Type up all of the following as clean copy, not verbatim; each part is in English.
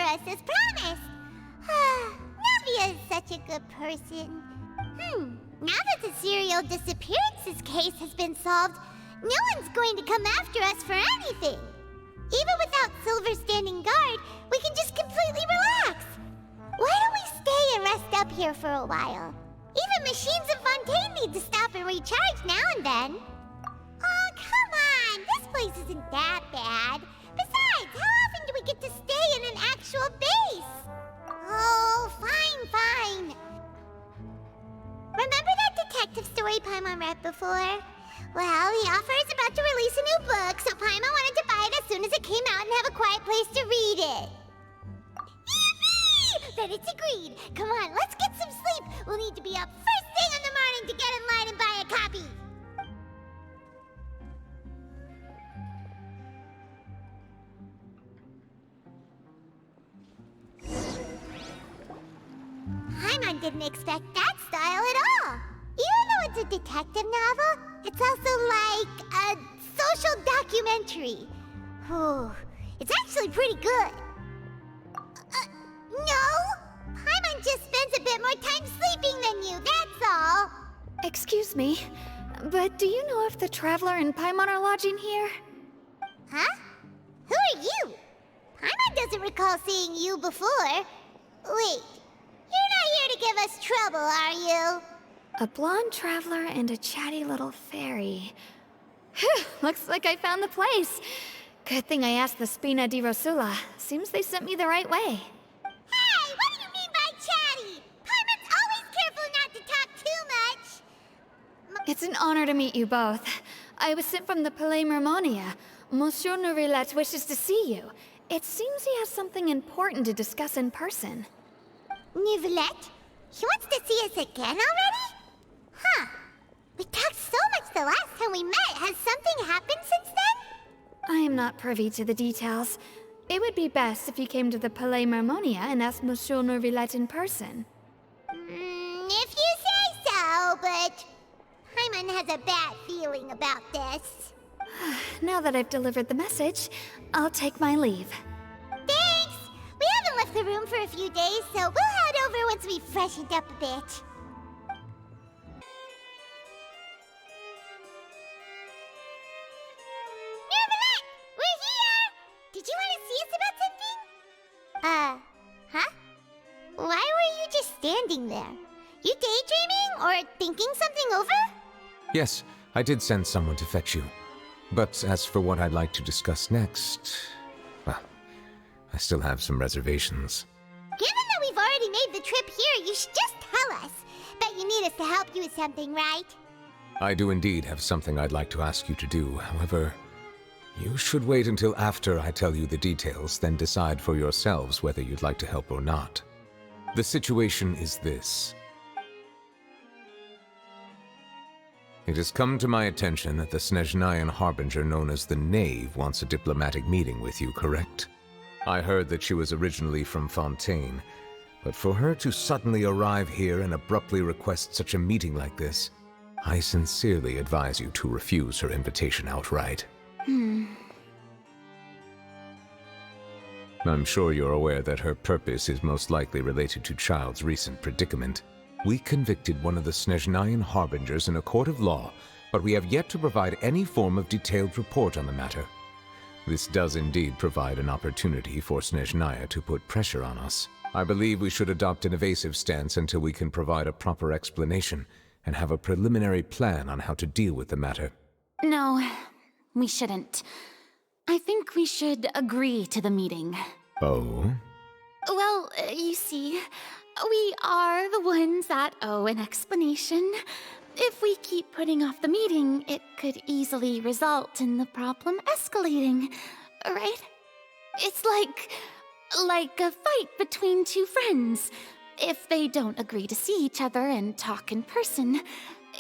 us as promised. Navia is such a good person. Now that the serial disappearances case has been solved, no one's going to come after us for anything. Even without Silver standing guard, we can just completely relax. Why don't we stay and rest up here for a while? Even machines in Fontaine need to stop and recharge now and then. Oh, come on! This place isn't that bad. Besides, how often do we get to stay in an actual base? Oh, fine. Remember that detective story Paimon read before? Well, the author is about to release a new book, so Paimon wanted to buy it as soon as it came out and have a quiet place to read it. Yippee! Then it's agreed. Come on, let's get some sleep. We'll need to be up first thing in the morning to get in line and buy a copy. Paimon didn't expect that style at all. Even though it's a detective novel, it's also like a social documentary. It's actually pretty good. No! Paimon just spends a bit more time sleeping than you, that's all. Excuse me, but do you know if the Traveler and Paimon are lodging here? Huh? Who are you? Paimon doesn't recall seeing you before. Wait, you're not here to give us trouble, are you? A blonde traveler and a chatty little fairy. Whew, looks like I found the place. Good thing I asked the Spina di Rosula. Seems they sent me the right way. Hey, what do you mean by chatty? Paimon's always careful not to talk too much. It's an honor to meet you both. I was sent from the Palais Mermonia. Monsieur Nourillet wishes to see you. It seems he has something important to discuss in person. Nourillet? He wants to see us again already? Huh. We talked so much the last time we met. Has something happened since then? I am not privy to the details. It would be best if you came to the Palais Mermonia and asked Monsieur Nourillet in person. If you say so, but Paimon has a bad feeling about this. Now that I've delivered the message, I'll take my leave. Thanks! We haven't left the room for a few days, so we'll head over once we've freshened up a bit. Nourillet! We're here! Did you want to see us about something? Huh? Why were you just standing there? You daydreaming or thinking something over? Yes, I did send someone to fetch you. But as for what I'd like to discuss next, well, I still have some reservations. Given that we've already made the trip here, you should just tell us. Bet you need us to help you with something, right? I do indeed have something I'd like to ask you to do. However, you should wait until after I tell you the details, then decide for yourselves whether you'd like to help or not. The situation is this. It has come to my attention that the Snezhnayan harbinger known as the Knave wants a diplomatic meeting with you, correct? I heard that she was originally from Fontaine, but for her to suddenly arrive here and abruptly request such a meeting like this, I sincerely advise you to refuse her invitation outright. I'm sure you're aware that her purpose is most likely related to Child's recent predicament. We convicted one of the Snezhnayan harbingers in a court of law, but we have yet to provide any form of detailed report on the matter. This does indeed provide an opportunity for Snezhnaya to put pressure on us. I believe we should adopt an evasive stance until we can provide a proper explanation and have a preliminary plan on how to deal with the matter. No, we shouldn't. I think we should agree to the meeting. Oh? Well, you see, we are the ones that owe an explanation. If we keep putting off the meeting, it could easily result in the problem escalating, right? It's like a fight between two friends. If they don't agree to see each other and talk in person,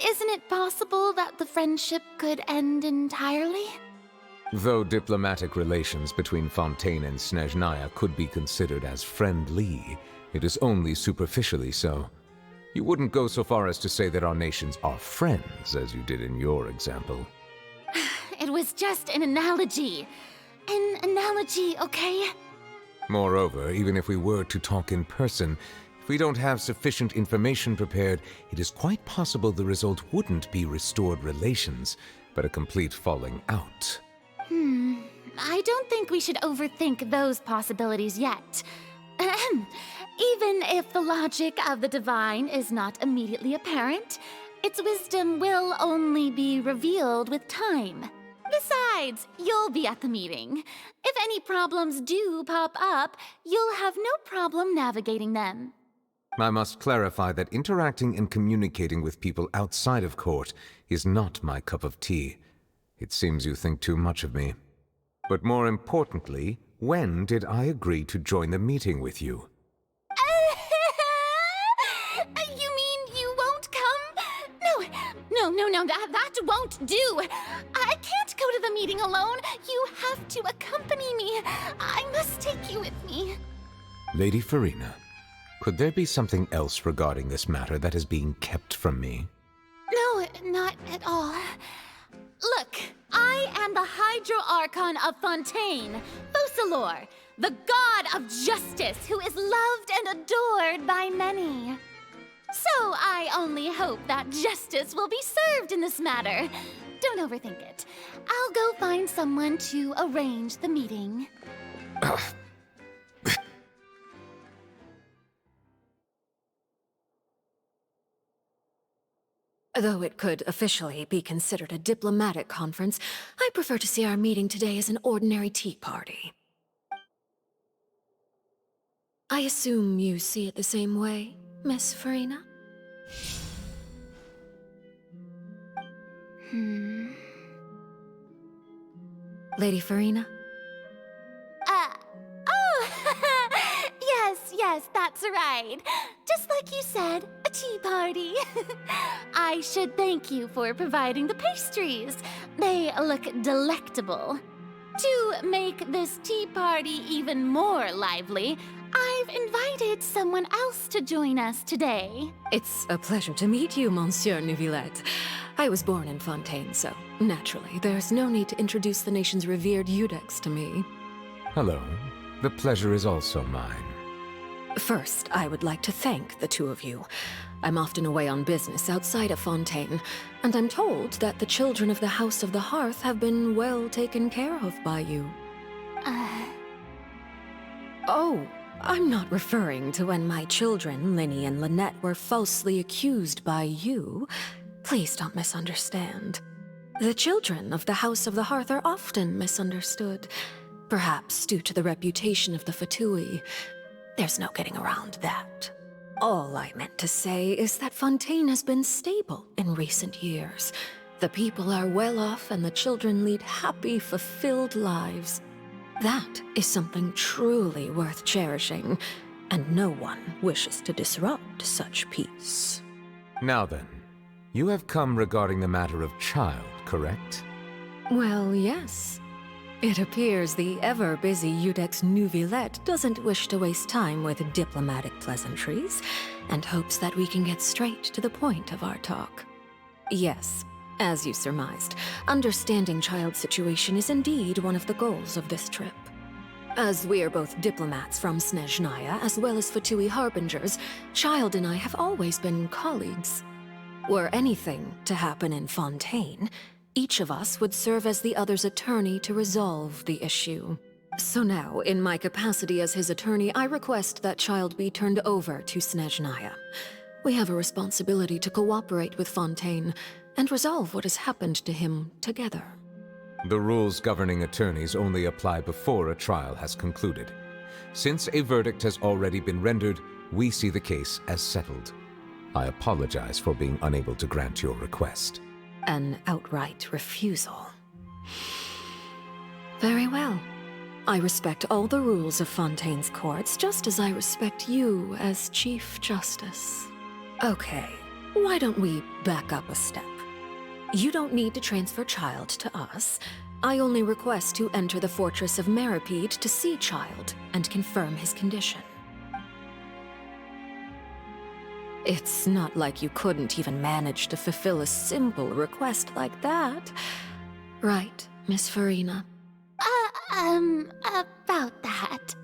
isn't it possible that the friendship could end entirely? Though diplomatic relations between Fontaine and Snezhnaya could be considered as friendly, it is only superficially so. You wouldn't go so far as to say that our nations are friends, as you did in your example. It was just an analogy. An analogy, okay? Moreover, even if we were to talk in person, if we don't have sufficient information prepared, it is quite possible the result wouldn't be restored relations, but a complete falling out. I don't think we should overthink those possibilities yet. Ahem. Even if the logic of the divine is not immediately apparent, its wisdom will only be revealed with time. Besides, you'll be at the meeting. If any problems do pop up, you'll have no problem navigating them. I must clarify that interacting and communicating with people outside of court is not my cup of tea. It seems you think too much of me. But more importantly, when did I agree to join the meeting with you? You mean you won't come? No, that won't do. I can't go to the meeting alone. You have to accompany me. I must take you with me. Lady Farina, could there be something else regarding this matter that is being kept from me? No, not at all. Look, I am the Hydro Archon of Fontaine, Focalor, the god of justice who is loved and adored by many. So I only hope that justice will be served in this matter. Don't overthink it. I'll go find someone to arrange the meeting. Though it could officially be considered a diplomatic conference, I prefer to see our meeting today as an ordinary tea party. I assume you see it the same way, Miss Farina? Lady Farina? Yes, that's right. Just like you said, a tea party. I should thank you for providing the pastries. They look delectable. To make this tea party even more lively, I've invited someone else to join us today. It's a pleasure to meet you, Monsieur Neuvillette. I was born in Fontaine, so naturally, there's no need to introduce the nation's revered Eudex to me. Hello. The pleasure is also mine. First, I would like to thank the two of you. I'm often away on business outside of Fontaine, and I'm told that the children of the House of the Hearth have been well taken care of by you. Oh, I'm not referring to when my children, Linny and Lynette, were falsely accused by you. Please don't misunderstand. The children of the House of the Hearth are often misunderstood, perhaps due to the reputation of the Fatui. There's no getting around that. All I meant to say is that Fontaine has been stable in recent years. The people are well off and the children lead happy, fulfilled lives. That is something truly worth cherishing, and no one wishes to disrupt such peace. Now then, you have come regarding the matter of child, correct? Well, yes. It appears the ever-busy Eudex Neuvillette doesn't wish to waste time with diplomatic pleasantries, and hopes that we can get straight to the point of our talk. Yes, as you surmised, understanding child's situation is indeed one of the goals of this trip. As we are both diplomats from Snezhnaya as well as Fatui harbingers, Child and I have always been colleagues. Were anything to happen in Fontaine, each of us would serve as the other's attorney to resolve the issue. So now, in my capacity as his attorney, I request that Child be turned over to Snezhnaya. We have a responsibility to cooperate with Fontaine and resolve what has happened to him together. The rules governing attorneys only apply before a trial has concluded. Since a verdict has already been rendered, we see the case as settled. I apologize for being unable to grant your request. An outright refusal. Very well. I respect all the rules of Fontaine's courts, just as I respect you as Chief Justice. Okay, why don't we back up a step? You don't need to transfer Child to us. I only request to enter the Fortress of Meripede to see Child and confirm his condition. It's not like you couldn't even manage to fulfill a simple request like that. Right, Miss Farina? About that.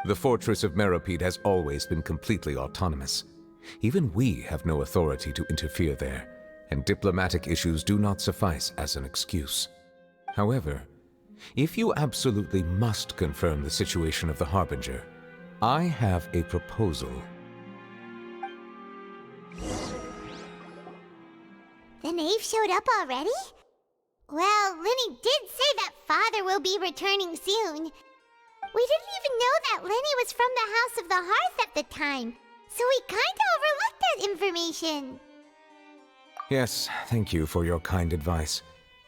The Fortress of Meropide has always been completely autonomous. Even we have no authority to interfere there, and diplomatic issues do not suffice as an excuse. However, if you absolutely must confirm the situation of the Harbinger, I have a proposal. The knave showed up already? Well, Lenny did say that Father will be returning soon. We didn't even know that Lenny was from the House of the Hearth at the time, so we kinda overlooked that information. Yes, thank you for your kind advice.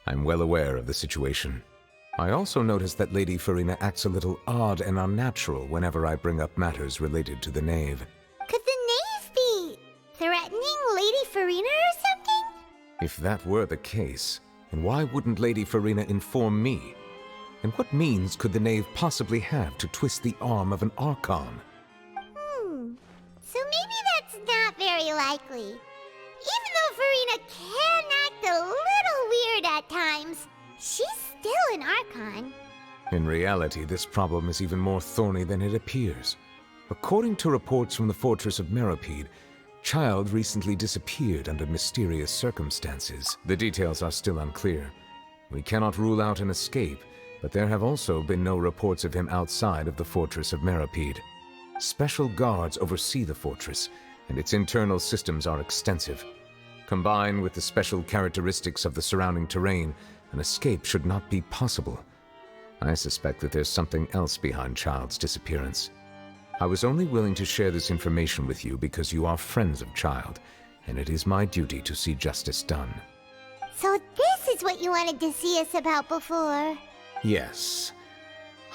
I'm well aware of the situation. I also noticed that Lady Farina acts a little odd and unnatural whenever I bring up matters related to the knave. Could the knave be threatening Lady Farina or something? If that were the case, then why wouldn't Lady Farina inform me? And what means could the knave possibly have to twist the arm of an Archon? So maybe that's not very likely. Even though Farina can act a little weird at times, she's still an Archon. In reality, this problem is even more thorny than it appears. According to reports from the Fortress of Meropide, Child recently disappeared under mysterious circumstances. The details are still unclear. We cannot rule out an escape, but there have also been no reports of him outside of the Fortress of Meropide. Special guards oversee the fortress, and its internal systems are extensive. Combined with the special characteristics of the surrounding terrain, an escape should not be possible. I suspect that there's something else behind Child's disappearance. I was only willing to share this information with you because you are friends of Child, and it is my duty to see justice done. So this is what you wanted to see us about before. Yes.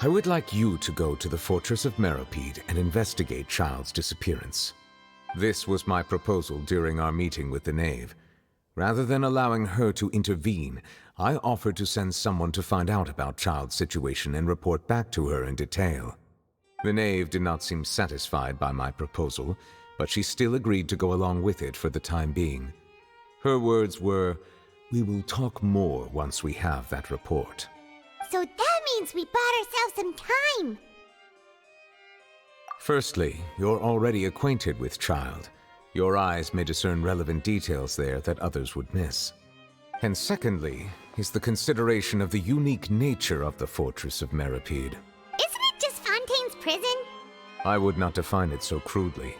I would like you to go to the Fortress of Meropide and investigate Child's disappearance. This was my proposal during our meeting with the knave. Rather than allowing her to intervene, I offered to send someone to find out about Child's situation and report back to her in detail. The knave did not seem satisfied by my proposal, but she still agreed to go along with it for the time being. Her words were, "We will talk more once we have that report." So that means we bought ourselves some time. Firstly, you're already acquainted with Child. Your eyes may discern relevant details there that others would miss. And secondly, is the consideration of the unique nature of the Fortress of Meropide. Isn't it just Fontaine's prison? I would not define it so crudely.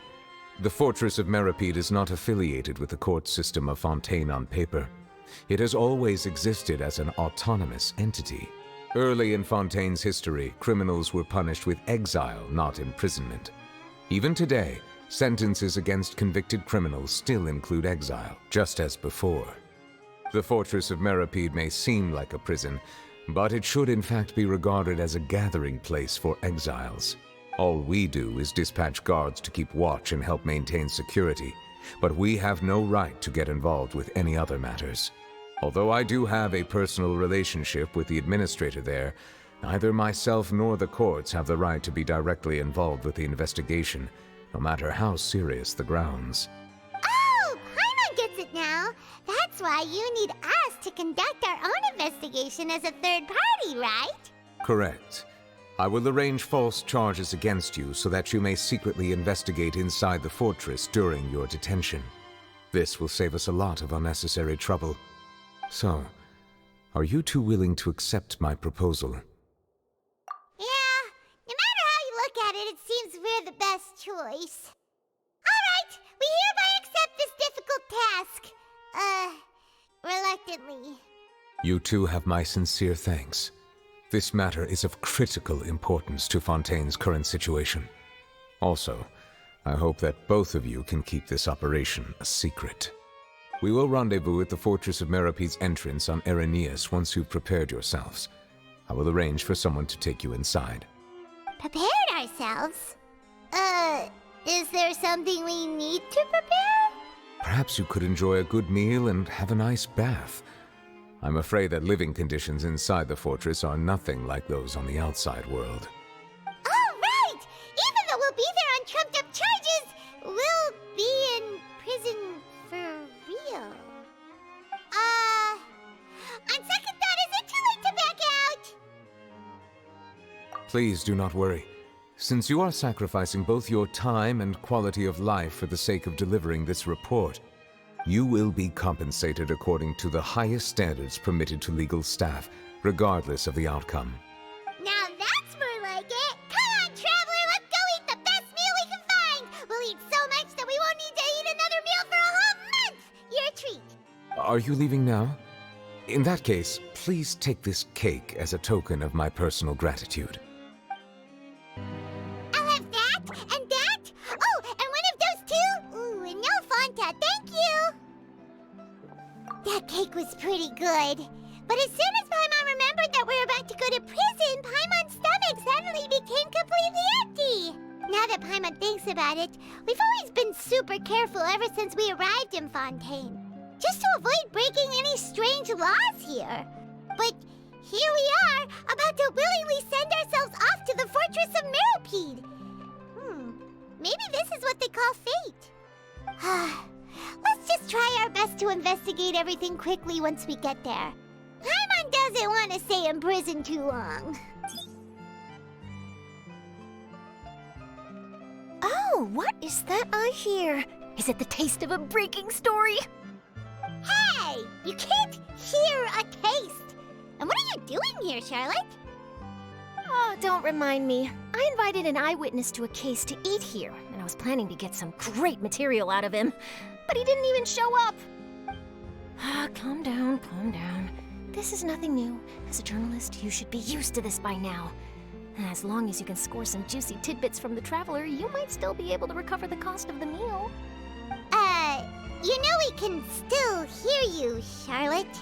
The Fortress of Meropide is not affiliated with the court system of Fontaine on paper. It has always existed as an autonomous entity. Early in Fontaine's history, criminals were punished with exile, not imprisonment. Even today, sentences against convicted criminals still include exile, just as before. The Fortress of Meropide may seem like a prison, but it should in fact be regarded as a gathering place for exiles. All we do is dispatch guards to keep watch and help maintain security, but we have no right to get involved with any other matters. Although I do have a personal relationship with the administrator there, neither myself nor the courts have the right to be directly involved with the investigation, no matter how serious the grounds. Oh, Paimon gets it now. That's why you need us to conduct our own investigation as a third party, right? Correct. I will arrange false charges against you so that you may secretly investigate inside the fortress during your detention. This will save us a lot of unnecessary trouble. So, are you two willing to accept my proposal? Yeah, no matter how you look at it, it seems we're the best choice. Alright, we hereby accept this difficult task. Reluctantly. You two have my sincere thanks. This matter is of critical importance to Fontaine's current situation. Also, I hope that both of you can keep this operation a secret. We will rendezvous at the Fortress of Meropide's entrance on Irenaeus once you've prepared yourselves. I will arrange for someone to take you inside. Prepared ourselves? Is there something we need to prepare? Perhaps you could enjoy a good meal and have a nice bath. I'm afraid that living conditions inside the fortress are nothing like those on the outside world. Oh, right! Even though we'll be there on trumped-up charges, we'll be in prison for real. On second thought, is it too late to back out? Please do not worry. Since you are sacrificing both your time and quality of life for the sake of delivering this report, you will be compensated according to the highest standards permitted to legal staff, regardless of the outcome. Now that's more like it! Come on, Traveler, let's go eat the best meal we can find! We'll eat so much that we won't need to eat another meal for a whole month! You're a treat. Are you leaving now? In that case, please take this cake as a token of my personal gratitude. I'll have that, and that! Oh, and one of those two! Ooh, and no Fanta, thank you! That cake was pretty good. But as soon as Paimon remembered that we were about to go to prison, Paimon's stomach suddenly became completely empty. Now that Paimon thinks about it, we've always been super careful ever since we arrived in Fontaine, just to avoid breaking any strange laws here. But here we are, about to willingly send ourselves off to the Fortress of Meropide. Maybe this is what they call fate. Let's just try our best to investigate everything quickly once we get there. Paimon doesn't want to stay in prison too long. Oh, what is that I hear? Is it the taste of a breaking story? Hey! You can't hear a taste! And what are you doing here, Charlotte? Oh, don't remind me. I invited an eyewitness to a case to eat here, and I was planning to get some great material out of him. But he didn't even show up. Calm down, calm down. This is nothing new. As a journalist, you should be used to this by now. As long as you can score some juicy tidbits from the Traveler, you might still be able to recover the cost of the meal. You know we can still hear you, Charlotte.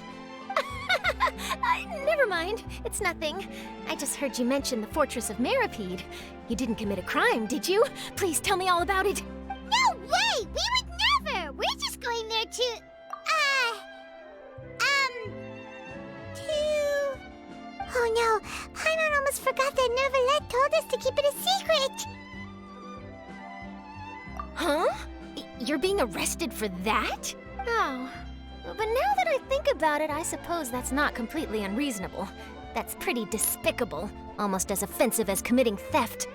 Never mind. It's nothing. I just heard you mention the Fortress of Meropide. You didn't commit a crime, did you? Please tell me all about it. No way! We would never! We're just going there to... Oh no, Paimon almost forgot that Neuvillette told us to keep it a secret! Huh? You're being arrested for that? Oh. But now that I think about it, I suppose that's not completely unreasonable. That's pretty despicable, almost as offensive as committing theft.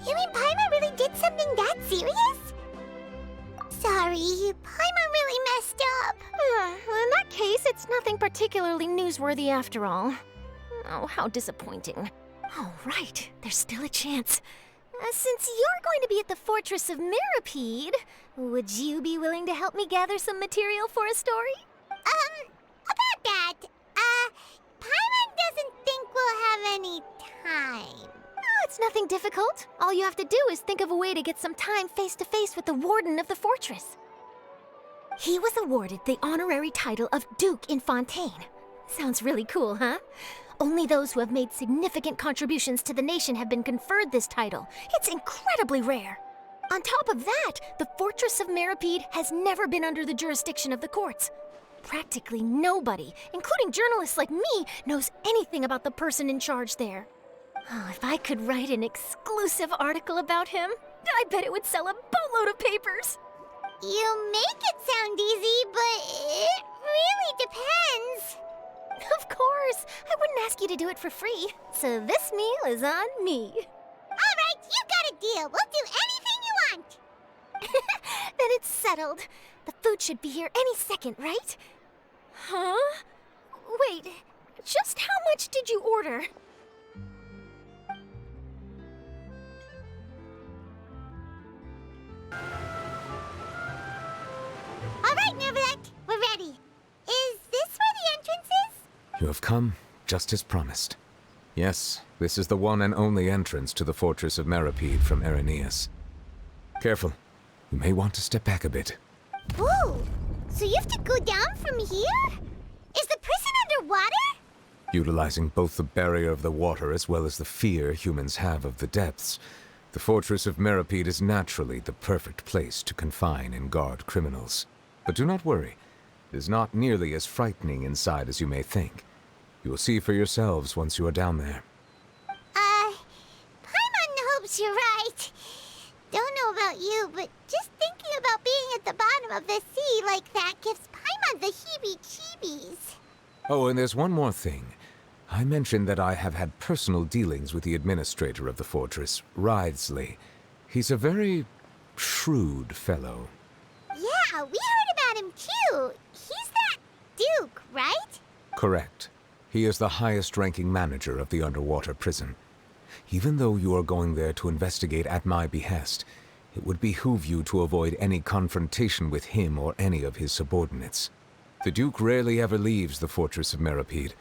You mean Paimon really did something that serious? Sorry, Paimon really messed up. Well, in that case, it's nothing particularly newsworthy after all. Oh, how disappointing. All right, there's still a chance. Since you're going to be at the Fortress of Meropide, would you be willing to help me gather some material for a story? About that, Paimon doesn't think we'll have any time. Oh, it's nothing difficult. All you have to do is think of a way to get some time face-to-face with the warden of the fortress. He was awarded the honorary title of Duke in Fontaine. Sounds really cool, huh? Only those who have made significant contributions to the nation have been conferred this title. It's incredibly rare. On top of that, the Fortress of Meropide has never been under the jurisdiction of the courts. Practically nobody, including journalists like me, knows anything about the person in charge there. Oh, if I could write an exclusive article about him, I bet it would sell a boatload of papers. You make it sound easy, but it really depends. Of course, I wouldn't ask you to do it for free, so this meal is on me. All right, you got a deal. We'll do anything you want. Then it's settled. The food should be here any second, right? Huh? Wait, just how much did you order? All right, Neuvillette, we're ready. Is this where the entrance is? You have come, just as promised. Yes, this is the one and only entrance to the Fortress of Meropide from Irenaeus. Careful. You may want to step back a bit. Whoa! So you have to go down from here? Is the prison underwater? Utilizing both the barrier of the water as well as the fear humans have of the depths, the Fortress of Meropide is naturally the perfect place to confine and guard criminals. But do not worry. It is not nearly as frightening inside as you may think. You will see for yourselves once you are down there. Paimon hopes you're right. Don't know about you, but just thinking about being at the bottom of the sea like that gives Paimon the heebie-jeebies. Oh, and there's one more thing. I mentioned that I have had personal dealings with the administrator of the fortress, Wriothesley. He's a very shrewd fellow. Yeah, we heard about him too. He's that Duke, right? Correct. He is the highest-ranking manager of the underwater prison. Even though you are going there to investigate at my behest, it would behoove you to avoid any confrontation with him or any of his subordinates. The Duke rarely ever leaves the fortress of Meripede,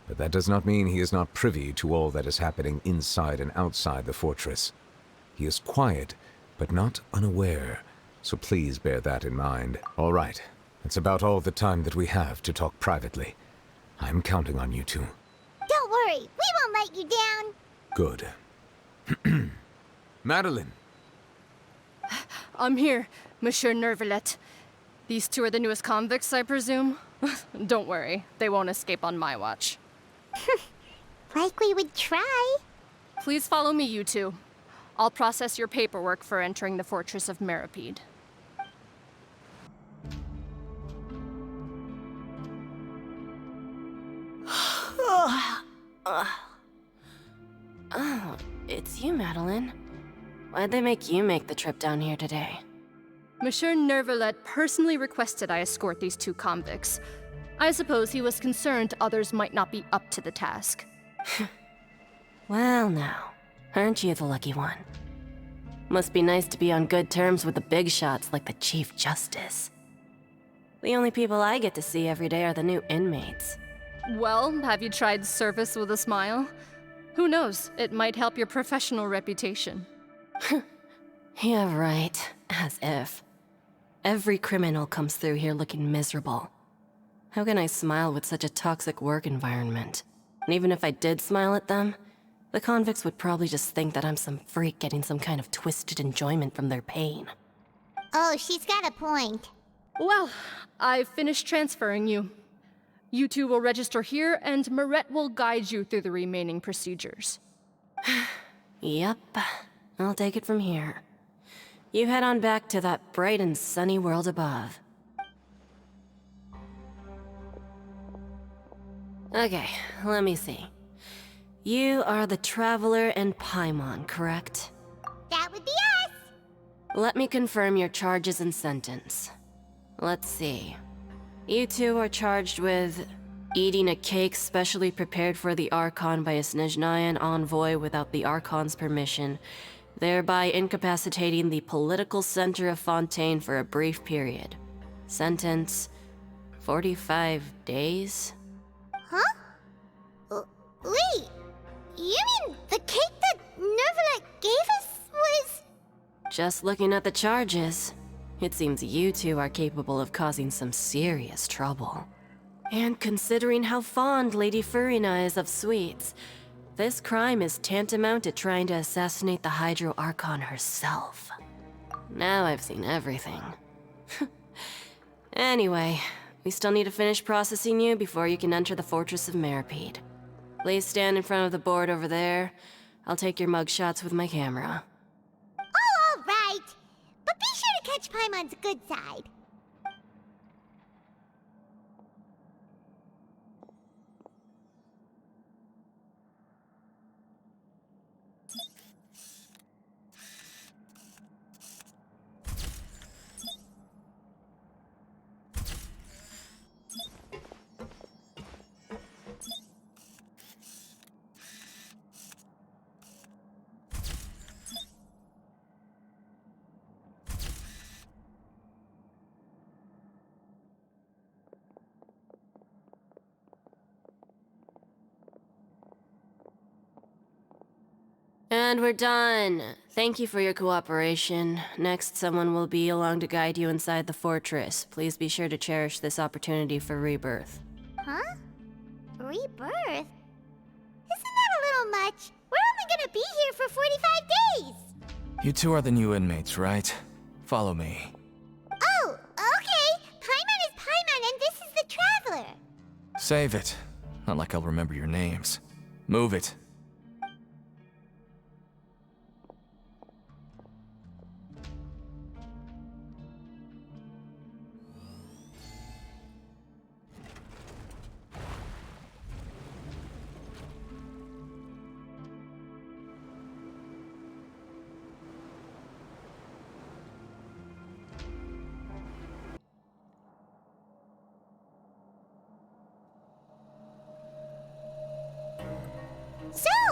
but that does not mean he is not privy to all that is happening inside and outside the fortress. He is quiet, but not unaware, so please bear that in mind. All right, that's about all the time that we have to talk privately. I'm counting on you two. Don't worry, we won't let you down. Good. Madeline! I'm here, Monsieur Nervalet. These two are the newest convicts, I presume? Don't worry, they won't escape on my watch. Like we would try. Please follow me, you two. I'll process your paperwork for entering the Fortress of Meripede. Oh, it's you, Madeline. Why'd they make you make the trip down here today? Monsieur Nervalet personally requested I escort these two convicts. I suppose he was concerned others might not be up to the task. Well now, aren't you the lucky one? Must be nice to be on good terms with the big shots like the Chief Justice. The only people I get to see every day are the new inmates. Well, have you tried service with a smile? Who knows, it might help your professional reputation. Yeah, right. As if. Every criminal comes through here looking miserable. How can I smile with such a toxic work environment? And even if I did smile at them, the convicts would probably just think that I'm some freak getting some kind of twisted enjoyment from their pain. Oh, she's got a point. Well, I've finished transferring you. You two will register here, and Marette will guide you through the remaining procedures. Yep, I'll take it from here. You head on back to that bright and sunny world above. Okay, let me see. You are the Traveler and Paimon, correct? That would be us. Let me confirm your charges and sentence. Let's see. You two are charged with eating a cake specially prepared for the Archon by a Snezhnayan envoy without the Archon's permission, thereby incapacitating the political center of Fontaine for a brief period. Sentence: 45 days? Huh? Wait, you mean the cake that Nervalet gave us was... Just looking at the charges, it seems you two are capable of causing some serious trouble. And considering how fond Lady Furina is of sweets, this crime is tantamount to trying to assassinate the Hydro Archon herself. Now I've seen everything. Anyway, we still need to finish processing you before you can enter the Fortress of Meripede. Please stand in front of the board over there. I'll take your mugshots with my camera. Oh, all right. But be sure to catch Paimon's good side. And we're done. Thank you for your cooperation. Next, someone will be along to guide you inside the fortress. Please be sure to cherish this opportunity for rebirth. Huh? Rebirth? Isn't that a little much? We're only gonna be here for 45 days! You two are the new inmates, right? Follow me. Oh, okay! Paimon is Paimon and this is the Traveler! Save it. Not like I'll remember your names. Move it.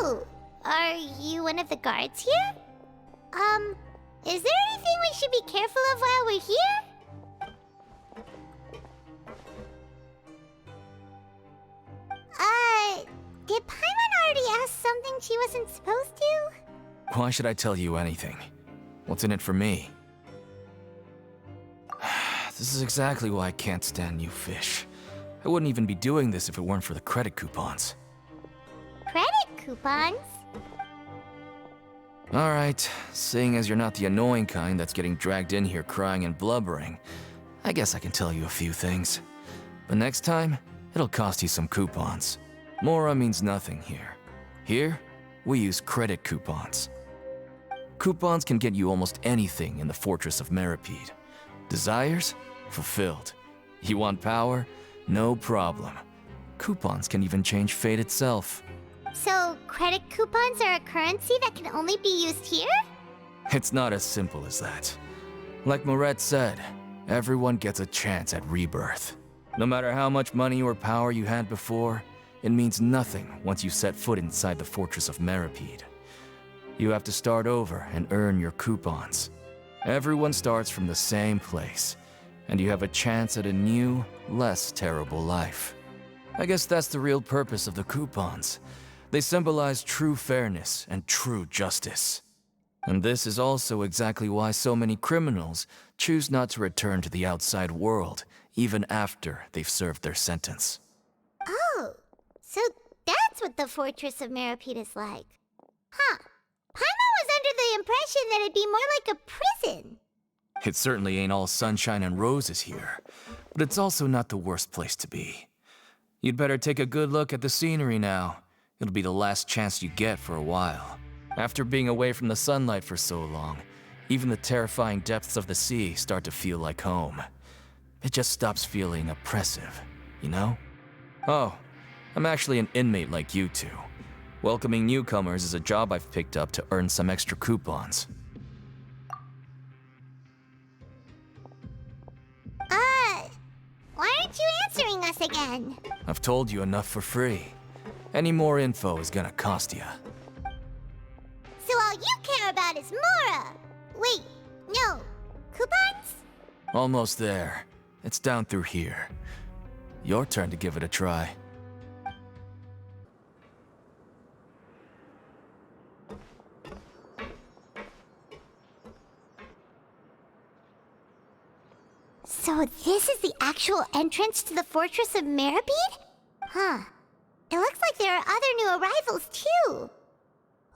Oh, are you one of the guards here? Is there anything we should be careful of while we're here? Did Paimon already ask something she wasn't supposed to? Why should I tell you anything? What's in it for me? This is exactly why I can't stand you fish. I wouldn't even be doing this if it weren't for the credit coupons. Credit coupons? Alright, seeing as you're not the annoying kind that's getting dragged in here crying and blubbering, I guess I can tell you a few things. But next time, it'll cost you some coupons. Mora means nothing here. Here, we use credit coupons. Coupons can get you almost anything in the Fortress of Meripede. Desires? Fulfilled. You want power? No problem. Coupons can even change fate itself. So, credit coupons are a currency that can only be used here? It's not as simple as that. Like Moret said, everyone gets a chance at rebirth. No matter how much money or power you had before, it means nothing once you set foot inside the Fortress of Meripede. You have to start over and earn your coupons. Everyone starts from the same place, and you have a chance at a new, less terrible life. I guess that's the real purpose of the coupons. They symbolize true fairness and true justice. And this is also exactly why so many criminals choose not to return to the outside world, even after they've served their sentence. Oh, so that's what the Fortress of Meripede is like. Huh. Paimon was under the impression that it'd be more like a prison. It certainly ain't all sunshine and roses here, but it's also not the worst place to be. You'd better take a good look at the scenery now. It'll be the last chance you get for a while. After being away from the sunlight for so long, even the terrifying depths of the sea start to feel like home. It just stops feeling oppressive, you know? Oh, I'm actually an inmate like you two. Welcoming newcomers is a job I've picked up to earn some extra coupons. Why aren't you answering us again? I've told you enough for free. Any more info is gonna cost you. So all you care about is Mora! Wait, no. Coupons? Almost there. It's down through here. Your turn to give it a try. So this is the actual entrance to the Fortress of Meripede? Huh. It looks like there are other new arrivals, too.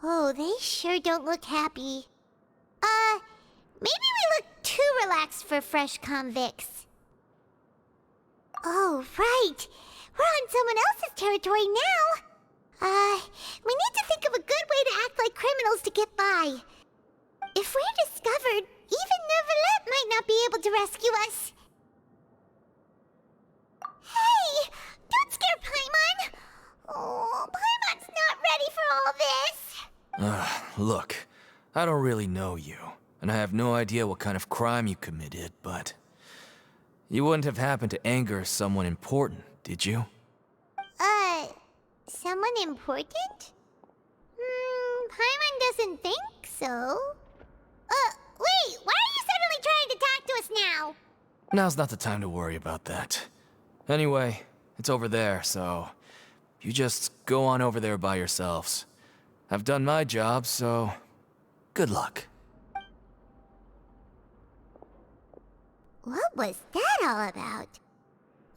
Oh, they sure don't look happy. Maybe we look too relaxed for fresh convicts. Oh, right. We're on someone else's territory now. We need to think of a good way to act like criminals to get by. If we're discovered, even Neuvillette might not be able to rescue us. Hey! Don't scare Paimon! Oh, Paimon's not ready for all this! Look, I don't really know you, and I have no idea what kind of crime you committed, but... You wouldn't have happened to anger someone important, did you? Someone important? Paimon doesn't think so. Wait, why are you suddenly trying to talk to us now? Now's not the time to worry about that. Anyway, it's over there, so... You just go on over there by yourselves. I've done my job, so... Good luck. What was that all about?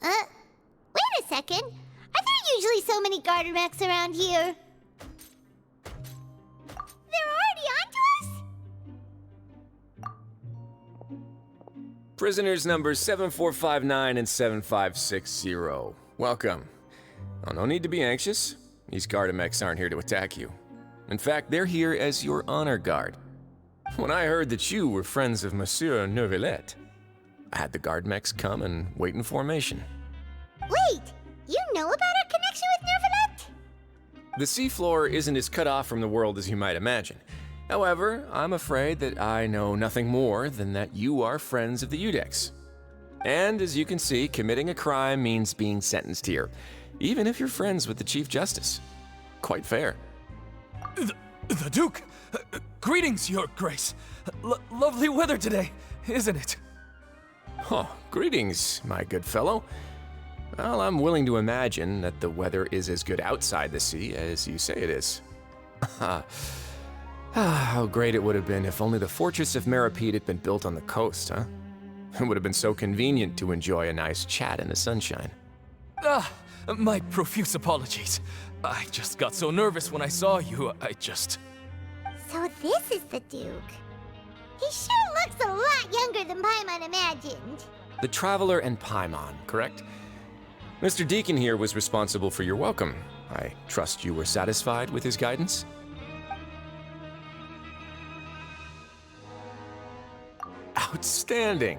Wait a second. Are there usually so many garter mechs around here? They're already onto us? Prisoners numbers 7459 and 7560. Welcome. Oh, no need to be anxious. These Gardamex aren't here to attack you. In fact, they're here as your honor guard. When I heard that you were friends of Monsieur Neuvillette, I had the Gardamex come and wait in formation. Wait, you know about our connection with Neuvillette? The seafloor isn't as cut off from the world as you might imagine. However, I'm afraid that I know nothing more than that you are friends of the Udex. And as you can see, committing a crime means being sentenced here, even if you're friends with the Chief Justice. Quite fair. The Duke! Greetings, Your Grace. Lovely weather today, isn't it? Oh, greetings, my good fellow. Well, I'm willing to imagine that the weather is as good outside the sea as you say it is. How great it would have been if only the Fortress of Meripede had been built on the coast, huh? It would have been so convenient to enjoy a nice chat in the sunshine. My profuse apologies. I just got so nervous when I saw you, So this is the Duke. He sure looks a lot younger than Paimon imagined. The Traveler and Paimon, correct? Mr. Deacon here was responsible for your welcome. I trust you were satisfied with his guidance? Outstanding.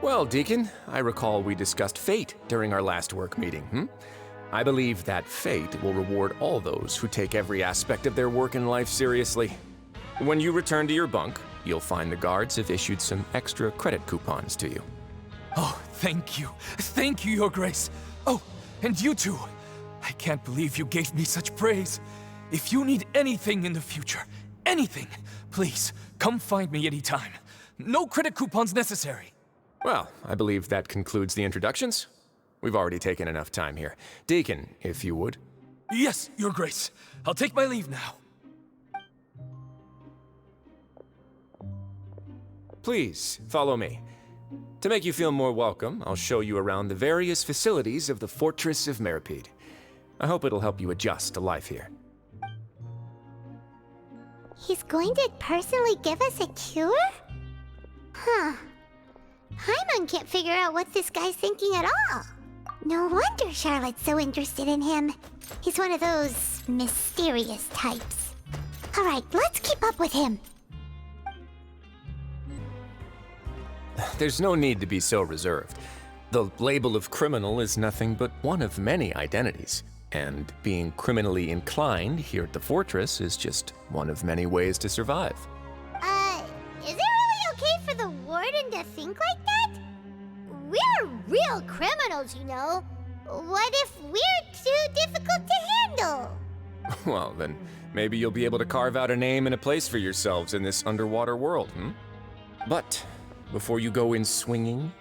Well, Deacon, I recall we discussed fate during our last work meeting, I believe that fate will reward all those who take every aspect of their work in life seriously. When you return to your bunk, you'll find the guards have issued some extra credit coupons to you. Oh, thank you. Thank you, Your Grace. Oh, and you too. I can't believe you gave me such praise. If you need anything in the future, anything, please, come find me anytime. No credit coupons necessary. Well, I believe that concludes the introductions. We've already taken enough time here. Deacon, if you would. Yes, Your Grace. I'll take my leave now. Please, follow me. To make you feel more welcome, I'll show you around the various facilities of the Fortress of Meripede. I hope it'll help you adjust to life here. He's going to personally give us a cure? Huh. Paimon can't figure out what this guy's thinking at all. No wonder Charlotte's so interested in him. He's one of those mysterious types. Alright, let's keep up with him. There's no need to be so reserved. The label of criminal is nothing but one of many identities. And being criminally inclined here at the Fortress is just one of many ways to survive. Is it really okay for the warden to think like that? We're real criminals, you know. What if we're too difficult to handle? Well, then maybe you'll be able to carve out a name and a place for yourselves in this underwater world, But before you go in swinging,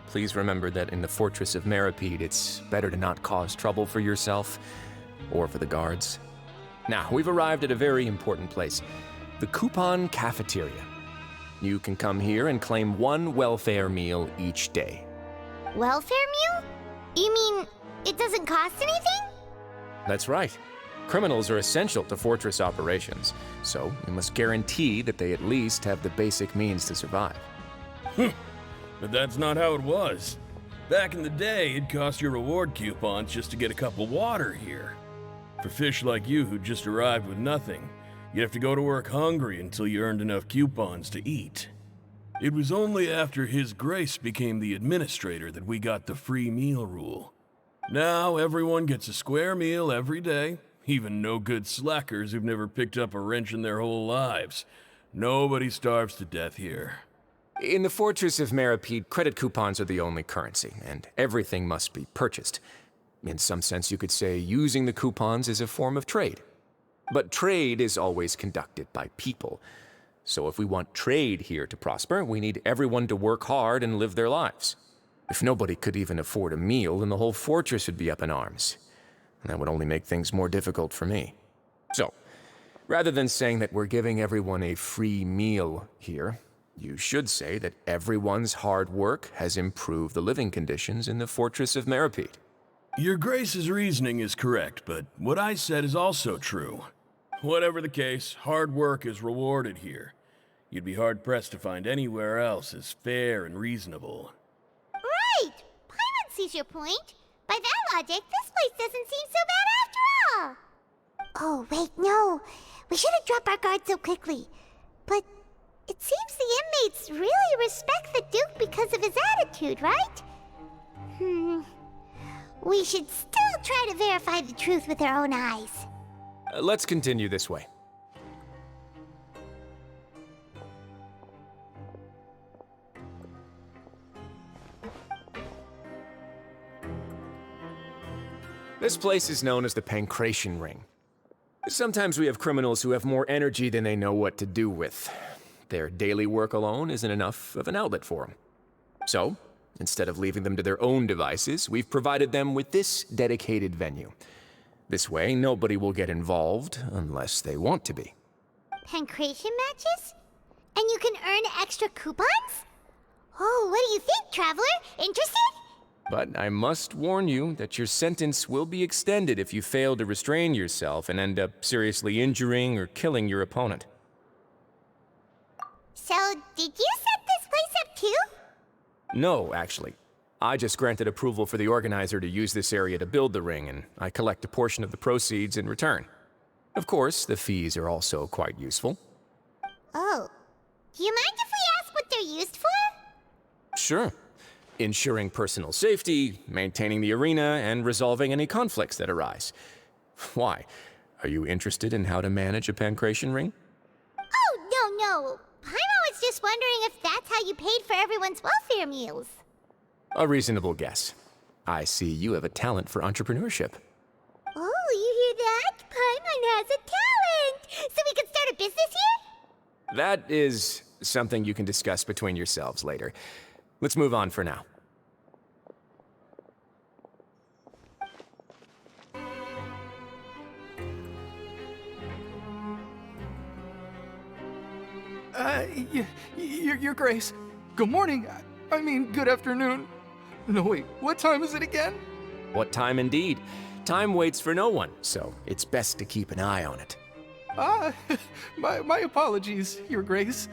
please remember that in the Fortress of Meripede, it's better to not cause trouble for yourself or for the guards. Now, we've arrived at a very important place, the Coupon Cafeteria. You can come here and claim one welfare meal each day. Welfare meal? You mean it doesn't cost anything? That's right. Criminals are essential to Fortress operations, so we must guarantee that they at least have the basic means to survive. But that's not how it was. Back in the day, it cost you reward coupons just to get a cup of water here. For fish like you who just arrived with nothing, you'd have to go to work hungry until you earned enough coupons to eat. It was only after His Grace became the administrator that we got the free meal rule. Now everyone gets a square meal every day, even no good slackers who've never picked up a wrench in their whole lives. Nobody starves to death here. In the Fortress of Meripede, credit coupons are the only currency, and everything must be purchased. In some sense, you could say using the coupons is a form of trade. But trade is always conducted by people. So if we want trade here to prosper, we need everyone to work hard and live their lives. If nobody could even afford a meal, then the whole fortress would be up in arms. And that would only make things more difficult for me. So, rather than saying that we're giving everyone a free meal here, you should say that everyone's hard work has improved the living conditions in the Fortress of Meripede. Your Grace's reasoning is correct, but what I said is also true. Whatever the case, hard work is rewarded here. You'd be hard-pressed to find anywhere else as fair and reasonable. Right! Paimon sees your point. By that logic, this place doesn't seem so bad after all. Oh, wait, no. We shouldn't drop our guard so quickly. But it seems the inmates really respect the Duke because of his attitude, right? We should still try to verify the truth with our own eyes. Let's continue this way. This place is known as the Pancration Ring. Sometimes we have criminals who have more energy than they know what to do with. Their daily work alone isn't enough of an outlet for them. So, instead of leaving them to their own devices, we've provided them with this dedicated venue. This way, nobody will get involved unless they want to be. Pancration matches? And you can earn extra coupons? Oh, what do you think, Traveler? Interested? But I must warn you that your sentence will be extended if you fail to restrain yourself and end up seriously injuring or killing your opponent. So, did you set this place up too? No, actually. I just granted approval for the organizer to use this area to build the ring, and I collect a portion of the proceeds in return. Of course, the fees are also quite useful. Oh. Do you mind if we ask what they're used for? Sure. Ensuring personal safety, maintaining the arena, and resolving any conflicts that arise. Why? Are you interested in how to manage a pancration ring? Oh, no. Paimon was just wondering if that's how you paid for everyone's welfare meals. A reasonable guess. I see you have a talent for entrepreneurship. Oh, you hear that? Paimon has a talent! So we can start a business here? That is something you can discuss between yourselves later. Let's move on for now. Your Grace. Good morning. I mean, good afternoon. No, wait, what time is it again? What time indeed? Time waits for no one, so it's best to keep an eye on it. My apologies, Your Grace.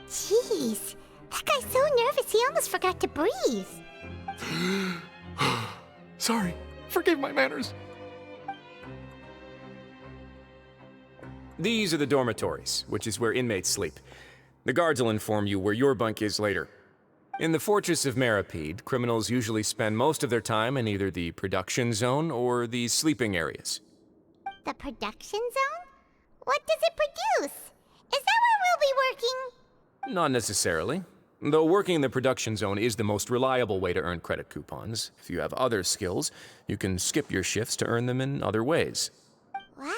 Jeez, that guy's so nervous he almost forgot to breathe. Sorry, forgive my manners. These are the dormitories, which is where inmates sleep. The guards will inform you where your bunk is later. In the Fortress of Meripede, criminals usually spend most of their time in either the production zone or the sleeping areas. The production zone? What does it produce? Is that where we'll be working? Not necessarily. Though working in the production zone is the most reliable way to earn credit coupons. If you have other skills, you can skip your shifts to earn them in other ways. Wow.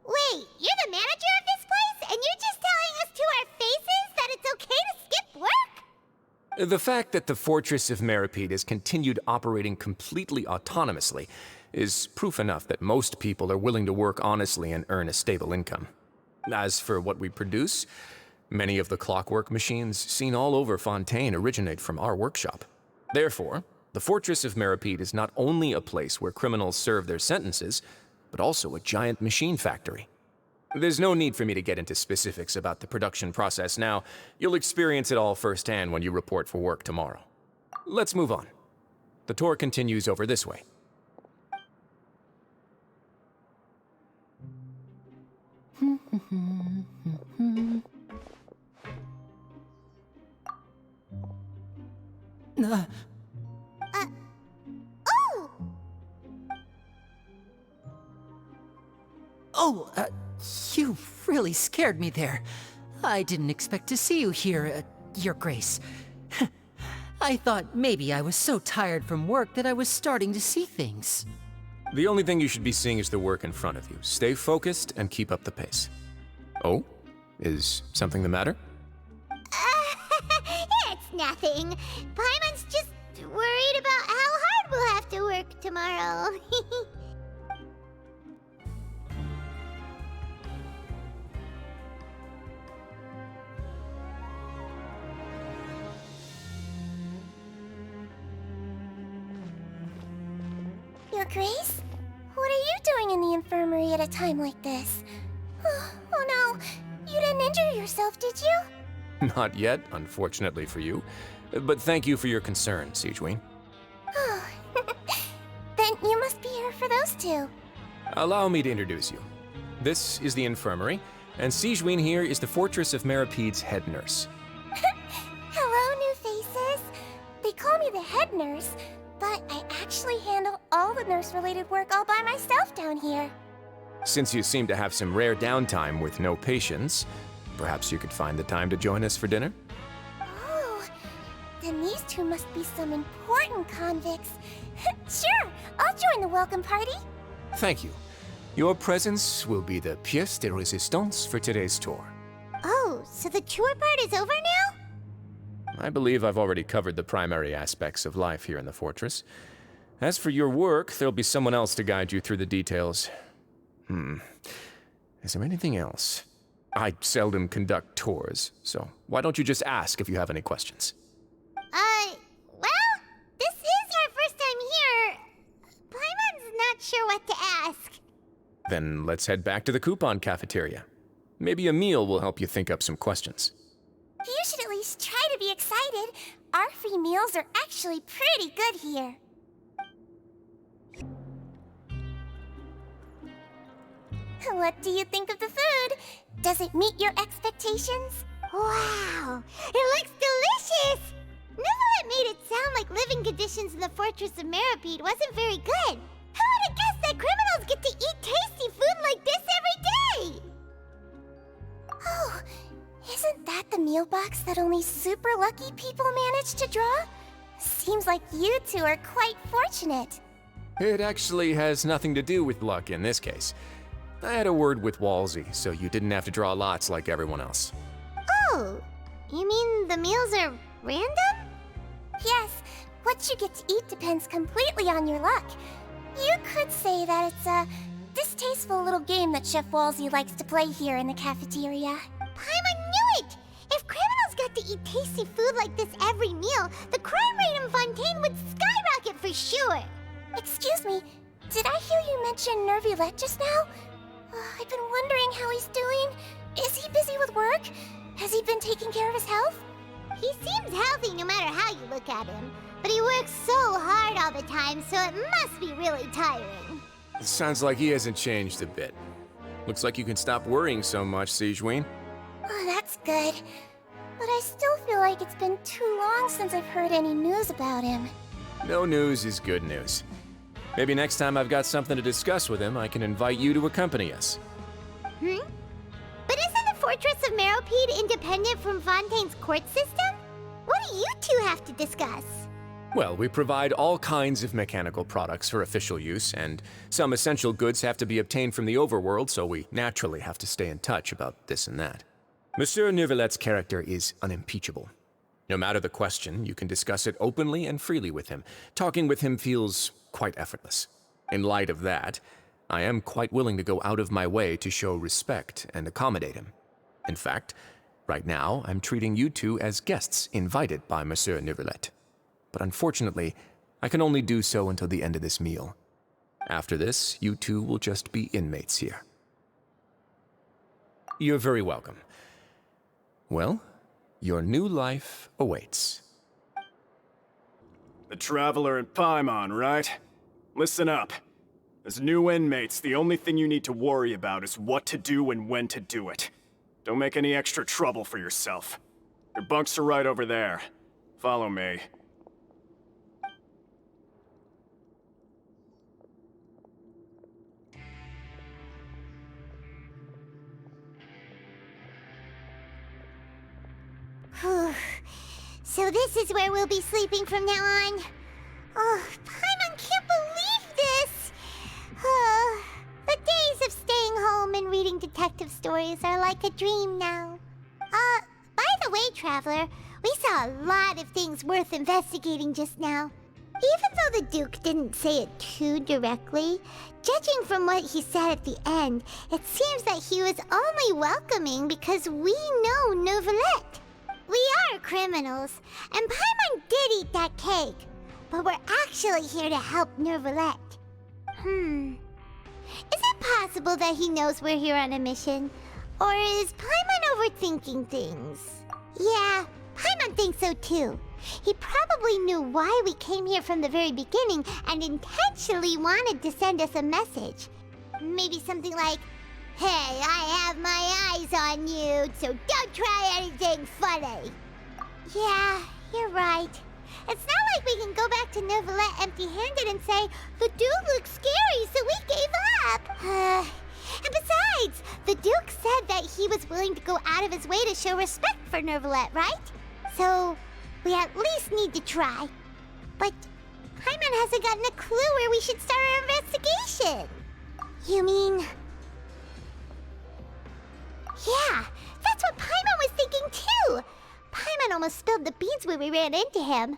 Wait, you're the manager of this place, and you're just telling us to our faces that it's okay to skip work? The fact that the Fortress of Meripede has continued operating completely autonomously is proof enough that most people are willing to work honestly and earn a stable income. As for what we produce, many of the clockwork machines seen all over Fontaine originate from our workshop. Therefore, the Fortress of Meripede is not only a place where criminals serve their sentences, but also a giant machine factory. There's no need for me to get into specifics about the production process now. You'll experience it all firsthand when you report for work tomorrow. Let's move on. The tour continues over this way. You really scared me there. I didn't expect to see you here, Your Grace. I thought maybe I was so tired from work that I was starting to see things. The only thing you should be seeing is the work in front of you. Stay focused and keep up the pace. Oh? Is something the matter? It's nothing. Paimon's just worried about how hard we'll have to work tomorrow. Your Grace? What are you doing in the infirmary at a time like this? Oh no, you didn't injure yourself, did you? Not yet, unfortunately for you. But thank you for your concern, Sigewin. Then you must be here for those two. Allow me to introduce you. This is the infirmary, and Sigewin here is the Fortress of Meripede's head nurse. Hello, new faces. They call me the head nurse, but I actually handle all the nurse-related work all by myself down here. Since you seem to have some rare downtime with no patients, perhaps you could find the time to join us for dinner? Oh, then these two must be some important convicts. Sure, I'll join the welcome party. Thank you. Your presence will be the pièce de résistance for today's tour. Oh, so the tour part is over now? I believe I've already covered the primary aspects of life here in the fortress. As for your work, there'll be someone else to guide you through the details. Is there anything else? I seldom conduct tours, so why don't you just ask if you have any questions? Well, this is our first time here. Paimon's not sure what to ask. Then let's head back to the coupon cafeteria. Maybe a meal will help you think up some questions. You should at least try to be excited. Our free meals are actually pretty good here. What do you think of the food? Does it meet your expectations? Wow, it looks delicious! Neverlet made it sound like living conditions in the Fortress of Meripede wasn't very good. Who would have guessed that criminals get to eat tasty food like this every day? Oh, isn't that the meal box that only super lucky people manage to draw? Seems like you two are quite fortunate. It actually has nothing to do with luck in this case. I had a word with Walsey, so you didn't have to draw lots like everyone else. Oh, you mean the meals are random? Yes, what you get to eat depends completely on your luck. You could say that it's a distasteful little game that Chef Walsey likes to play here in the cafeteria. Paimon knew it! If criminals got to eat tasty food like this every meal, the crime rate in Fontaine would skyrocket for sure. Excuse me, did I hear you mention Nervulette just now? I've been wondering how he's doing. Is he busy with work? Has he been taking care of his health? He seems healthy no matter how you look at him. But he works so hard all the time, so it must be really tiring. It sounds like he hasn't changed a bit. Looks like you can stop worrying so much, Sijuin. Oh, that's good. But I still feel like it's been too long since I've heard any news about him. No news is good news. Maybe next time I've got something to discuss with him, I can invite you to accompany us. But isn't the Fortress of Meripede independent from Fontaine's court system? What do you two have to discuss? Well, we provide all kinds of mechanical products for official use, and some essential goods have to be obtained from the overworld, so we naturally have to stay in touch about this and that. Monsieur Neuvillette's character is unimpeachable. No matter the question, you can discuss it openly and freely with him. Talking with him feels quite effortless. In light of that, I am quite willing to go out of my way to show respect and accommodate him. In fact, right now, I'm treating you two as guests invited by Monsieur Neuvillette. But unfortunately, I can only do so until the end of this meal. After this, you two will just be inmates here. You're very welcome. Well, your new life awaits. The Traveler and Paimon, right? Listen up. As new inmates, the only thing you need to worry about is what to do and when to do it. Don't make any extra trouble for yourself. Your bunks are right over there. Follow me. So this is where we'll be sleeping from now on. Oh, Paimon can't believe this! The days of staying home and reading detective stories are like a dream now. By the way, Traveler, we saw a lot of things worth investigating just now. Even though the Duke didn't say it too directly, judging from what he said at the end, it seems that he was only welcoming because we know Neuvillette. We are criminals, and Paimon did eat that cake, but we're actually here to help Neuvillette. Is it possible that he knows we're here on a mission? Or is Paimon overthinking things? Yeah, Paimon thinks so too. He probably knew why we came here from the very beginning and intentionally wanted to send us a message. Maybe something like, "Hey, I have my eyes on you, so don't try anything funny." Yeah, you're right. It's not like we can go back to Neuvillette empty-handed and say, "The Duke looks scary, so we gave up." And besides, the Duke said that he was willing to go out of his way to show respect for Neuvillette, right? So, we at least need to try. But Paimon hasn't gotten a clue where we should start our investigation. You mean... Yeah, that's what Paimon was thinking too! Paimon almost spilled the beans when we ran into him.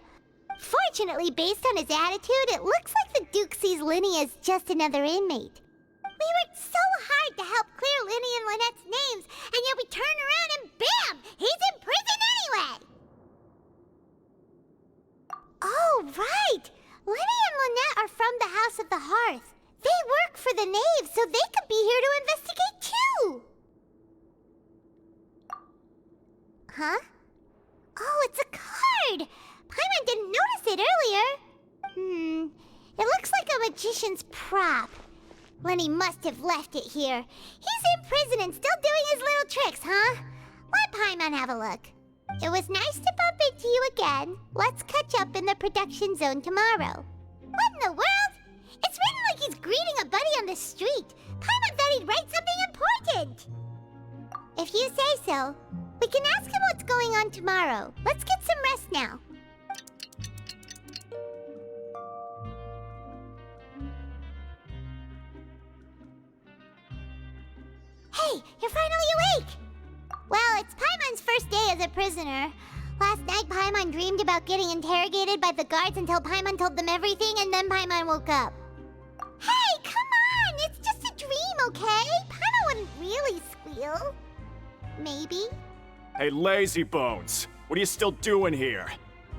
Fortunately, based on his attitude, it looks like the Duke sees Linny as just another inmate. We worked so hard to help clear Linny and Lynette's names, and yet we turn around and bam! He's in prison anyway! Oh, right! Linny and Lynette are from the House of the Hearth. They work for the Knave, so they could be here to investigate too! Huh? Oh, it's a card! Paimon didn't notice it earlier. It looks like a magician's prop. Lenny must have left it here. He's in prison and still doing his little tricks, huh? Let Paimon have a look. It was nice to bump into you again. Let's catch up in the production zone tomorrow. What in the world? It's written like he's greeting a buddy on the street. Paimon thought he'd write something important. If you say so. We can ask him what's going on tomorrow. Let's get some rest now. Hey, you're finally awake! Well, it's Paimon's first day as a prisoner. Last night, Paimon dreamed about getting interrogated by the guards until Paimon told them everything, and then Paimon woke up. Hey, come on! It's just a dream, okay? Paimon wouldn't really squeal. Maybe. Hey, lazy bones. What are you still doing here?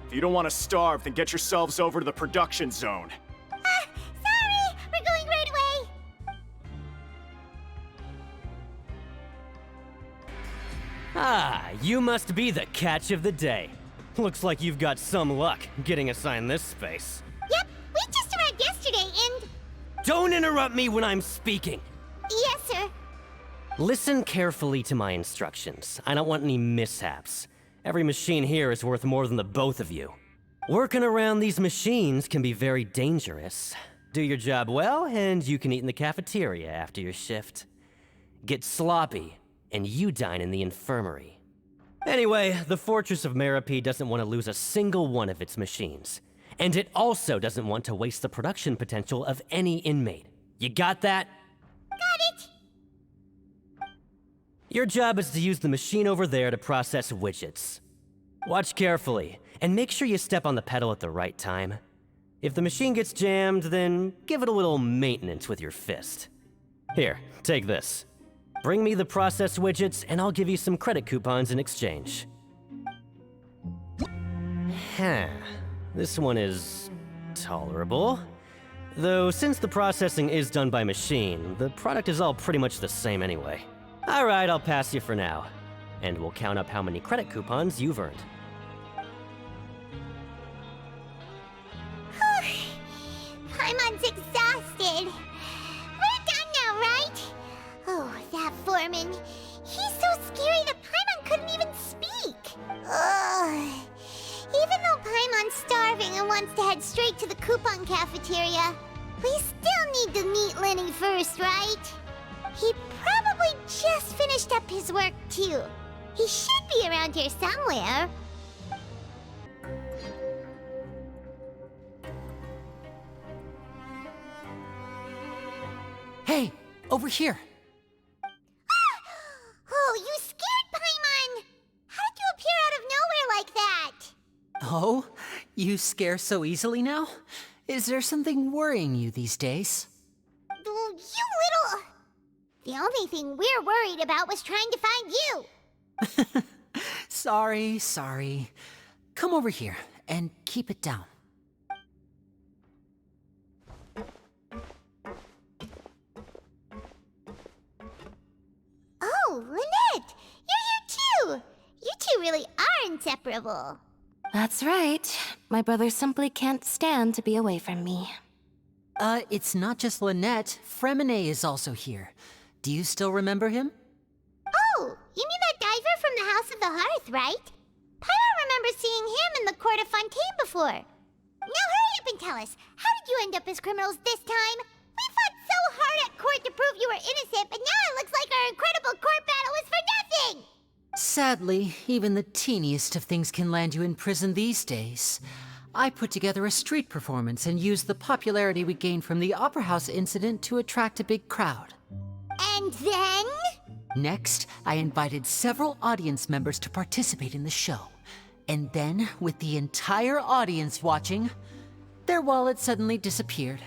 If you don't want to starve, then get yourselves over to the production zone. Sorry! We're going right away! Ah, you must be the catch of the day. Looks like you've got some luck getting assigned this space. Yep, we just arrived yesterday and... Don't interrupt me when I'm speaking! Yes, sir. Listen carefully to my instructions. I don't want any mishaps. Every machine here is worth more than the both of you. Working around these machines can be very dangerous. Do your job well, and you can eat in the cafeteria after your shift. Get sloppy, and you dine in the infirmary. Anyway, the Fortress of Merope doesn't want to lose a single one of its machines. And it also doesn't want to waste the production potential of any inmate. You got that? Got it! Your job is to use the machine over there to process widgets. Watch carefully, and make sure you step on the pedal at the right time. If the machine gets jammed, then give it a little maintenance with your fist. Here, take this. Bring me the process widgets, and I'll give you some credit coupons in exchange. This one is tolerable. Though, since the processing is done by machine, the product is all pretty much the same anyway. Alright, I'll pass you for now. And we'll count up how many credit coupons you've earned. Paimon's exhausted. We're done now, right? Oh, that foreman. He's so scary that Paimon couldn't even speak. Ugh. Even though Paimon's starving and wants to head straight to the coupon cafeteria, we still need to meet Lenny first, right? He probably just finished up his work, too. He should be around here somewhere. Hey, over here. Oh, you scared Paimon! How did you appear out of nowhere like that? Oh, you scare so easily now? Is there something worrying you these days? You little... The only thing we're worried about was trying to find you. Sorry. Come over here and keep it down. Oh, Lynette! You're here too! You two really are inseparable. That's right. My brother simply can't stand to be away from me. It's not just Lynette. Fremine is also here. Do you still remember him? Oh, you mean that diver from the House of the Hearth, right? Paimon remembers seeing him in the Court of Fontaine before. Now hurry up and tell us, how did you end up as criminals this time? We fought so hard at court to prove you were innocent, but now it looks like our incredible court battle was for nothing! Sadly, even the teeniest of things can land you in prison these days. I put together a street performance and used the popularity we gained from the Opera House incident to attract a big crowd. And then? Next, I invited several audience members to participate in the show. And then, with the entire audience watching, their wallet suddenly disappeared.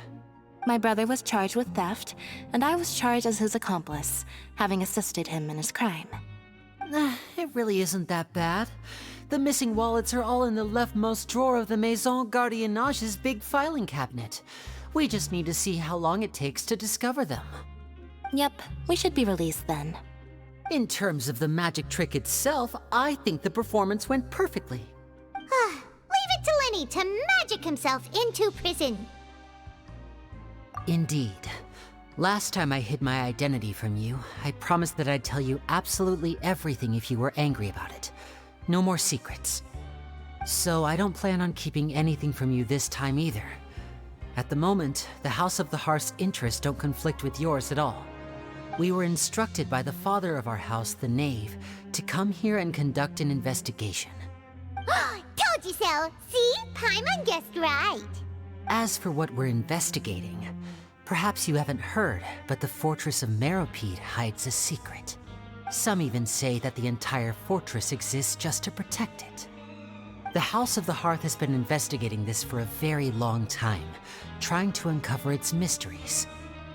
My brother was charged with theft, and I was charged as his accomplice, having assisted him in his crime. It really isn't that bad. The missing wallets are all in the leftmost drawer of the Maison Gardiennage's big filing cabinet. We just need to see how long it takes to discover them. Yep, we should be released then. In terms of the magic trick itself, I think the performance went perfectly. Leave it to Lenny to magic himself into prison. Indeed. Last time I hid my identity from you, I promised that I'd tell you absolutely everything if you were angry about it. No more secrets. So I don't plan on keeping anything from you this time either. At the moment, the House of the Hearth's interests don't conflict with yours at all. We were instructed by the father of our house, the Knave, to come here and conduct an investigation. Told you so! See? Paimon guessed right. As for what we're investigating, perhaps you haven't heard, but the fortress of Meropide hides a secret. Some even say that the entire fortress exists just to protect it. The House of the Hearth has been investigating this for a very long time, trying to uncover its mysteries.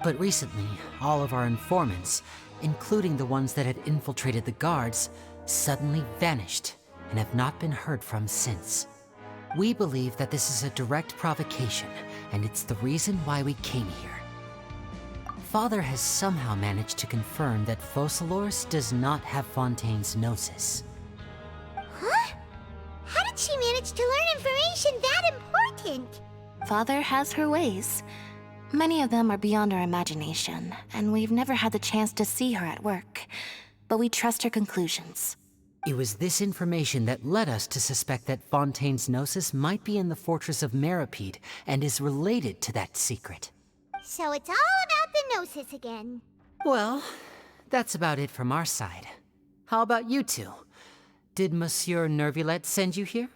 But recently, all of our informants, including the ones that had infiltrated the guards, suddenly vanished and have not been heard from since. We believe that this is a direct provocation, and it's the reason why we came here. Father has somehow managed to confirm that Focalors does not have Fontaine's Gnosis. Huh? How did she manage to learn information that important? Father has her ways. Many of them are beyond our imagination, and we've never had the chance to see her at work. But we trust her conclusions. It was this information that led us to suspect that Fontaine's Gnosis might be in the fortress of Meropide and is related to that secret. So it's all about the Gnosis again. Well, that's about it from our side. How about you two? Did Monsieur Nervulette send you here?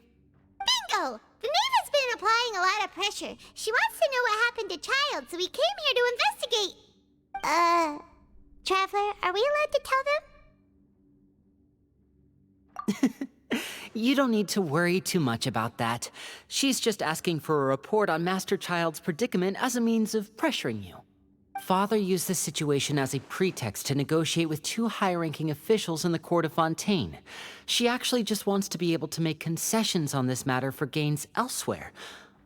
Bingo! The Knave has been applying a lot of pressure. She wants to know what happened to Child, so we came here to investigate. Traveler, are we allowed to tell them? You don't need to worry too much about that. She's just asking for a report on Master Child's predicament as a means of pressuring you. Father used this situation as a pretext to negotiate with two high-ranking officials in the court of Fontaine. She actually just wants to be able to make concessions on this matter for gains elsewhere,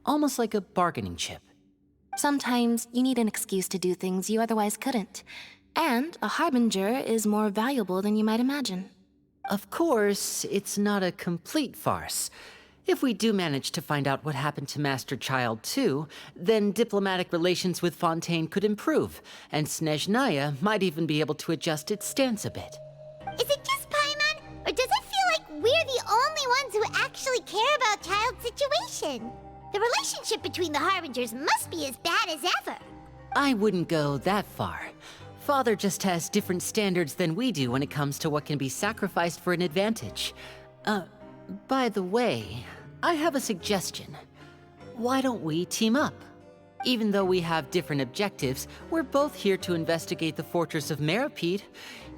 almost like a bargaining chip. Sometimes you need an excuse to do things you otherwise couldn't. And a harbinger is more valuable than you might imagine. Of course, it's not a complete farce. If we do manage to find out what happened to Master Child too, then diplomatic relations with Fontaine could improve, and Snezhnaya might even be able to adjust its stance a bit. Is it just Paimon, or does it feel like we're the only ones who actually care about Child's situation? The relationship between the Harbingers must be as bad as ever. I wouldn't go that far. Father just has different standards than we do when it comes to what can be sacrificed for an advantage. By the way, I have a suggestion. Why don't we team up? Even though we have different objectives, we're both here to investigate the fortress of Meropide.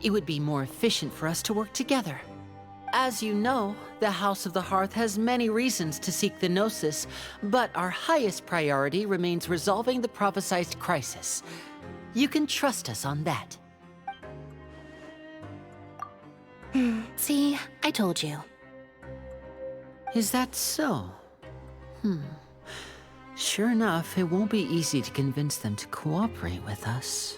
It would be more efficient for us to work together. As you know, the House of the Hearth has many reasons to seek the Gnosis, but our highest priority remains resolving the prophesized crisis. You can trust us on that. See, I told you. Is that so? Sure enough, it won't be easy to convince them to cooperate with us.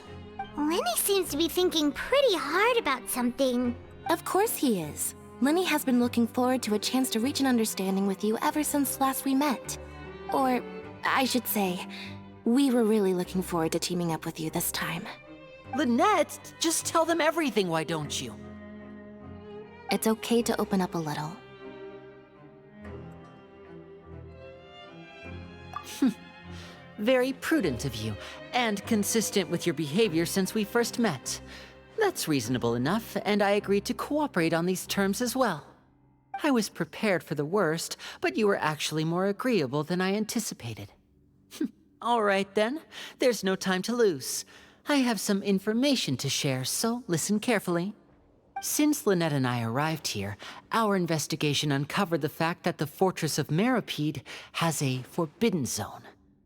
Lenny seems to be thinking pretty hard about something. Of course he is. Lenny has been looking forward to a chance to reach an understanding with you ever since last we met. Or, I should say, we were really looking forward to teaming up with you this time. Lynette, just tell them everything, why don't you? It's okay to open up a little. Very prudent of you, and consistent with your behavior since we first met. That's reasonable enough, and I agreed to cooperate on these terms as well. I was prepared for the worst, but you were actually more agreeable than I anticipated. All right then, there's no time to lose. I have some information to share, so listen carefully. Since Lynette and I arrived here, our investigation uncovered the fact that the Fortress of Meropide has a forbidden zone.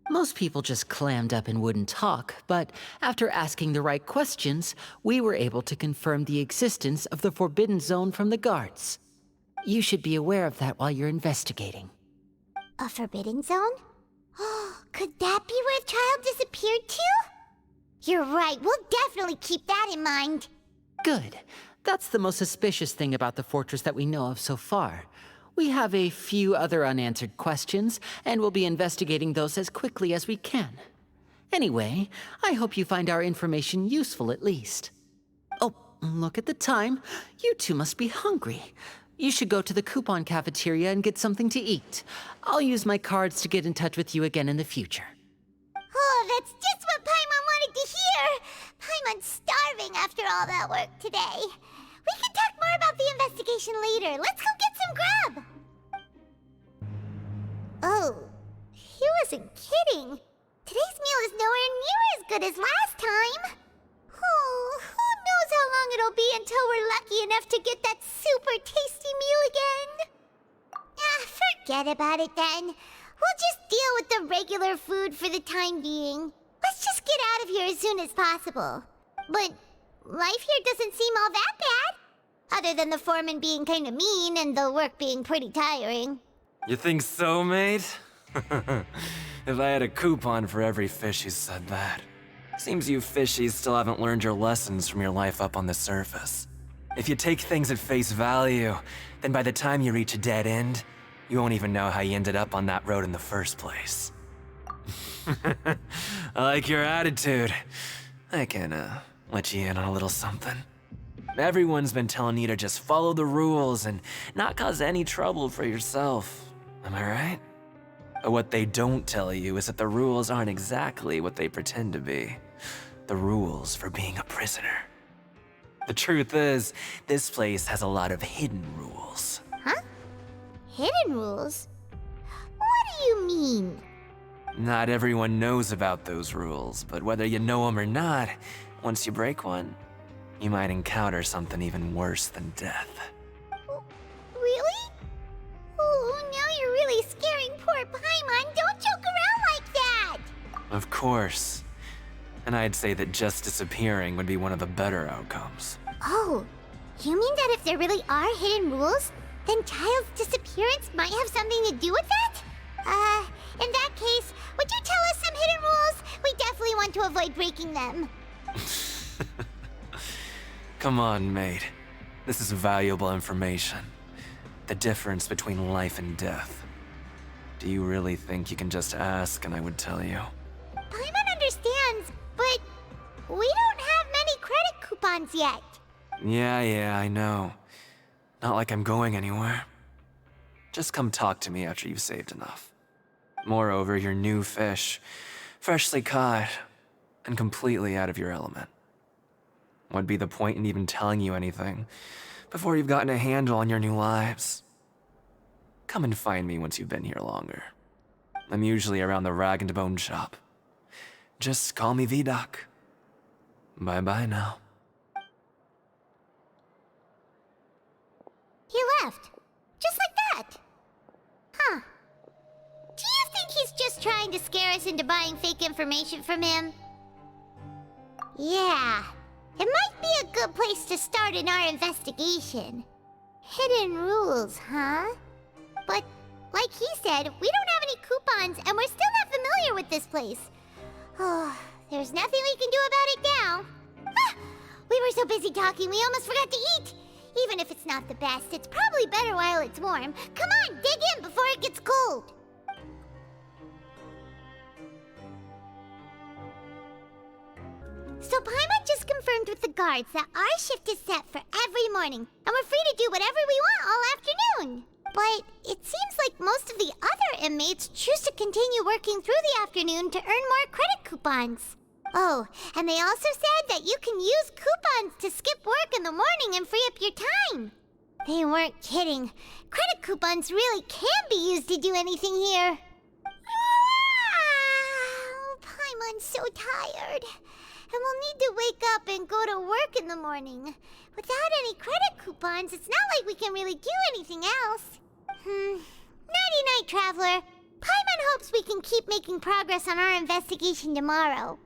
Most people just clammed up and wouldn't talk, but after asking the right questions, we were able to confirm the existence of the forbidden zone from the guards. You should be aware of that while you're investigating. A forbidden zone? Could that be where the child disappeared to? You're right, we'll definitely keep that in mind. Good. That's the most suspicious thing about the fortress that we know of so far. We have a few other unanswered questions, and we'll be investigating those as quickly as we can. Anyway, I hope you find our information useful at least. Oh, look at the time. You two must be hungry. You should go to the coupon cafeteria and get something to eat. I'll use my cards to get in touch with you again in the future. Oh, that's just what Paimon wanted to hear! Paimon's starving after all that work today. We can talk more about the investigation later. Let's go get some grub! Oh, he wasn't kidding. Today's meal is nowhere near as good as last time. Oh, who knows how long it'll be until we're lucky enough to get that super tasty meal again? Forget about it then. We'll just deal with the regular food for the time being. Let's just get out of here as soon as possible. But life here doesn't seem all that bad. Other than the foreman being kind of mean and the work being pretty tiring. You think so, mate? If I had a coupon for every fish who said that. Seems you fishies still haven't learned your lessons from your life up on the surface. If you take things at face value, then by the time you reach a dead end, you won't even know how you ended up on that road in the first place. I like your attitude. I can, let you in on a little something. Everyone's been telling you to just follow the rules and not cause any trouble for yourself. Am I right? But what they don't tell you is that the rules aren't exactly what they pretend to be. The rules for being a prisoner. The truth is, this place has a lot of hidden rules. Huh? Hidden rules? What do you mean? Not everyone knows about those rules, but whether you know them or not, once you break one, you might encounter something even worse than death. Really? Oh, now you're really scaring poor Paimon. Don't joke around like that! Of course. And I'd say that just disappearing would be one of the better outcomes. Oh, you mean that if there really are hidden rules, then Child's disappearance might have something to do with that? In that case, would you tell us some hidden rules? We definitely want to avoid breaking them. Come on, mate. This is valuable information. The difference between life and death. Do you really think you can just ask and I would tell you? Paimon understands, but we don't have many credit coupons yet. Yeah, I know. Not like I'm going anywhere. Just come talk to me after you've saved enough. Moreover, you're new fish, freshly caught, and completely out of your element. What'd be the point in even telling you anything before you've gotten a handle on your new lives? Come and find me once you've been here longer. I'm usually around the rag and bone shop. Just call me V-Doc. Bye-bye now. He left. Just like that. Huh. Do you think he's just trying to scare us into buying fake information from him? Yeah. It might be a good place to start in our investigation. Hidden rules, huh? But, like he said, we don't have any coupons and we're still not familiar with this place. Oh, there's nothing we can do about it now. Ah, we were so busy talking we almost forgot to eat. Even if it's not the best, it's probably better while it's warm. Come on, dig in before it gets cold. So Paimon just confirmed with the guards that our shift is set for every morning, and we're free to do whatever we want all afternoon. But it seems like most of the other inmates choose to continue working through the afternoon to earn more credit coupons. Oh, and they also said that you can use coupons to skip work in the morning and free up your time. They weren't kidding. Credit coupons really can be used to do anything here. Paimon's so tired. And we'll need to wake up and go to work in the morning. Without any credit coupons, it's not like we can really do anything else. Nighty-night, Traveler. Paimon hopes we can keep making progress on our investigation tomorrow.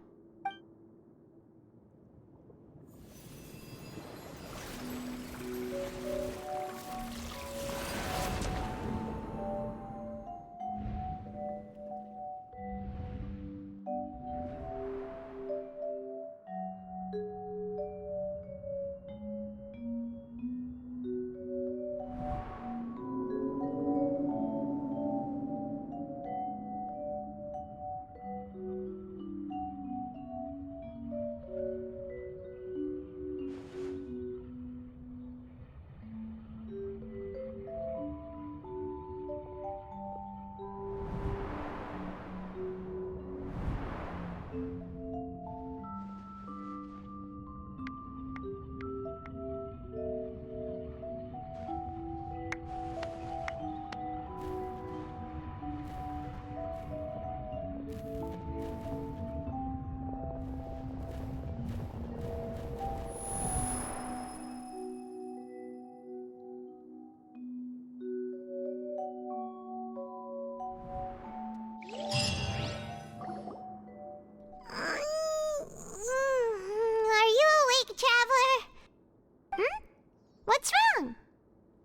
What's wrong?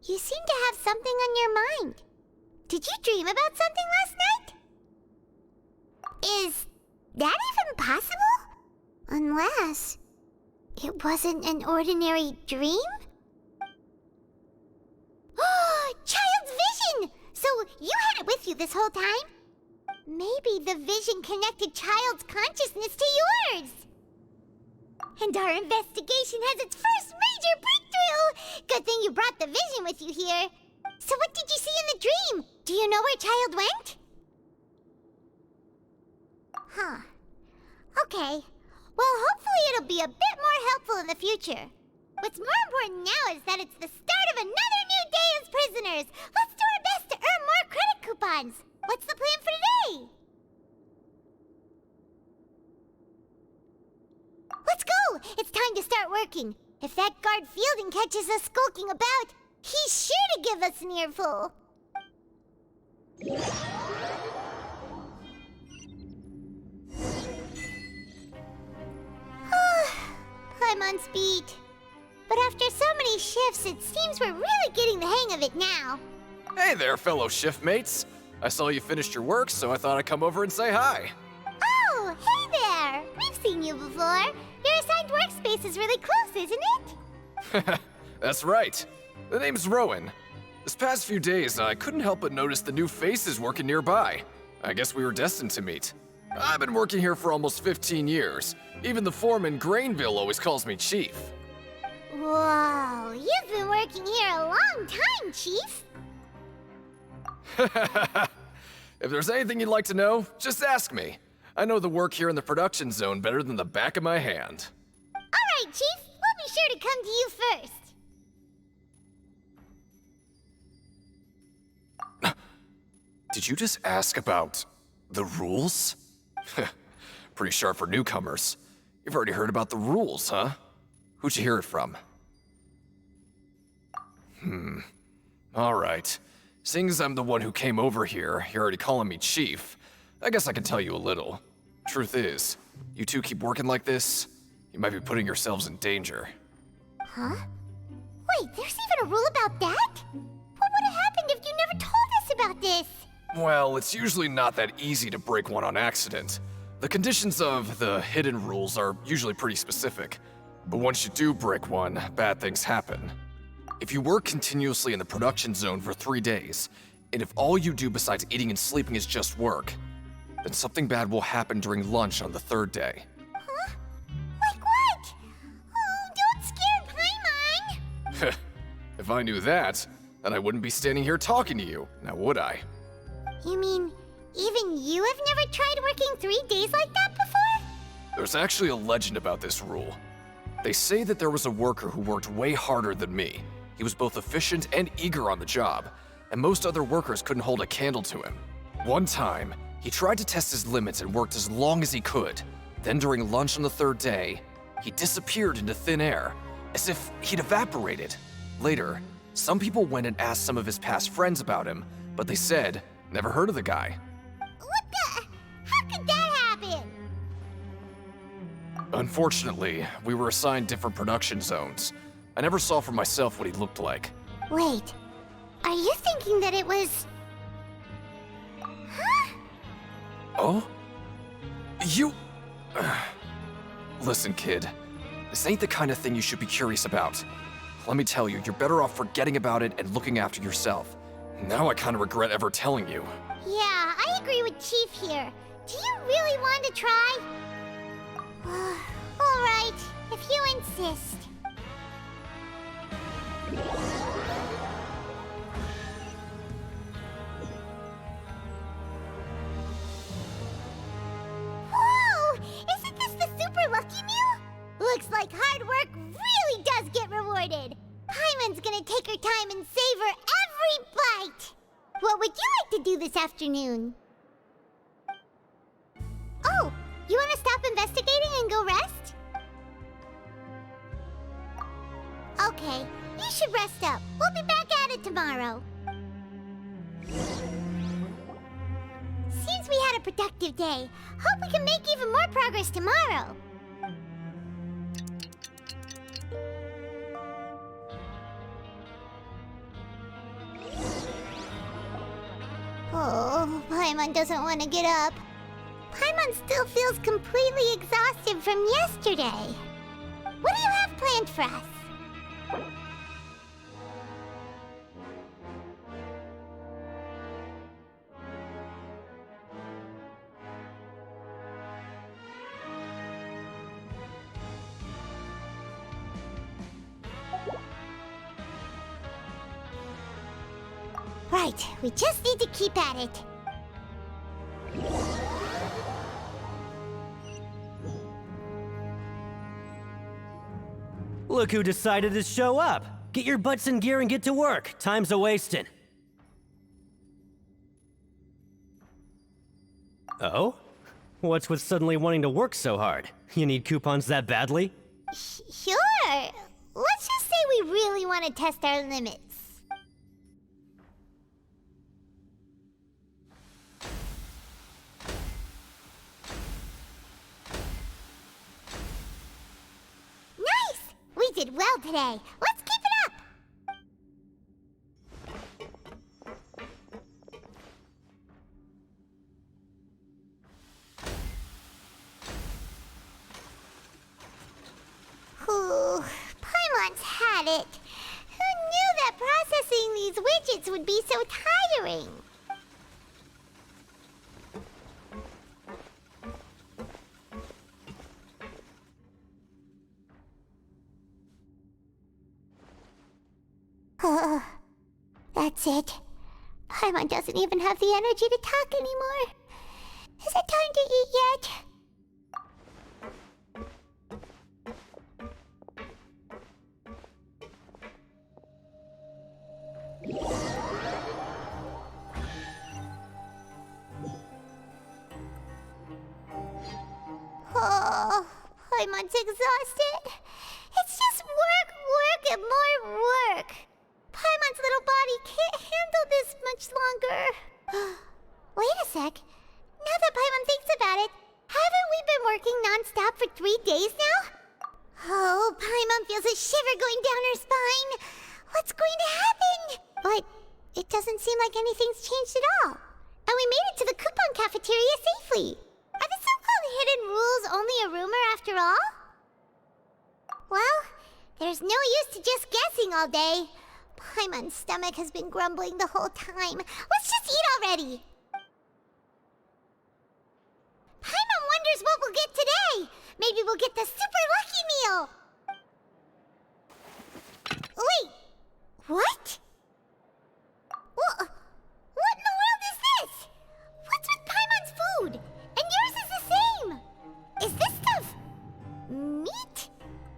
You seem to have something on your mind. Did you dream about something last night? Is that even possible? Unless it wasn't an ordinary dream? Oh, Child's vision! So you had it with you this whole time? Maybe the vision connected Child's consciousness to yours. And our investigation has its first major breakthrough! Good thing you brought the vision with you here. So what did you see in the dream? Do you know where Child went? Huh. Okay. Well, hopefully it'll be a bit more helpful in the future. What's more important now is that it's the start of another new day as prisoners. Let's do our best to earn more credit coupons. What's the plan for today? Let's go! It's time to start working. If that guard Fielding catches us skulking about, he's sure to give us an earful. Paimon's beat. But after so many shifts, it seems we're really getting the hang of it now. Hey there, fellow shiftmates. I saw you finished your work, so I thought I'd come over and say hi. Oh, hey there! We've seen you before. Your assigned workspace is really close, isn't it? That's right. The name's Rowan. This past few days, I couldn't help but notice the new faces working nearby. I guess we were destined to meet. I've been working here for almost 15 years. Even the foreman, Grainville, always calls me Chief. Whoa, you've been working here a long time, Chief. If there's anything you'd like to know, just ask me. I know the work here in the production zone better than the back of my hand. All right, Chief. We'll be sure to come to you first. Did you just ask about the rules? Pretty sharp for newcomers. You've already heard about the rules, huh? Who'd you hear it from? All right. Seeing as I'm the one who came over here, you're already calling me Chief. I guess I can tell you a little. Truth is, you two keep working like this, you might be putting yourselves in danger. Huh? Wait, there's even a rule about that? What would have happened if you never told us about this? Well, it's usually not that easy to break one on accident. The conditions of the hidden rules are usually pretty specific. But once you do break one, bad things happen. If you work continuously in the production zone for 3 days, and if all you do besides eating and sleeping is just work, then something bad will happen during lunch on the 3rd day. Huh? Like what? Oh, don't scare Paimon! If I knew that, then I wouldn't be standing here talking to you, now would I? You mean, even you have never tried working 3 days like that before? There's actually a legend about this rule. They say that there was a worker who worked way harder than me. He was both efficient and eager on the job, and most other workers couldn't hold a candle to him. One time, he tried to test his limits and worked as long as he could. Then during lunch on the third day, he disappeared into thin air, as if he'd evaporated. Later, some people went and asked some of his past friends about him, but they said, never heard of the guy. What the? How could that happen? Unfortunately, we were assigned different production zones. I never saw for myself what he looked like. Wait, are you thinking that it was... Huh? Oh? You... Listen, kid. This ain't the kind of thing you should be curious about. Let me tell you, you're better off forgetting about it and looking after yourself. Now I kind of regret ever telling you. Yeah, I agree with Chief here. Do you really want to try? All right, if you insist. Whoa! Isn't this the Super Lucky Meal? Looks like hard work really does get rewarded. Paimon's gonna take her time and savor every bite. What would you like to do this afternoon? Oh, you want to stop investigating and go rest? Okay, you should rest up. We'll be back at it tomorrow. Seems we had a productive day. Hope we can make even more progress tomorrow. Oh, Paimon doesn't want to get up. Paimon still feels completely exhausted from yesterday. What do you have planned for us? Right, we just need to keep at it. Look who decided to show up! Get your butts in gear and get to work. Time's a-wasting. Oh? What's with suddenly wanting to work so hard? You need coupons that badly? Sure. Let's just say we really want to test our limits. Nice! We did well today. Let's keep it up! Ooh, Paimon's had it. Who knew that processing these widgets would be so tiring? That's it. Paimon doesn't even have the energy to talk anymore. Is it time to eat yet? Oh, Paimon's exhausted. It's just work, and more work. Paimon's little body can't handle this much longer. Wait a sec. Now that Paimon thinks about it, haven't we been working non-stop for 3 days now? Oh, Paimon feels a shiver going down her spine. What's going to happen? But it doesn't seem like anything's changed at all. And we made it to the coupon cafeteria safely. Are the so-called hidden rules only a rumor after all? Well, there's no use to just guessing all day. Paimon's stomach has been grumbling the whole time. Let's just eat already! Paimon wonders what we'll get today! Maybe we'll get the Super Lucky Meal! Wait! What? What in the world is this? What's with Paimon's food? And yours is the same! Is this stuff... meat?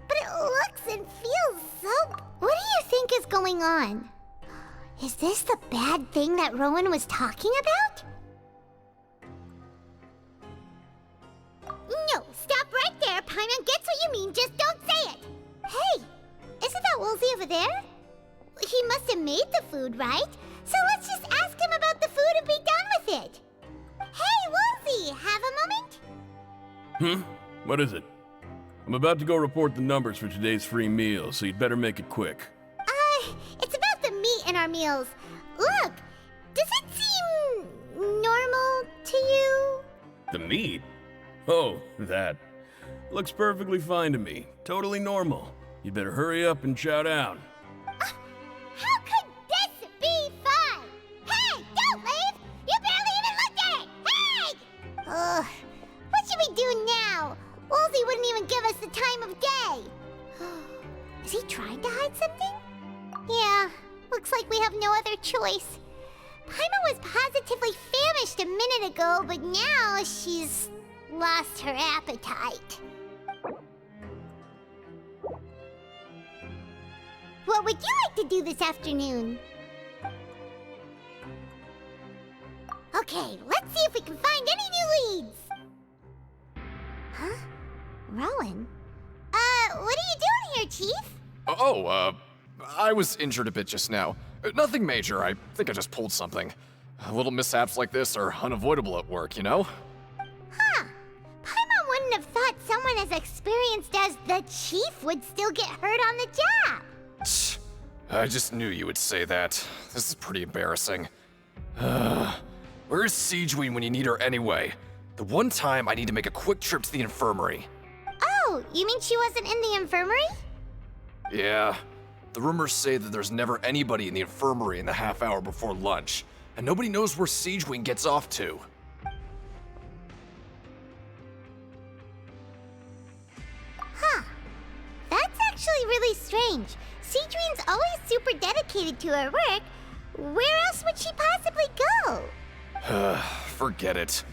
But it looks and feels so... What do you think is going going on. Is this the bad thing that Rowan was talking about? No, stop right there, Paimon gets what you mean, just don't say it! Hey, isn't that Woolsey over there? He must have made the food, right? So let's just ask him about the food and be done with it! Hey, Woolsey, have a moment? What is it? I'm about to go report the numbers for today's free meal, so you'd better make it quick. It's about the meat in our meals. Look, does it seem normal to you? The meat? Oh, that. Looks perfectly fine to me. Totally normal. You'd better hurry up and chow down. How could this be fun? Hey, don't leave! You barely even looked at it! Hey! Ugh, what should we do now? Woolsey wouldn't even give us the time of day. Is he trying to hide something? Yeah, looks like we have no other choice. Paimon was positively famished a minute ago, but now she's lost her appetite. What would you like to do this afternoon? Okay, let's see if we can find any new leads. Huh? Rowan? What are you doing here, Chief? I was injured a bit just now. Nothing major, I think I just pulled something. Little mishaps like this are unavoidable at work, you know? Huh. Paimon wouldn't have thought someone as experienced as the Chief would still get hurt on the job. I just knew you would say that. This is pretty embarrassing. Where's Siegeween when you need her anyway? The one time I need to make a quick trip to the infirmary. Oh, you mean she wasn't in the infirmary? Yeah. The rumors say that there's never anybody in the infirmary in the half hour before lunch, and nobody knows where Siegeween gets off to. Huh. That's actually really strange. Siegeween's always super dedicated to her work. Where else would she possibly go? Forget it.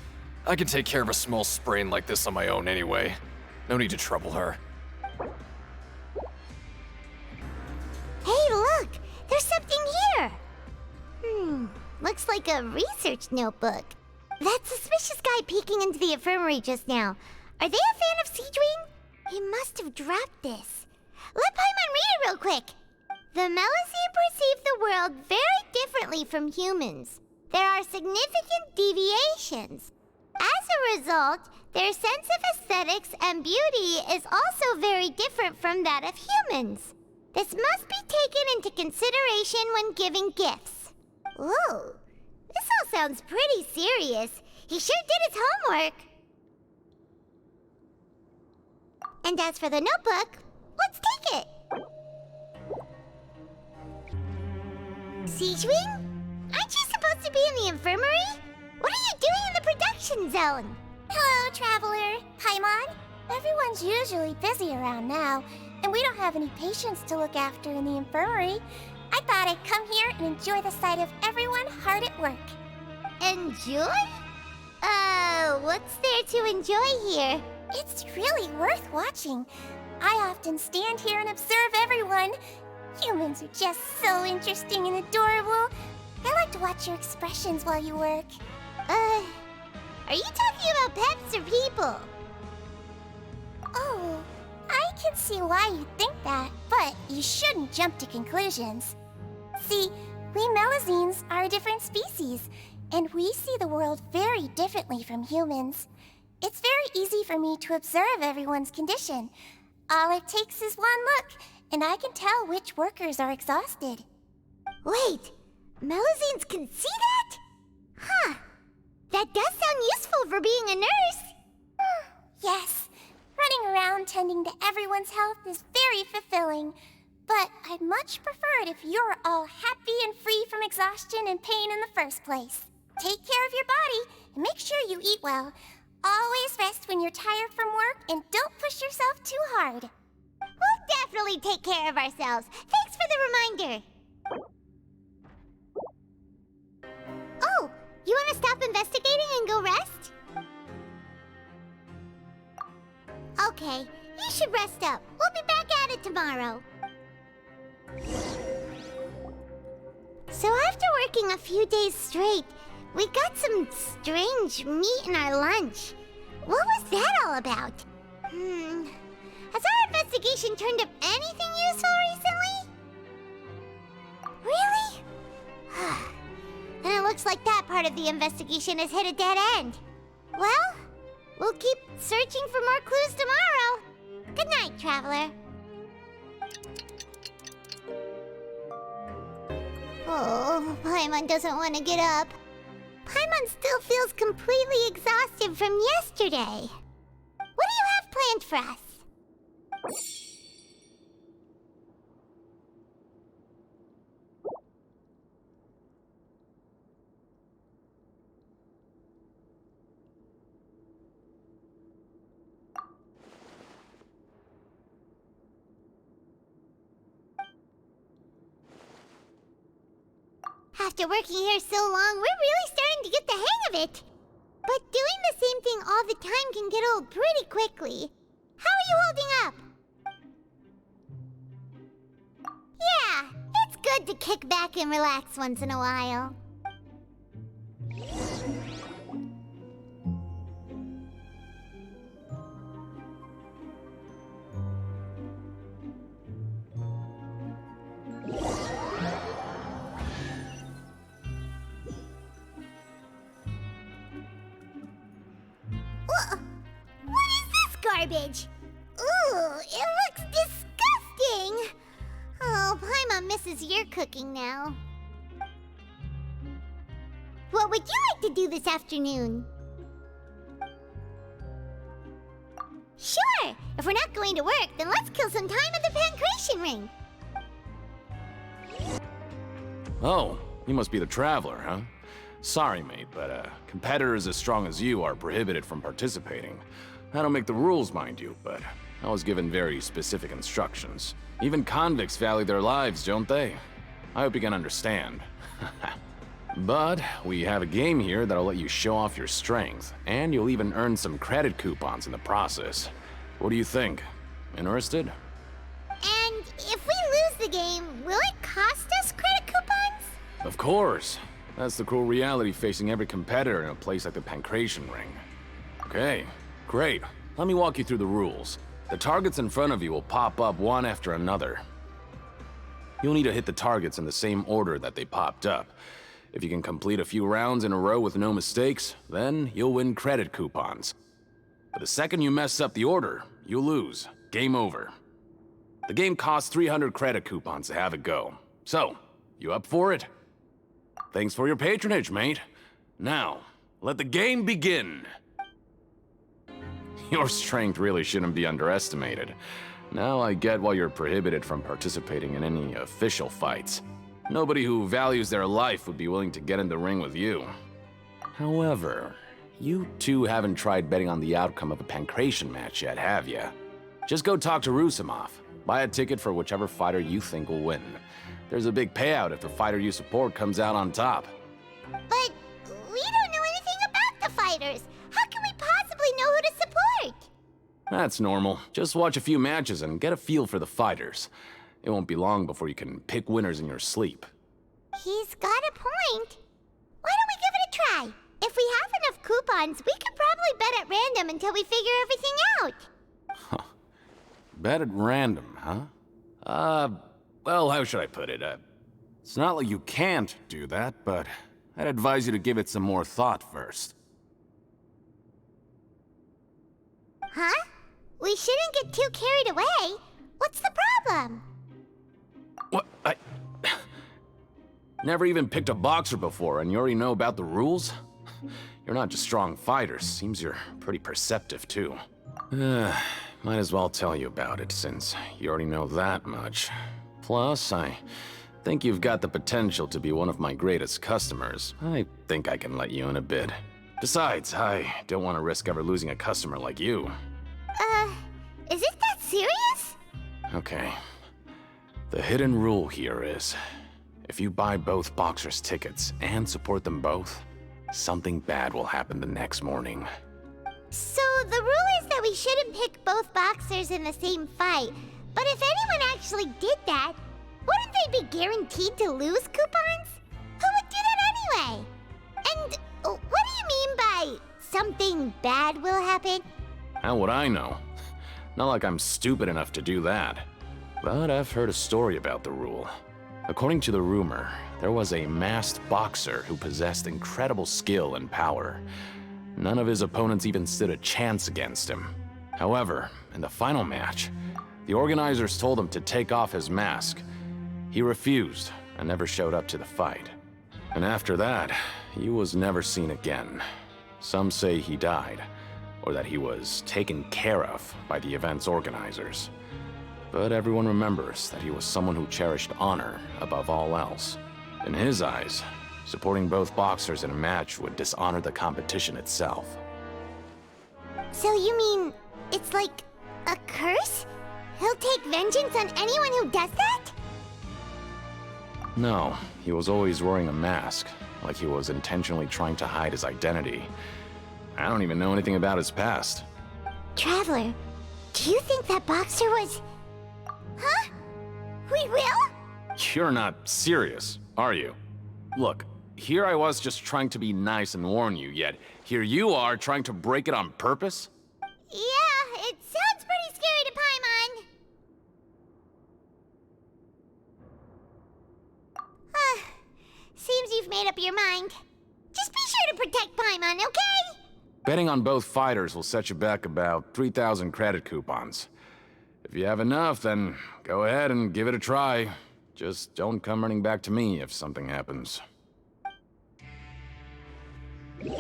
I can take care of a small sprain like this on my own anyway. No need to trouble her. Hey, look! There's something here! Looks like a research notebook. That suspicious guy peeking into the infirmary just now. Are they a fan of Siegeween? He must have dropped this. Let Paimon read it real quick. The Melusine perceive the world very differently from humans. There are significant deviations. As a result, their sense of aesthetics and beauty is also very different from that of humans. This must be taken into consideration when giving gifts. Ooh, this all sounds pretty serious. He sure did his homework. And as for the notebook, let's take it. Siegeween? Aren't you supposed to be in the infirmary? What are you doing in the production zone? Hello, Traveler. Paimon. Everyone's usually busy around now, and we don't have any patients to look after in the infirmary. I thought I'd come here and enjoy the sight of everyone hard at work. Enjoy? What's there to enjoy here? It's really worth watching. I often stand here and observe everyone. Humans are just so interesting and adorable. I like to watch your expressions while you work. Are you talking about pets or people? Oh, I can see why you think that, but you shouldn't jump to conclusions. See, we Melusines are a different species, and we see the world very differently from humans. It's very easy for me to observe everyone's condition. All it takes is one look, and I can tell which workers are exhausted. Wait, Melusines can see that? Huh. That does sound useful for being a nurse. Yes, running around tending to everyone's health is very fulfilling. But I'd much prefer it if you're all happy and free from exhaustion and pain in the first place. Take care of your body and make sure you eat well. Always rest when you're tired from work and don't push yourself too hard. We'll definitely take care of ourselves. Thanks for the reminder. Oh, you want to stop investigating and go rest? Okay, you should rest up. We'll be back at it tomorrow. So after working a few days straight, we got some strange meat in our lunch. What was that all about? Has our investigation turned up anything useful recently? Really? Then it looks like that part of the investigation has hit a dead end. Well, we'll keep searching for more clues tomorrow. Good night, Traveler. Oh, Paimon doesn't want to get up. Paimon still feels completely exhausted from yesterday. What do you have planned for us? After working here so long, we're really starting to get the hang of it. But doing the same thing all the time can get old pretty quickly. How are you holding up? Yeah, it's good to kick back and relax once in a while. What is this garbage? Ooh, it looks disgusting! Oh, Paimon misses your cooking now. What would you like to do this afternoon? Sure! If we're not going to work, then let's kill some time at the Pancration Ring. Oh, you must be the Traveler, huh? Sorry, mate, but competitors as strong as you are prohibited from participating. I don't make the rules, mind you, but I was given very specific instructions. Even convicts value their lives, don't they? I hope you can understand. But we have a game here that'll let you show off your strength, and you'll even earn some credit coupons in the process. What do you think? Interested? And if we lose the game, will it cost us credit coupons? Of course. That's the cruel reality facing every competitor in a place like the Pancration Ring. Okay, great. Let me walk you through the rules. The targets in front of you will pop up one after another. You'll need to hit the targets in the same order that they popped up. If you can complete a few rounds in a row with no mistakes, then you'll win credit coupons. But the second you mess up the order, you'll lose. Game over. The game costs 300 credit coupons to have a go. So, you up for it? Thanks for your patronage, mate. Now, let the game begin. Your strength really shouldn't be underestimated. Now I get why you're prohibited from participating in any official fights. Nobody who values their life would be willing to get in the ring with you. However, you two haven't tried betting on the outcome of a Pancration match yet, have you? Just go talk to Rusimov. Buy a ticket for whichever fighter you think will win. There's a big payout if the fighter you support comes out on top. But we don't know anything about the fighters. How can we possibly know who to support? That's normal. Just watch a few matches and get a feel for the fighters. It won't be long before you can pick winners in your sleep. He's got a point. Why don't we give it a try? If we have enough coupons, we could probably bet at random until we figure everything out. Huh. Bet at random, huh? Well, how should I put it? It's not like you can't do that, but I'd advise you to give it some more thought first. Huh? We shouldn't get too carried away. What's the problem? What? I never even picked a boxer before, and you already know about the rules? You're not just strong fighters. Seems you're pretty perceptive, too. Might as well tell you about it, since you already know that much. Plus, I think you've got the potential to be one of my greatest customers. I think I can let you in a bit. Besides, I don't want to risk ever losing a customer like you. Is it that serious? Okay. The hidden rule here is, if you buy both boxers' tickets and support them both, something bad will happen the next morning. So the rule is that we shouldn't pick both boxers in the same fight. But if anyone actually did that, wouldn't they be guaranteed to lose coupons? anyway? And what do you mean by something bad will happen? How would I know? Not like I'm stupid enough to do that. But I've heard a story about the rule. According to the rumor, there was a masked boxer who possessed incredible skill and power. None of his opponents even stood a chance against him. However, in the final match, the organizers told him to take off his mask. He refused and never showed up to the fight. And after that, he was never seen again. Some say he died, or that he was taken care of by the event's organizers. But everyone remembers that he was someone who cherished honor above all else. In his eyes, supporting both boxers in a match would dishonor the competition itself. So you mean it's like a curse? He'll take vengeance on anyone who does that? No, he was always wearing a mask, like he was intentionally trying to hide his identity. I don't even know anything about his past. Traveler, do you think that boxer was... Huh? We will? You're not serious, are you? Look, here I was just trying to be nice and warn you, yet here you are trying to break it on purpose? Yeah, it sounds pretty scary to Paimon. Seems you've made up your mind. Just be sure to protect Paimon, okay? Betting on both fighters will set you back about 3,000 credit coupons. If you have enough, then go ahead and give it a try. Just don't come running back to me if something happens. Seems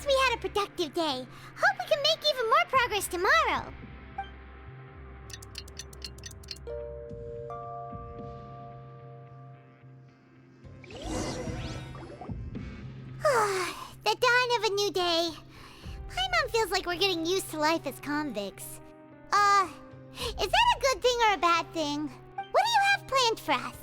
we had a productive day. Hope we can make even more progress tomorrow. The dawn of a new day. Paimon feels like we're getting used to life as convicts. Is that a good thing or a bad thing? What do you have planned for us?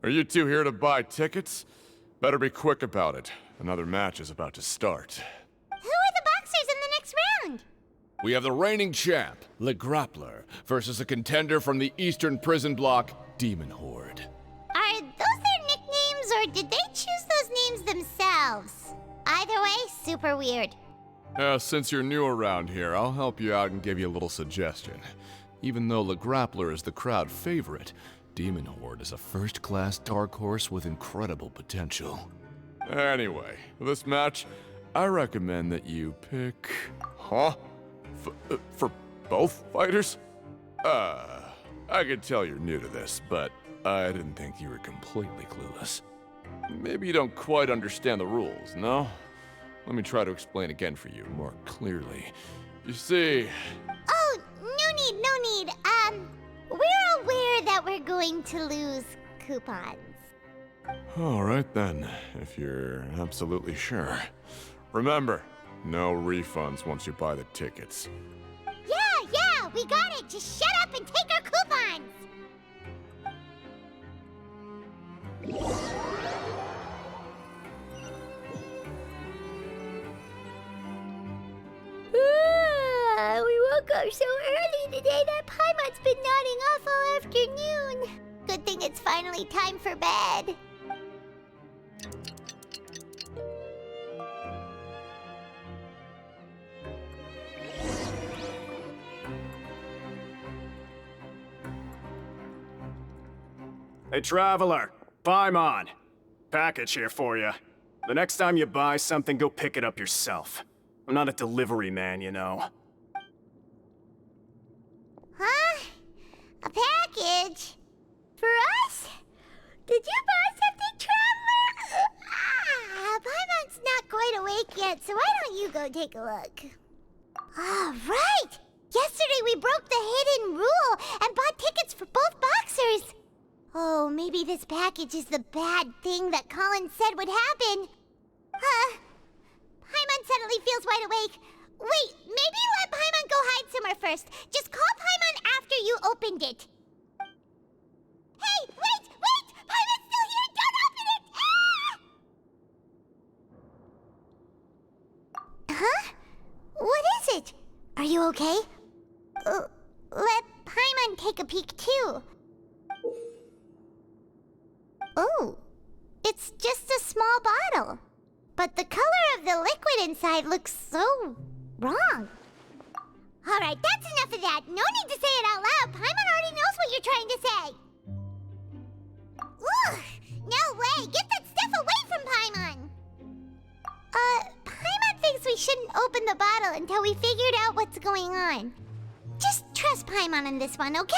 Are you two here to buy tickets? Better be quick about it. Another match is about to start. Who are the boxers in the next round? We have the reigning champ, Le Grappler, versus a contender from the Eastern Prison Block, Demon Horde. Are those their nicknames, or did they choose those names themselves? Either way, super weird. Since you're new around here, I'll help you out and give you a little suggestion. Even though Le Grappler is the crowd favorite, Demon Horde is a first-class dark horse with incredible potential. Anyway, for this match, I recommend that you pick... Huh? For both fighters? I can tell you're new to this, but I didn't think you were completely clueless. Maybe you don't quite understand the rules, no? Let me try to explain again for you more clearly. You see... Oh, no need. We're aware that we're going to lose coupons. Alright then, if you're absolutely sure. Remember, no refunds once you buy the tickets. Yeah, we got it. Just shut up and take our coupons. We woke up so early today that Paimon's been nodding off all afternoon. Good thing it's finally time for bed. Hey, Traveler! Paimon! Package here for you. The next time you buy something, go pick it up yourself. I'm not a delivery man, you know. Huh? A package? For us? Did you buy something, Traveler? Paimon's not quite awake yet, so why don't you go take a look? Right! Yesterday we broke the hidden rule and bought tickets for both boxers. Oh, maybe this package is the bad thing that Colin said would happen. Paimon suddenly feels wide awake. Wait, maybe let Paimon go hide first. Just call Paimon after you opened it. Hey, wait! Paimon's still here! Don't open it! Ah! Huh? What is it? Are you okay? Let Paimon take a peek too. Oh, it's just a small bottle. But the color of the liquid inside looks so wrong. Alright, that's enough of that. No need to say it out loud. Paimon already knows what you're trying to say. Ugh! No way! Get that stuff away from Paimon! Paimon thinks we shouldn't open the bottle until we figured out what's going on. Just trust Paimon on this one, okay?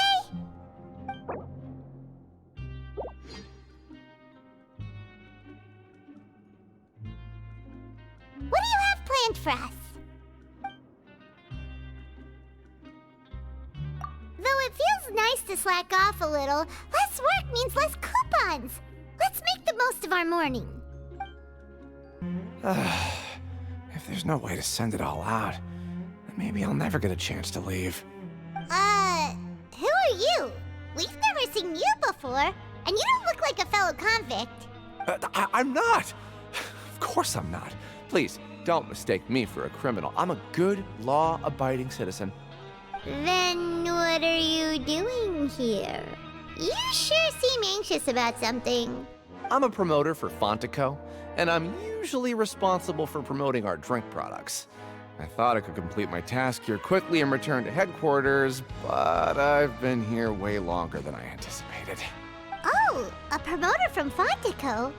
What do you have planned for us? Though it feels nice to slack off a little, less work means less coupons. Let's make the most of our morning. If there's no way to send it all out, then maybe I'll never get a chance to leave. Who are you? We've never seen you before, and you don't look like a fellow convict. I'm not! Of course I'm not. Please, don't mistake me for a criminal. I'm a good, law-abiding citizen. Then what are you doing here? You sure seem anxious about something. I'm a promoter for Fontico, and I'm usually responsible for promoting our drink products. I thought I could complete my task here quickly and return to headquarters, but I've been here way longer than I anticipated. Oh, a promoter from Fontico?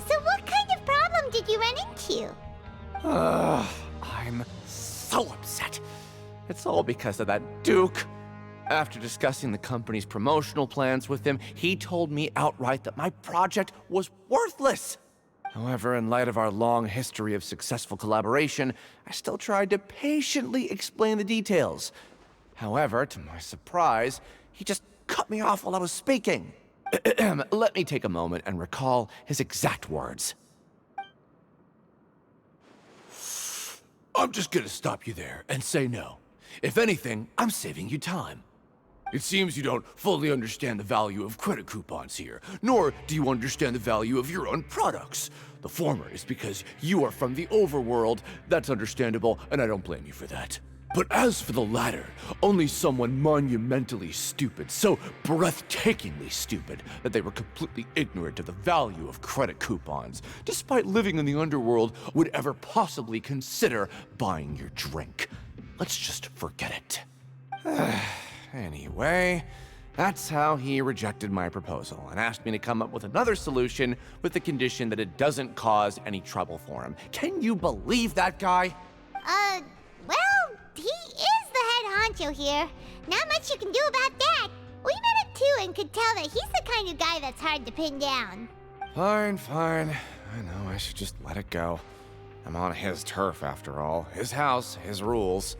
So what kind of problem did you run into? I'm so upset. It's all because of that Duke. After discussing the company's promotional plans with him, he told me outright that my project was worthless. However, in light of our long history of successful collaboration, I still tried to patiently explain the details. However, to my surprise, he just cut me off while I was speaking. Let me take a moment and recall his exact words. I'm just gonna stop you there and say no. If anything, I'm saving you time. It seems you don't fully understand the value of credit coupons here, nor do you understand the value of your own products. The former is because you are from the overworld. That's understandable, and I don't blame you for that. But as for the latter, only someone monumentally stupid, so breathtakingly stupid that they were completely ignorant of the value of credit coupons, despite living in the underworld, would ever possibly consider buying your drink. Let's just forget it. Anyway, that's how he rejected my proposal and asked me to come up with another solution with the condition that it doesn't cause any trouble for him. Can you believe that guy? Well, he is the head honcho here. Not much you can do about that. We met him too and could tell that he's the kind of guy that's hard to pin down. Fine. I know I should just let it go. I'm on his turf after all. His house, his rules.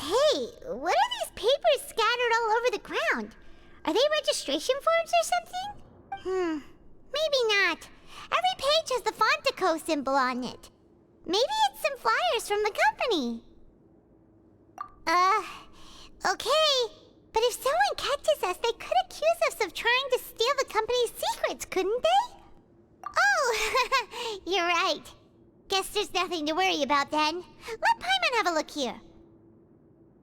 Hey, what are these papers scattered all over the ground? Are they registration forms or something? Maybe not. Every page has the Fontico symbol on it. Maybe it's some flyers from the company. Okay. But if someone catches us, they could accuse us of trying to steal the company's secrets, couldn't they? Oh, you're right. Guess there's nothing to worry about then. Let Paimon have a look here.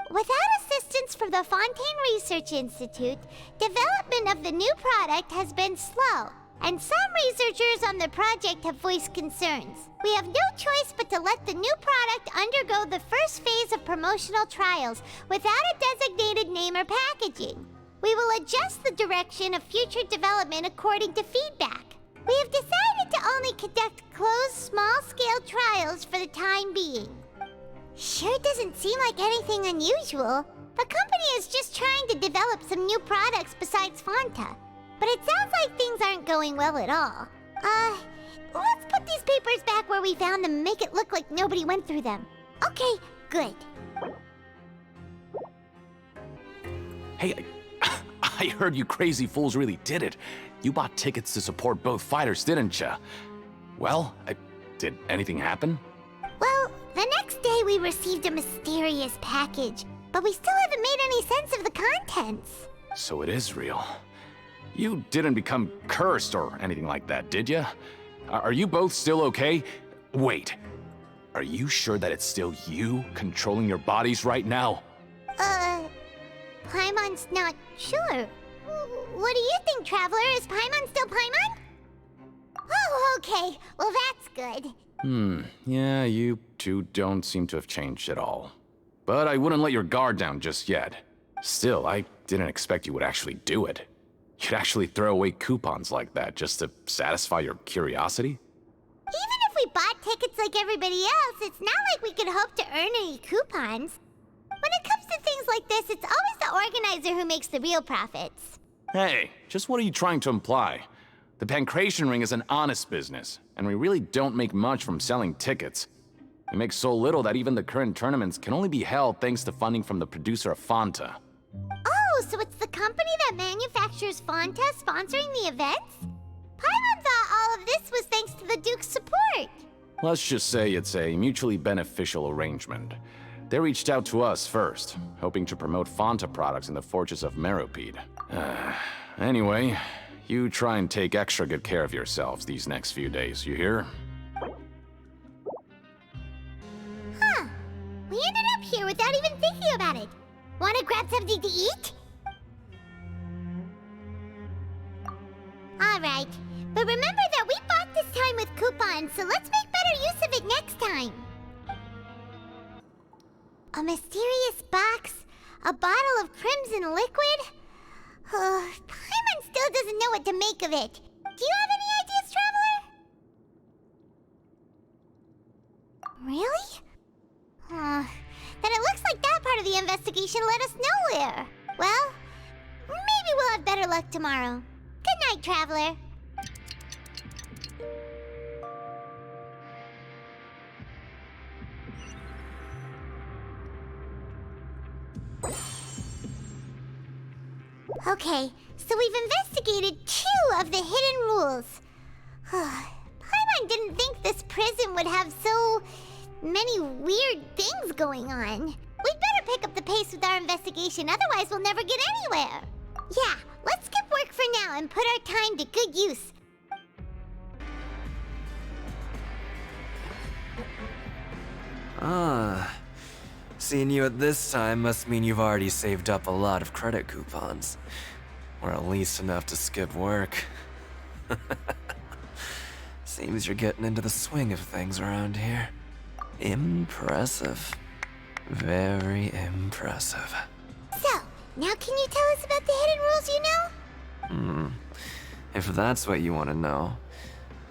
Without assistance from the Fontaine Research Institute, development of the new product has been slow, and some researchers on the project have voiced concerns. We have no choice but to let the new product undergo the first phase of promotional trials without a designated name or packaging. We will adjust the direction of future development according to feedback. We have decided to only conduct closed, small-scale trials for the time being. Sure doesn't seem like anything unusual. The company is just trying to develop some new products besides Fanta. But it sounds like things aren't going well at all. Let's put these papers back where we found them and make it look like nobody went through them. Okay, good. Hey, I heard you crazy fools really did it. You bought tickets to support both fighters, didn't ya? Well, did anything happen? Well, the next we received a mysterious package, but we still haven't made any sense of the contents. So it is real. You didn't become cursed or anything like that, did you? Are you both still okay? Wait. Are you sure that it's still you controlling your bodies right now? Paimon's not sure. What do you think, Traveler? Is Paimon still Paimon? Oh, okay. Well, that's good. Yeah, you two don't seem to have changed at all. But I wouldn't let your guard down just yet. Still, I didn't expect you would actually do it. You'd actually throw away coupons like that just to satisfy your curiosity? Even if we bought tickets like everybody else, it's not like we could hope to earn any coupons. When it comes to things like this, it's always the organizer who makes the real profits. Hey, just what are you trying to imply? The Pancration Ring is an honest business, and we really don't make much from selling tickets. We make so little that even the current tournaments can only be held thanks to funding from the producer of Fanta. Oh, so it's the company that manufactures Fanta sponsoring the events? Paimon thought all of this was thanks to the Duke's support. Let's just say it's a mutually beneficial arrangement. They reached out to us first, hoping to promote Fanta products in the Fortress of Meropide. Anyway, you try and take extra good care of yourselves these next few days, you hear? Huh. We ended up here without even thinking about it. Wanna grab something to eat? Alright, but remember that we bought this time with coupons, so let's make better use of it next time. A mysterious box? A bottle of crimson liquid? Paimon still doesn't know what to make of it. Do you have any ideas, Traveler? Really? Then it looks like that part of the investigation led us nowhere. Well, maybe we'll have better luck tomorrow. Good night, Traveler. Okay, so we've investigated 2 of the hidden rules. Paimon didn't think this prison would have so many weird things going on. We'd better pick up the pace with our investigation, otherwise we'll never get anywhere. Yeah, let's skip work for now and put our time to good use. Seeing you at this time must mean you've already saved up a lot of credit coupons. Or at least enough to skip work. Seems you're getting into the swing of things around here. Impressive. Very impressive. So, now can you tell us about the hidden rules you know? If that's what you want to know,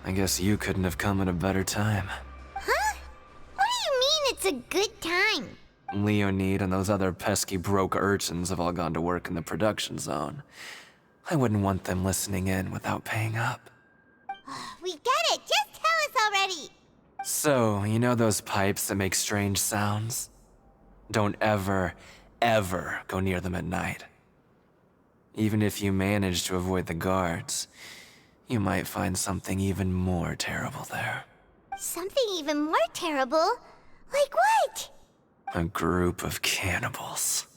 I guess you couldn't have come at a better time. Huh? What do you mean it's a good time? Leonid and those other pesky broke urchins have all gone to work in the production zone. I wouldn't want them listening in without paying up. We get it! Just tell us already! So, you know those pipes that make strange sounds? Don't ever go near them at night. Even if you manage to avoid the guards, you might find something even more terrible there. Something even more terrible? Like what? A group of cannibals.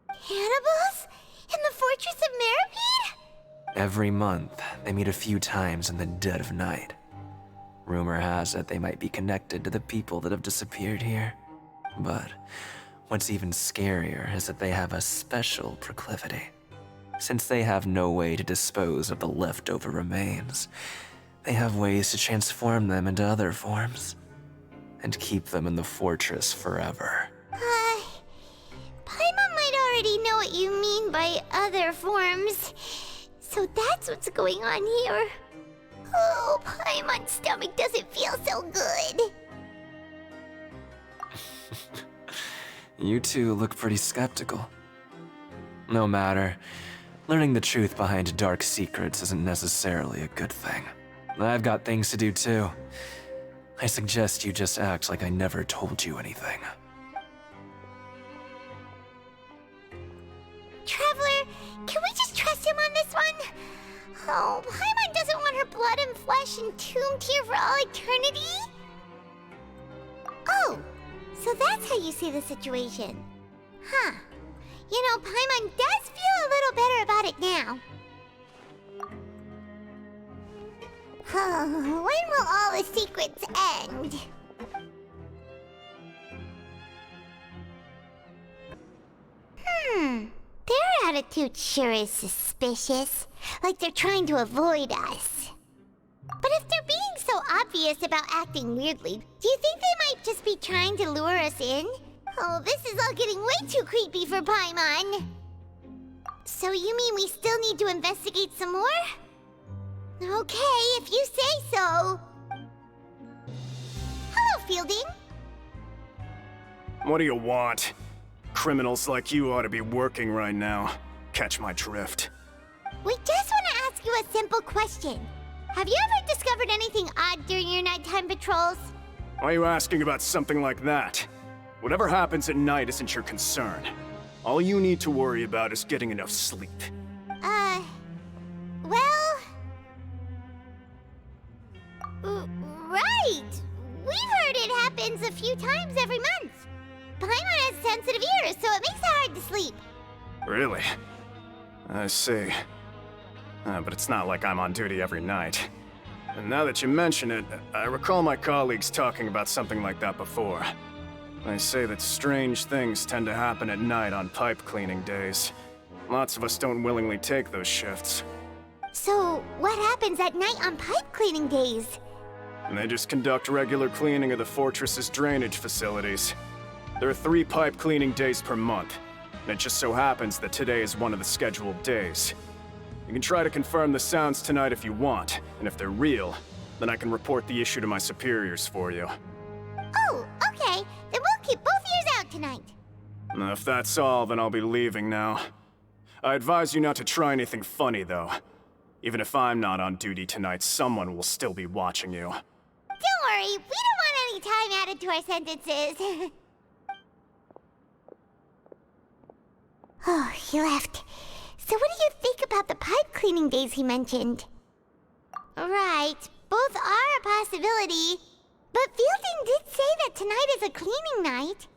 Cannibals? In the Fortress of Meropide? Every month, they meet a few times in the dead of night. Rumor has it they might be connected to the people that have disappeared here. But what's even scarier is that they have a special proclivity. Since they have no way to dispose of the leftover remains, they have ways to transform them into other forms and keep them in the fortress forever. Paimon might already know what you mean by other forms. So that's what's going on here. Oh, Paimon's stomach doesn't feel so good. You two look pretty skeptical. No matter. Learning the truth behind dark secrets isn't necessarily a good thing. I've got things to do too. I suggest you just act like I never told you anything. Traveler, can we just trust him on this one? Oh, Paimon doesn't want her blood and flesh entombed here for all eternity? Oh, So that's how you see the situation. Huh. You know, Paimon does feel a little better about it now. When will all the secrets end? Their attitude sure is suspicious. Like they're trying to avoid us. But if they're being so obvious about acting weirdly, do you think they might just be trying to lure us in? Oh, this is all getting way too creepy for Paimon. So you mean we still need to investigate some more? Okay, if you say so. Hello, Fielding. What do you want? Criminals like you ought to be working right now. Catch my drift. We just want to ask you a simple question. Have you ever discovered anything odd during your nighttime patrols? Why are you asking about something like that? Whatever happens at night isn't your concern. All you need to worry about is getting enough sleep. Well... right! We've heard it happens a few times every month. Paimon has sensitive ears, so it makes it hard to sleep. Really? I see. But it's not like I'm on duty every night. And now that you mention it, I recall my colleagues talking about something like that before. They say that strange things tend to happen at night on pipe cleaning days. Lots of us don't willingly take those shifts. So, what happens at night on pipe cleaning days? And they just conduct regular cleaning of the fortress's drainage facilities. There are 3 pipe cleaning days per month, and it just so happens that today is one of the scheduled days. You can try to confirm the sounds tonight if you want, and if they're real, then I can report the issue to my superiors for you. Oh, okay. Then we'll keep both ears out tonight. If that's all, then I'll be leaving now. I advise you not to try anything funny, though. Even if I'm not on duty tonight, someone will still be watching you. Don't worry, we don't want any time added to our sentences. Oh, he left. So what do you think about the pipe cleaning days he mentioned? Right, both are a possibility. But Fielding did say that tonight is a cleaning night.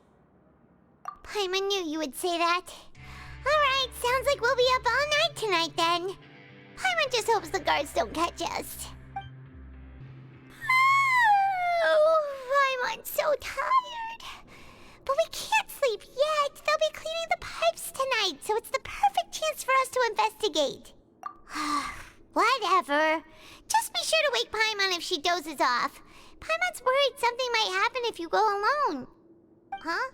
Paimon knew you would say that. Alright, sounds like we'll be up all night tonight then. Paimon just hopes the guards don't catch us. Oh, Paimon's so tired. But we can't sleep yet. They'll be cleaning the pipes tonight, so it's the perfect chance for us to investigate. Whatever. Just be sure to wake Paimon if she dozes off. Paimon's worried something might happen if you go alone. Huh?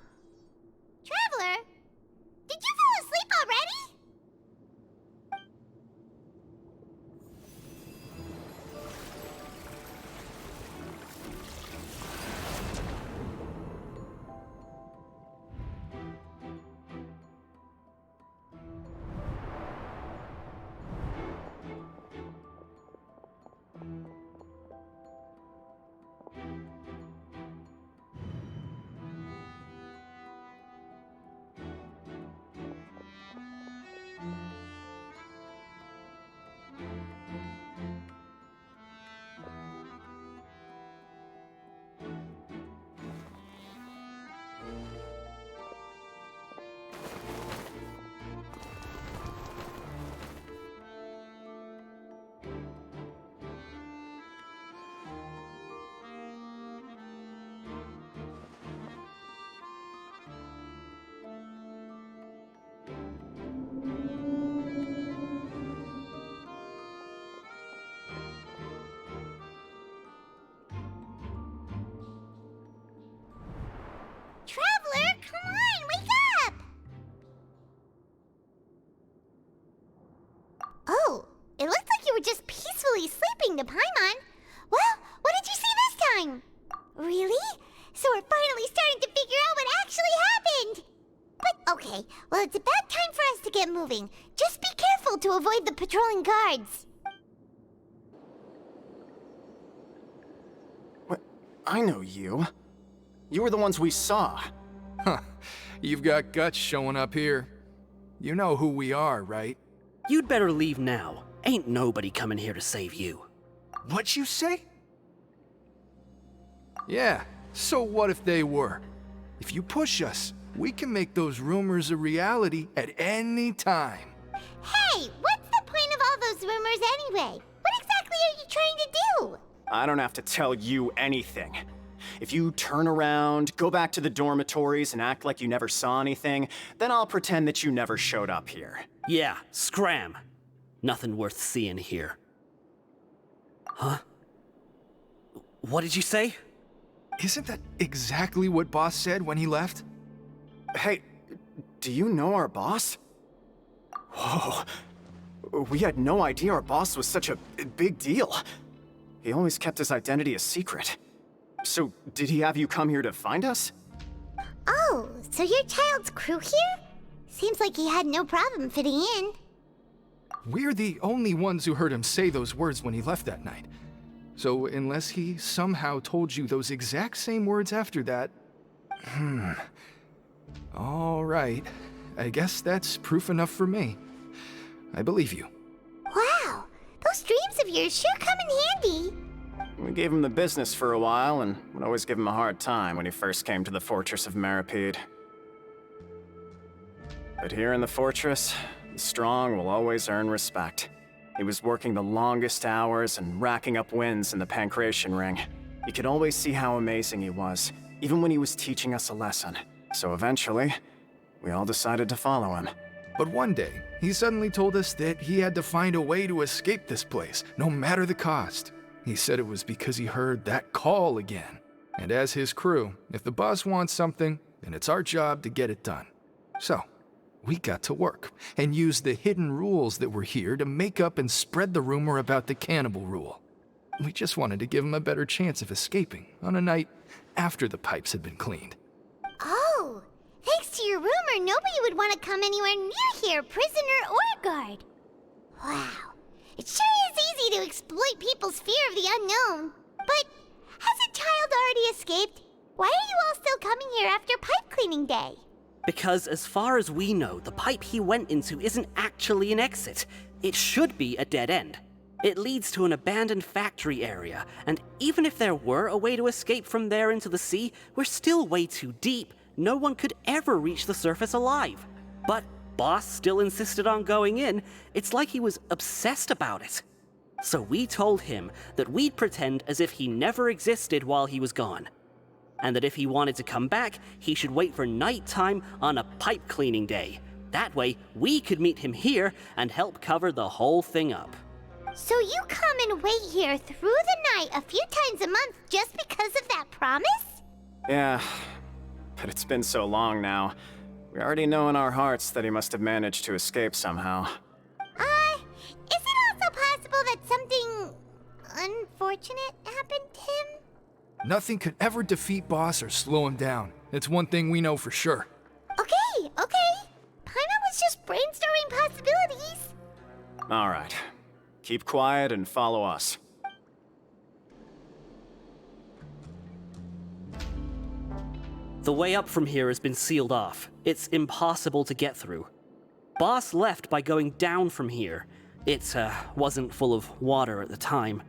Traveler? Did you fall asleep already? Traveler, come on, wake up! Oh, it looked like you were just peacefully sleeping to Paimon. Well, what did you see this time? Really? So we're finally starting to figure out what actually happened! But okay, well it's about time for us to get moving. Just be careful to avoid the patrolling guards. What? I know you. You were the ones we saw. Huh. You've got guts showing up here. You know who we are, right? You'd better leave now. Ain't nobody coming here to save you. What'd you say? Yeah, so what if they were? If you push us, we can make those rumors a reality at any time. Hey, what's the point of all those rumors anyway? What exactly are you trying to do? I don't have to tell you anything. If you turn around, go back to the dormitories, and act like you never saw anything, then I'll pretend that you never showed up here. Yeah, scram. Nothing worth seeing here. Huh? What did you say? Isn't that exactly what Boss said when he left? Hey, do you know our boss? Whoa. We had no idea our boss was such a big deal. He always kept his identity a secret. So, did he have you come here to find us? Oh, so your child's crew here? Seems like he had no problem fitting in. We're the only ones who heard him say those words when he left that night. So, unless he somehow told you those exact same words after that... All right. I guess that's proof enough for me. I believe you. Wow, those dreams of yours sure come in handy. We gave him the business for a while, and would always give him a hard time when he first came to the fortress of Meripede. But here in the fortress, the strong will always earn respect. He was working the longest hours and racking up wins in the Pancration Ring. You could always see how amazing he was, even when he was teaching us a lesson. So eventually, we all decided to follow him. But one day, he suddenly told us that he had to find a way to escape this place, no matter the cost. He said it was because he heard that call again. And as his crew, if the boss wants something, then it's our job to get it done. So, we got to work, and used the hidden rules that were here to make up and spread the rumor about the cannibal rule. We just wanted to give him a better chance of escaping on a night after the pipes had been cleaned. Oh, thanks to your rumor, nobody would want to come anywhere near here, prisoner or guard. Wow, it sure is easy to exploit people's fear of the unknown. But has a child already escaped? Why are you all still coming here after pipe cleaning day? Because as far as we know, the pipe he went into isn't actually an exit. It should be a dead end. It leads to an abandoned factory area, and even if there were a way to escape from there into the sea, we're still way too deep. No one could ever reach the surface alive. But Boss still insisted on going in. It's like he was obsessed about it. So we told him that we'd pretend as if he never existed while he was gone. And that if he wanted to come back, he should wait for nighttime on a pipe cleaning day. That way, we could meet him here and help cover the whole thing up. So you come and wait here through the night a few times a month just because of that promise? Yeah, but it's been so long now. We already know in our hearts that he must have managed to escape somehow. Is it also possible that something unfortunate happened to him? Nothing could ever defeat Boss or slow him down. It's one thing we know for sure. Okay. Paimon was just brainstorming possibilities. All right. Keep quiet and follow us. The way up from here has been sealed off. It's impossible to get through. Boss left by going down from here. It wasn't full of water at the time.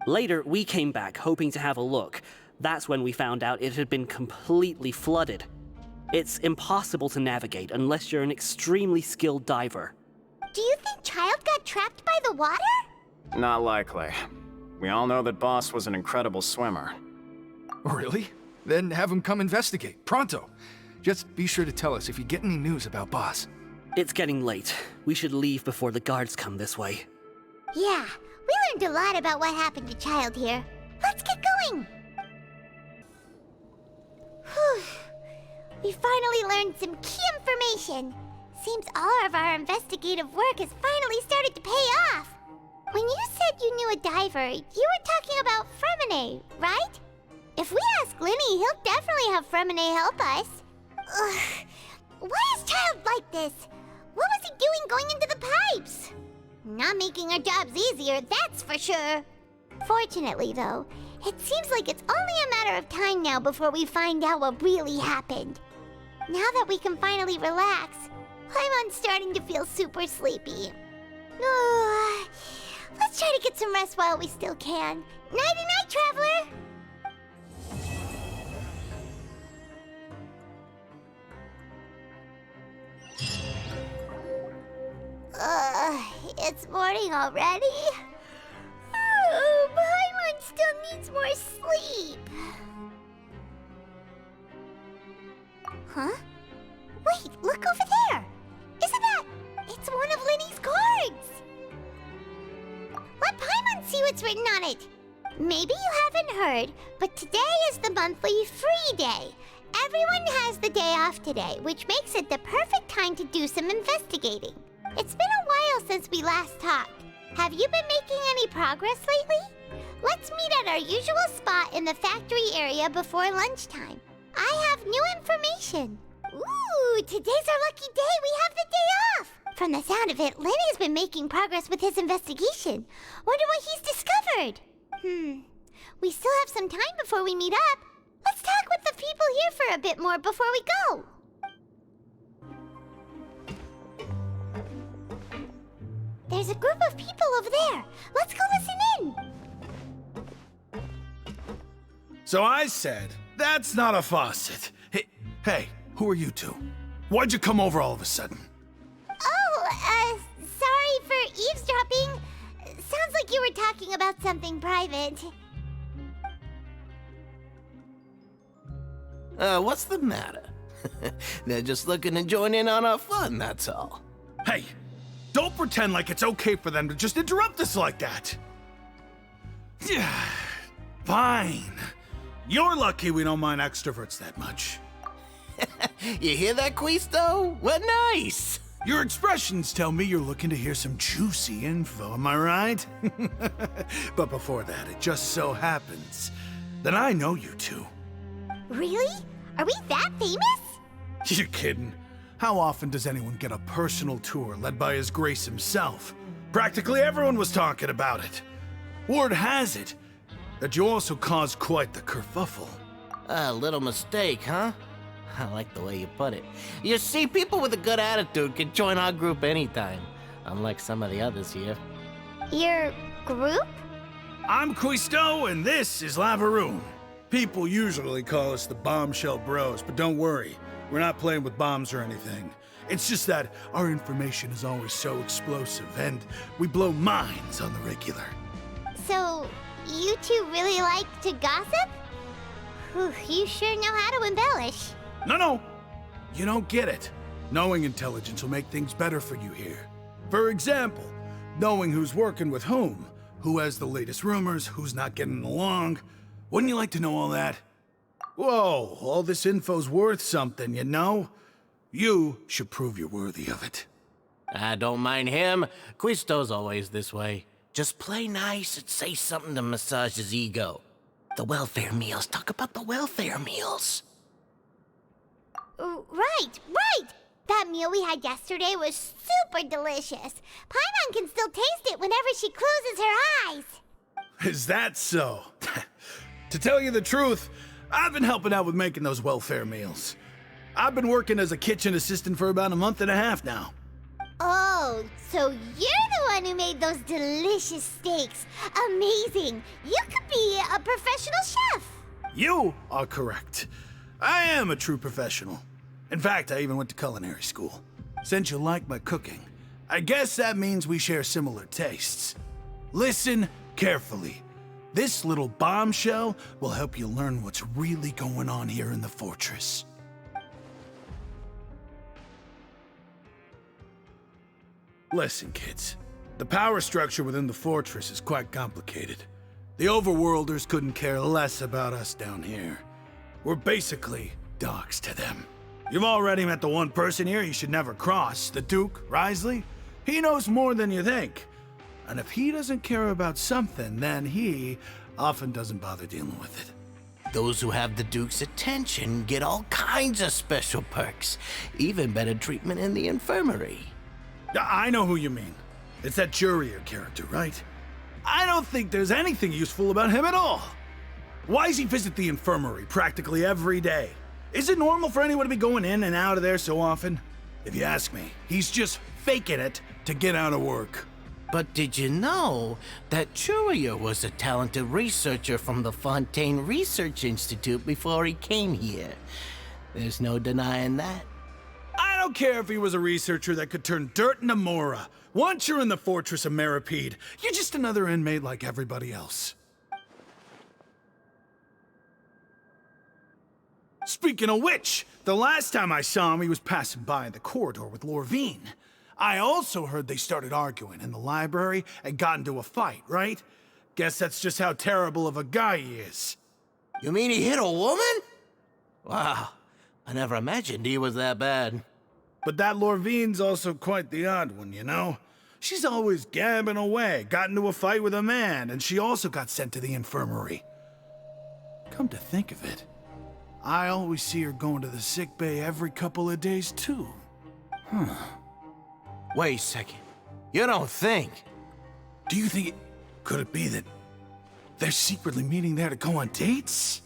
Later, we came back hoping to have a look. That's when we found out it had been completely flooded. It's impossible to navigate unless you're an extremely skilled diver. Do you think Child got trapped by the water? Not likely. We all know that Boss was an incredible swimmer. Really? Then have him come investigate, pronto. Just be sure to tell us if you get any news about Boss. It's getting late. We should leave before the guards come this way. Yeah, we learned a lot about what happened to Child here. Let's get going! Whew. We finally learned some key information. Seems all of our investigative work has finally started to pay off. When you said you knew a diver, you were talking about Fremine, right? If we ask Linny, he'll definitely have Fremine help us. Ugh. Why is Child like this? What was he doing going into the pipes? Not making our jobs easier, that's for sure. Fortunately, though, it seems like it's only a matter of time now before we find out what really happened. Now that we can finally relax, I'm starting to feel super sleepy. Let's try to get some rest while we still can. Nighty-night, traveler! It's morning already? Oh, Paimon still needs more sleep. Huh? Wait, look over there! Isn't that... It's one of Linny's cards! Let Paimon see what's written on it. Maybe you haven't heard, but today is the monthly free day. Everyone has the day off today, which makes it the perfect time to do some investigating. It's been a while since we last talked. Have you been making any progress lately? Let's meet at our usual spot in the factory area before lunchtime. I have new information. Ooh, today's our lucky day. We have the day off. From the sound of it, Lenny's been making progress with his investigation. Wonder what he's discovered. We still have some time before we meet up. Let's talk with the people here for a bit more before we go. There's a group of people over there. Let's go listen in. So I said, that's not a faucet. Hey, who are you two? Why'd you come over all of a sudden? Oh, sorry for eavesdropping. Sounds like you were talking about something private. What's the matter? They're just looking to join in on our fun, that's all. Hey, don't pretend like it's okay for them to just interrupt us like that. Yeah, fine. You're lucky we don't mind extroverts that much. You hear that, Quisto? What nice! Your expressions tell me you're looking to hear some juicy info, am I right? But before that, it just so happens that I know you two. Really? Are we that famous? You're kidding. How often does anyone get a personal tour led by His Grace himself? Practically everyone was talking about it. Word has it that you also caused quite the kerfuffle. A little mistake, huh? I like the way you put it. You see, people with a good attitude can join our group anytime, unlike some of the others here. Your group? I'm Quisto, and this is Lavaroon. People usually call us the Bombshell Bros, but don't worry, we're not playing with bombs or anything. It's just that our information is always so explosive, and we blow minds on the regular. So, you two really like to gossip? Whew, you sure know how to embellish. No. You don't get it. Knowing intelligence will make things better for you here. For example, knowing who's working with whom, who has the latest rumors, who's not getting along. Wouldn't you like to know all that? Whoa, all this info's worth something, you know? You should prove you're worthy of it. I don't mind him. Quisto's always this way. Just play nice and say something to massage his ego. The welfare meals. Talk about the welfare meals. Right. That meal we had yesterday was super delicious. Paimon can still taste it whenever she closes her eyes. Is that so? To tell you the truth, I've been helping out with making those welfare meals. I've been working as a kitchen assistant for about a month and a half now. Oh, so you're the one who made those delicious steaks. Amazing. You could be a professional chef. You are correct. I am a true professional. In fact, I even went to culinary school. Since you like my cooking, I guess that means we share similar tastes. Listen carefully. This little bombshell will help you learn what's really going on here in the fortress. Listen, kids. The power structure within the fortress is quite complicated. The Overworlders couldn't care less about us down here. We're basically dogs to them. You've already met the one person here you should never cross, the Duke, Wriothesley. He knows more than you think. And if he doesn't care about something, then he often doesn't bother dealing with it. Those who have the Duke's attention get all kinds of special perks, even better treatment in the infirmary. I know who you mean. It's that Jurier character, right? I don't think there's anything useful about him at all. Why does he visit the infirmary practically every day? Is it normal for anyone to be going in and out of there so often? If you ask me, he's just faking it to get out of work. But did you know that Jurier was a talented researcher from the Fontaine Research Institute before he came here? There's no denying that. I don't care if he was a researcher that could turn dirt into Mora. Once you're in the fortress of Meropide, you're just another inmate like everybody else. Speaking of which, the last time I saw him, he was passing by in the corridor with Lorvine. I also heard they started arguing in the library and got into a fight, right? Guess that's just how terrible of a guy he is. You mean he hit a woman? Wow, I never imagined he was that bad. But that Lorvine's also quite the odd one, you know? She's always gabbing away, got into a fight with a man, and she also got sent to the infirmary. Come to think of it, I always see her going to the sick bay every couple of days, too. Huh. Wait a second. You don't think? Do you think could it be that they're secretly meeting there to go on dates?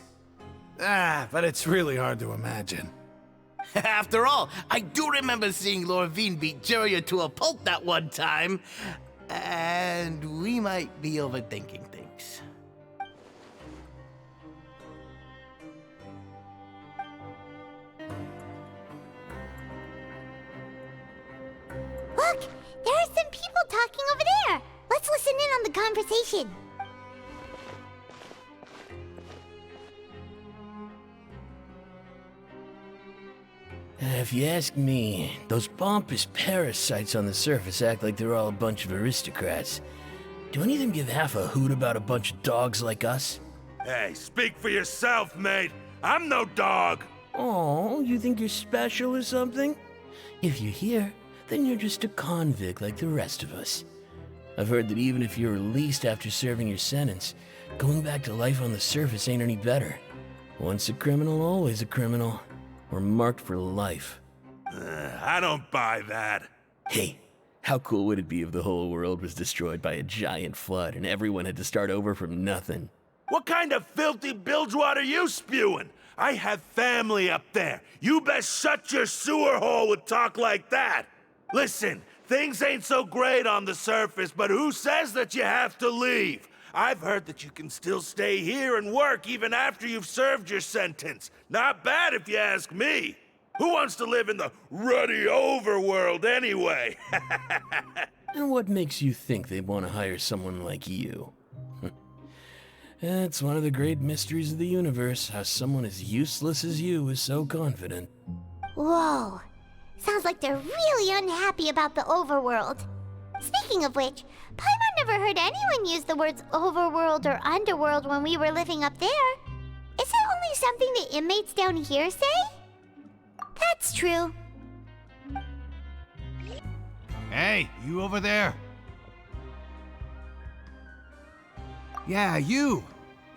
But it's really hard to imagine. After all, I do remember seeing Lorvine beat Jiraiya to a pulp that one time. And we might be overthinking things. Look! There are some people talking over there! Let's listen in on the conversation. If you ask me, those pompous parasites on the surface act like they're all a bunch of aristocrats. Do any of them give half a hoot about a bunch of dogs like us? Hey, speak for yourself, mate. I'm no dog. Oh, you think you're special or something? If you're here, then you're just a convict like the rest of us. I've heard that even if you're released after serving your sentence, going back to life on the surface ain't any better. Once a criminal, always a criminal. We're marked for life. I don't buy that. Hey, how cool would it be if the whole world was destroyed by a giant flood and everyone had to start over from nothing? What kind of filthy bilgewater are you spewing? I have family up there. You best shut your sewer hole with talk like that. Listen, things ain't so great on the surface, but who says that you have to leave? I've heard that you can still stay here and work even after you've served your sentence. Not bad if you ask me. Who wants to live in the ruddy overworld anyway? And what makes you think they'd want to hire someone like you? It's one of the great mysteries of the universe, how someone as useless as you is so confident. Whoa. Sounds like they're really unhappy about the overworld. Speaking of which, Paimon never heard anyone use the words overworld or underworld when we were living up there. Is it only something the inmates down here say? That's true. Hey, you over there. Yeah, you.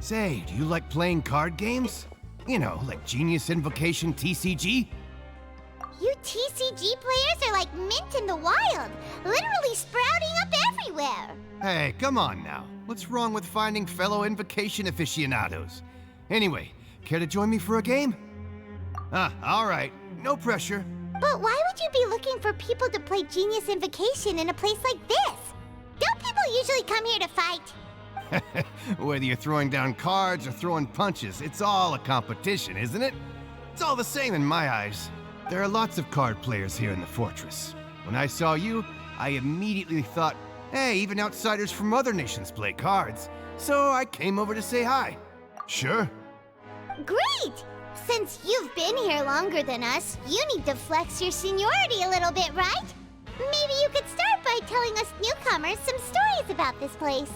Say, do you like playing card games? You know, like Genius Invocation TCG? You TCG players are like mint in the wild, literally sprouting up everywhere. Hey, come on now. What's wrong with finding fellow Invocation aficionados? Anyway, care to join me for a game? All right. No pressure. But why would you be looking for people to play Genius Invocation in a place like this? Don't people usually come here to fight? Whether you're throwing down cards or throwing punches, it's all a competition, isn't it? It's all the same in my eyes. There are lots of card players here in the fortress. When I saw you, I immediately thought, hey, even outsiders from other nations play cards. So I came over to say hi. Sure. Great! Since you've been here longer than us, you need to flex your seniority a little bit, right? Maybe you could start by telling us newcomers some stories about this place.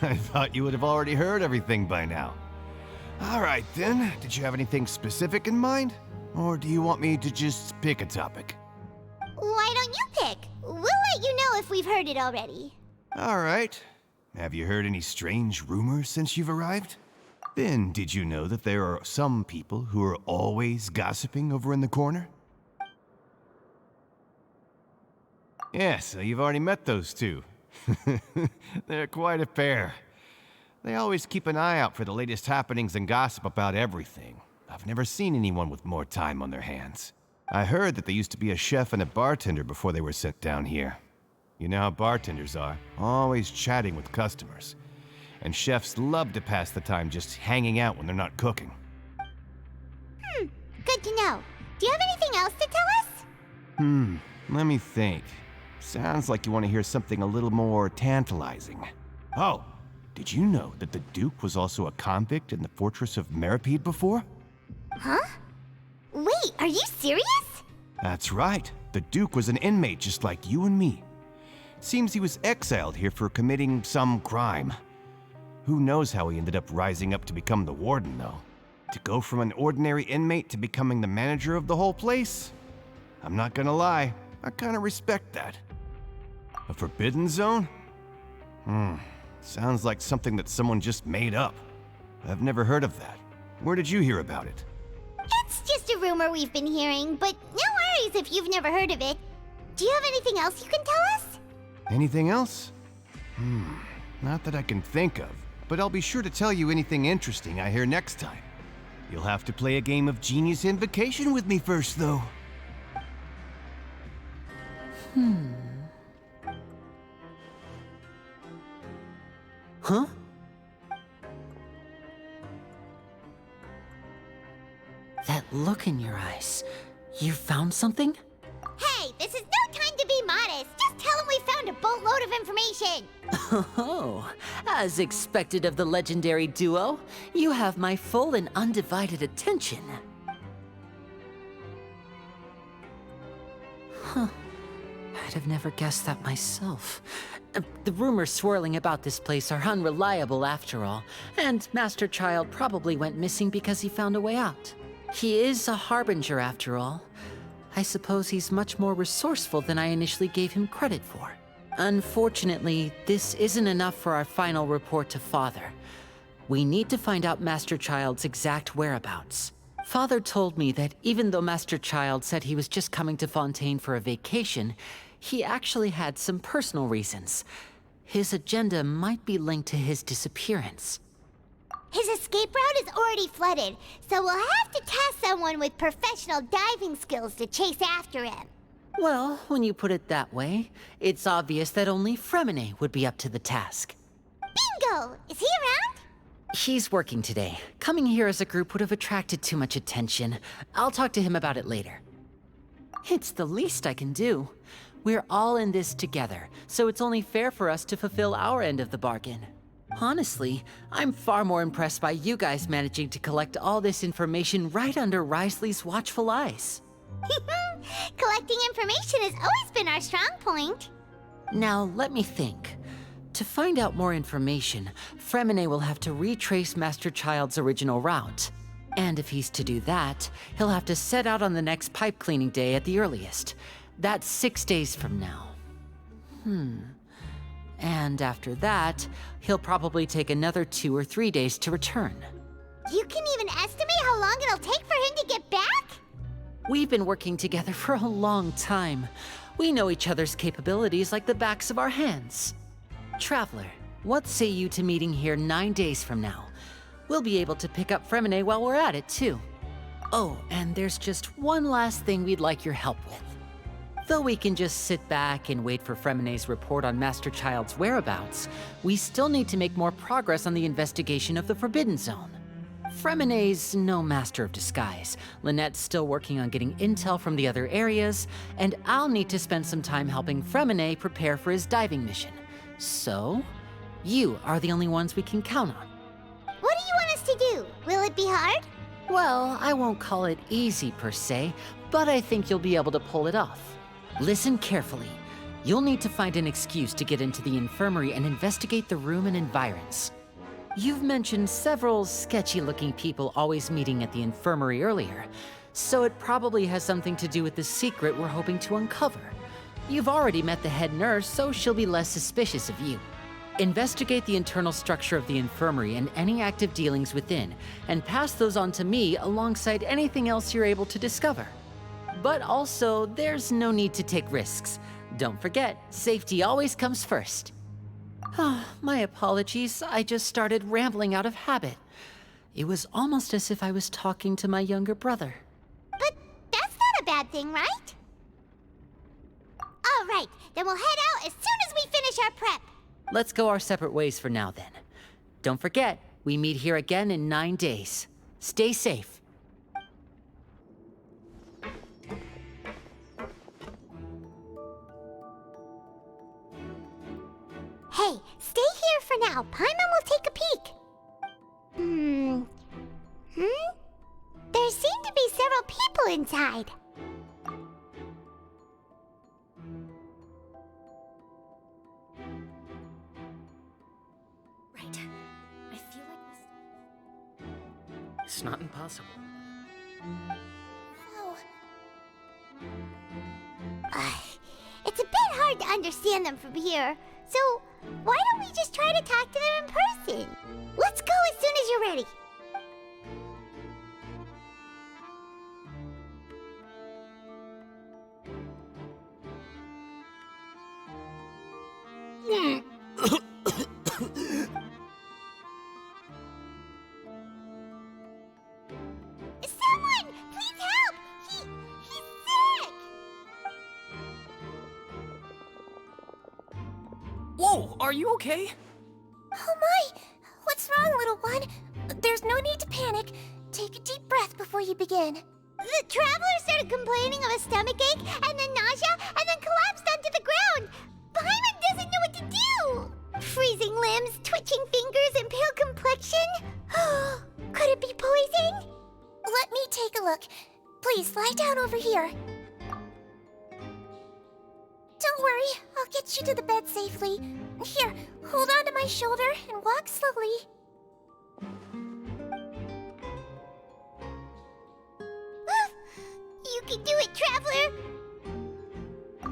I thought you would have already heard everything by now. All right, then. Did you have anything specific in mind? Or do you want me to just pick a topic? Why don't you pick? We'll let you know if we've heard it already. All right. Have you heard any strange rumors since you've arrived? Then, did you know that there are some people who are always gossiping over in the corner? Yeah, so you've already met those two. They're quite a pair. They always keep an eye out for the latest happenings and gossip about everything. I've never seen anyone with more time on their hands. I heard that they used to be a chef and a bartender before they were sent down here. You know how bartenders are, always chatting with customers. And chefs love to pass the time just hanging out when they're not cooking. Good to know. Do you have anything else to tell us? Let me think. Sounds like you want to hear something a little more tantalizing. Oh, did you know that the Duke was also a convict in the fortress of Meripede before? Huh? Wait, are you serious? That's right. The Duke was an inmate just like you and me. Seems he was exiled here for committing some crime. Who knows how he ended up rising up to become the warden, though. To go from an ordinary inmate to becoming the manager of the whole place? I'm not gonna lie, I kinda respect that. A forbidden zone? Sounds like something that someone just made up. I've never heard of that. Where did you hear about it? It's just a rumor we've been hearing, but no worries if you've never heard of it. Do you have anything else you can tell us? Anything else? Not that I can think of, but I'll be sure to tell you anything interesting I hear next time. You'll have to play a game of Genius Invocation with me first, though. Huh? That look in your eyes. You found something? Hey, this is no time to be modest. Just tell him we found a boatload of information. Oh, as expected of the legendary duo, you have my full and undivided attention. Huh. I'd have never guessed that myself. The rumors swirling about this place are unreliable after all, and Master Child probably went missing because he found a way out. He is a harbinger after all. I suppose he's much more resourceful than I initially gave him credit for. Unfortunately, this isn't enough for our final report to Father. We need to find out Master Child's exact whereabouts. Father told me that even though Master Child said he was just coming to Fontaine for a vacation, he actually had some personal reasons. His agenda might be linked to his disappearance. His escape route is already flooded, so we'll have to task someone with professional diving skills to chase after him. Well, when you put it that way, it's obvious that only Fremine would be up to the task. Bingo! Is he around? He's working today. Coming here as a group would have attracted too much attention. I'll talk to him about it later. It's the least I can do. We're all in this together, so it's only fair for us to fulfill our end of the bargain. Honestly, I'm far more impressed by you guys managing to collect all this information right under Wriothesley's watchful eyes. Collecting information has always been our strong point. Now, let me think. To find out more information, Fremine will have to retrace Master Child's original route. And if he's to do that, he'll have to set out on the next pipe cleaning day at the earliest. That's 6 days from now. And after that, he'll probably take another 2 or 3 days to return. You can even estimate how long it'll take for him to get back? We've been working together for a long time. We know each other's capabilities like the backs of our hands. Traveler, what say you to meeting here 9 days from now? We'll be able to pick up Fremine while we're at it, too. Oh, and there's just one last thing we'd like your help with. Though we can just sit back and wait for Fremine's report on Master Child's whereabouts, we still need to make more progress on the investigation of the Forbidden Zone. Fremine's no master of disguise, Lynette's still working on getting intel from the other areas, and I'll need to spend some time helping Fremine prepare for his diving mission. So, you are the only ones we can count on. What do you want us to do? Will it be hard? Well, I won't call it easy per se, but I think you'll be able to pull it off. Listen carefully. You'll need to find an excuse to get into the infirmary and investigate the room and environs. You've mentioned several sketchy-looking people always meeting at the infirmary earlier, so it probably has something to do with the secret we're hoping to uncover. You've already met the head nurse, so she'll be less suspicious of you. Investigate the internal structure of the infirmary and any active dealings within, and pass those on to me alongside anything else you're able to discover. But also, there's no need to take risks. Don't forget, safety always comes first. My apologies, I just started rambling out of habit. It was almost as if I was talking to my younger brother. But that's not a bad thing, right? All right, then we'll head out as soon as we finish our prep. Let's go our separate ways for now then. Don't forget, we meet here again in 9 days. Stay safe. Now, Paimon will take a peek. There seem to be several people inside. Right. I feel like this... It's not impossible. Oh. It's a bit hard to understand them from here, so why don't we just try to talk to them in person? Let's go as soon as you're ready. Someone! Please help! He's sick! Whoa, are you okay? Oh my! What's wrong, little one? There's no need to panic. Take a deep breath before you begin. The traveler started complaining of a stomachache, and then nausea, and then collapsed onto the ground. Paimon doesn't know what to do! Freezing limbs, twitching fingers, and pale complexion? Could it be poison? Let me take a look. Please, lie down over here. Don't worry, I'll get you to the bed safely. Here, hold on to my shoulder and walk slowly. You can do it, traveler!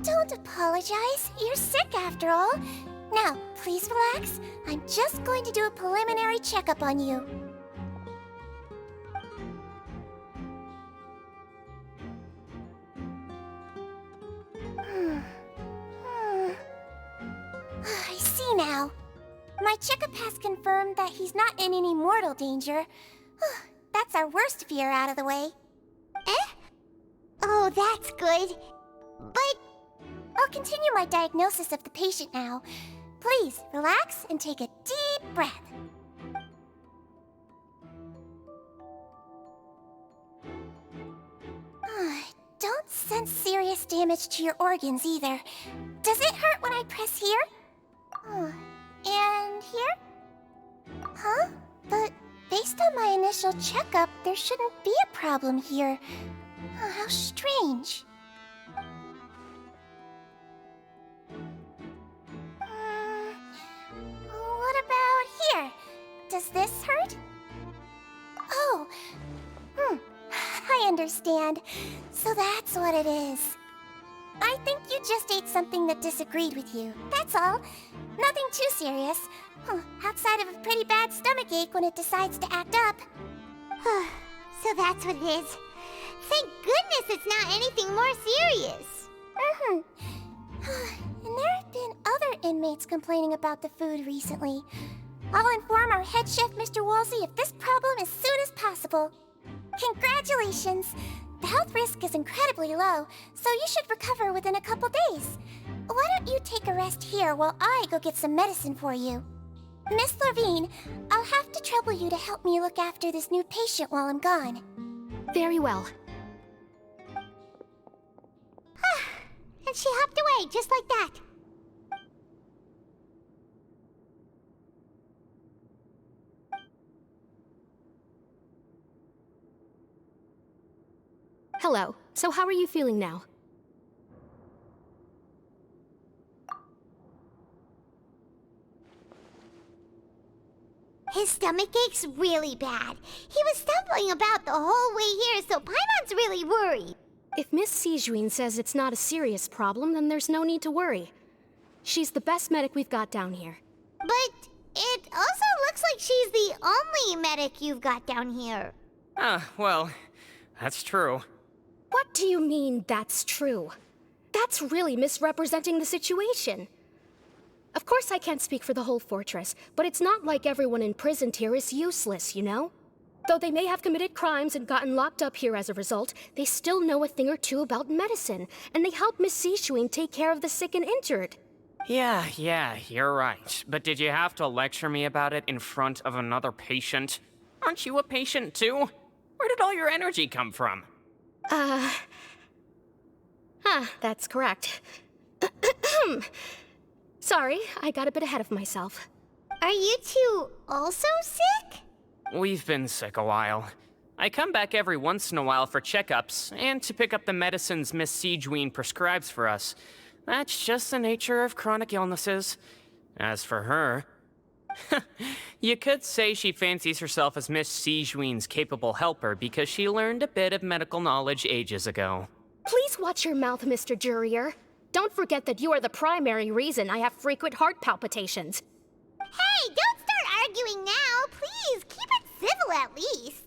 Don't apologize. You're sick after all. Now, please relax. I'm just going to do a preliminary checkup on you. I see now. My checkup has confirmed that he's not in any mortal danger. That's our worst fear out of the way. Eh? Oh, that's good. But I'll continue my diagnosis of the patient now. Please, relax and take a deep breath. Don't sense serious damage to your organs either. Does it hurt when I press here? And here? Huh? But based on my initial checkup, there shouldn't be a problem here. How strange. What about here? Does this hurt? Oh, I understand. So that's what it is. I think you just ate something that disagreed with you. That's all. Nothing too serious. Outside of a pretty bad stomachache when it decides to act up. So that's what it is. Thank goodness it's not anything more serious. And there have been other inmates complaining about the food recently. I'll inform our head chef, Mr. Wolsey, of this problem as soon as possible. Congratulations! The health risk is incredibly low, so you should recover within a couple days. Why don't you take a rest here while I go get some medicine for you? Miss Lorvine, I'll have to trouble you to help me look after this new patient while I'm gone. Very well. And she hopped away just like that. Hello. So how are you feeling now? His stomach ache's really bad. He was stumbling about the whole way here, so Paimon's really worried. If Miss Sijuin says it's not a serious problem, then there's no need to worry. She's the best medic we've got down here. But it also looks like she's the only medic you've got down here. Well, that's true. What do you mean, that's true? That's really misrepresenting the situation. Of course I can't speak for the whole fortress, but it's not like everyone imprisoned here is useless, you know? Though they may have committed crimes and gotten locked up here as a result, they still know a thing or two about medicine, and they help Miss Sijuin take care of the sick and injured. Yeah, you're right. But did you have to lecture me about it in front of another patient? Aren't you a patient too? Where did all your energy come from? That's correct. Sorry, I got a bit ahead of myself. Are you two also sick? We've been sick a while. I come back every once in a while for checkups, and to pick up the medicines Miss Siegewien prescribes for us. That's just the nature of chronic illnesses. As for her... you could say she fancies herself as Miss Siegewien's capable helper because she learned a bit of medical knowledge ages ago. Please watch your mouth, Mr. Jurier. Don't forget that you are the primary reason I have frequent heart palpitations. Hey, don't start arguing now! Please, keep it civil at least!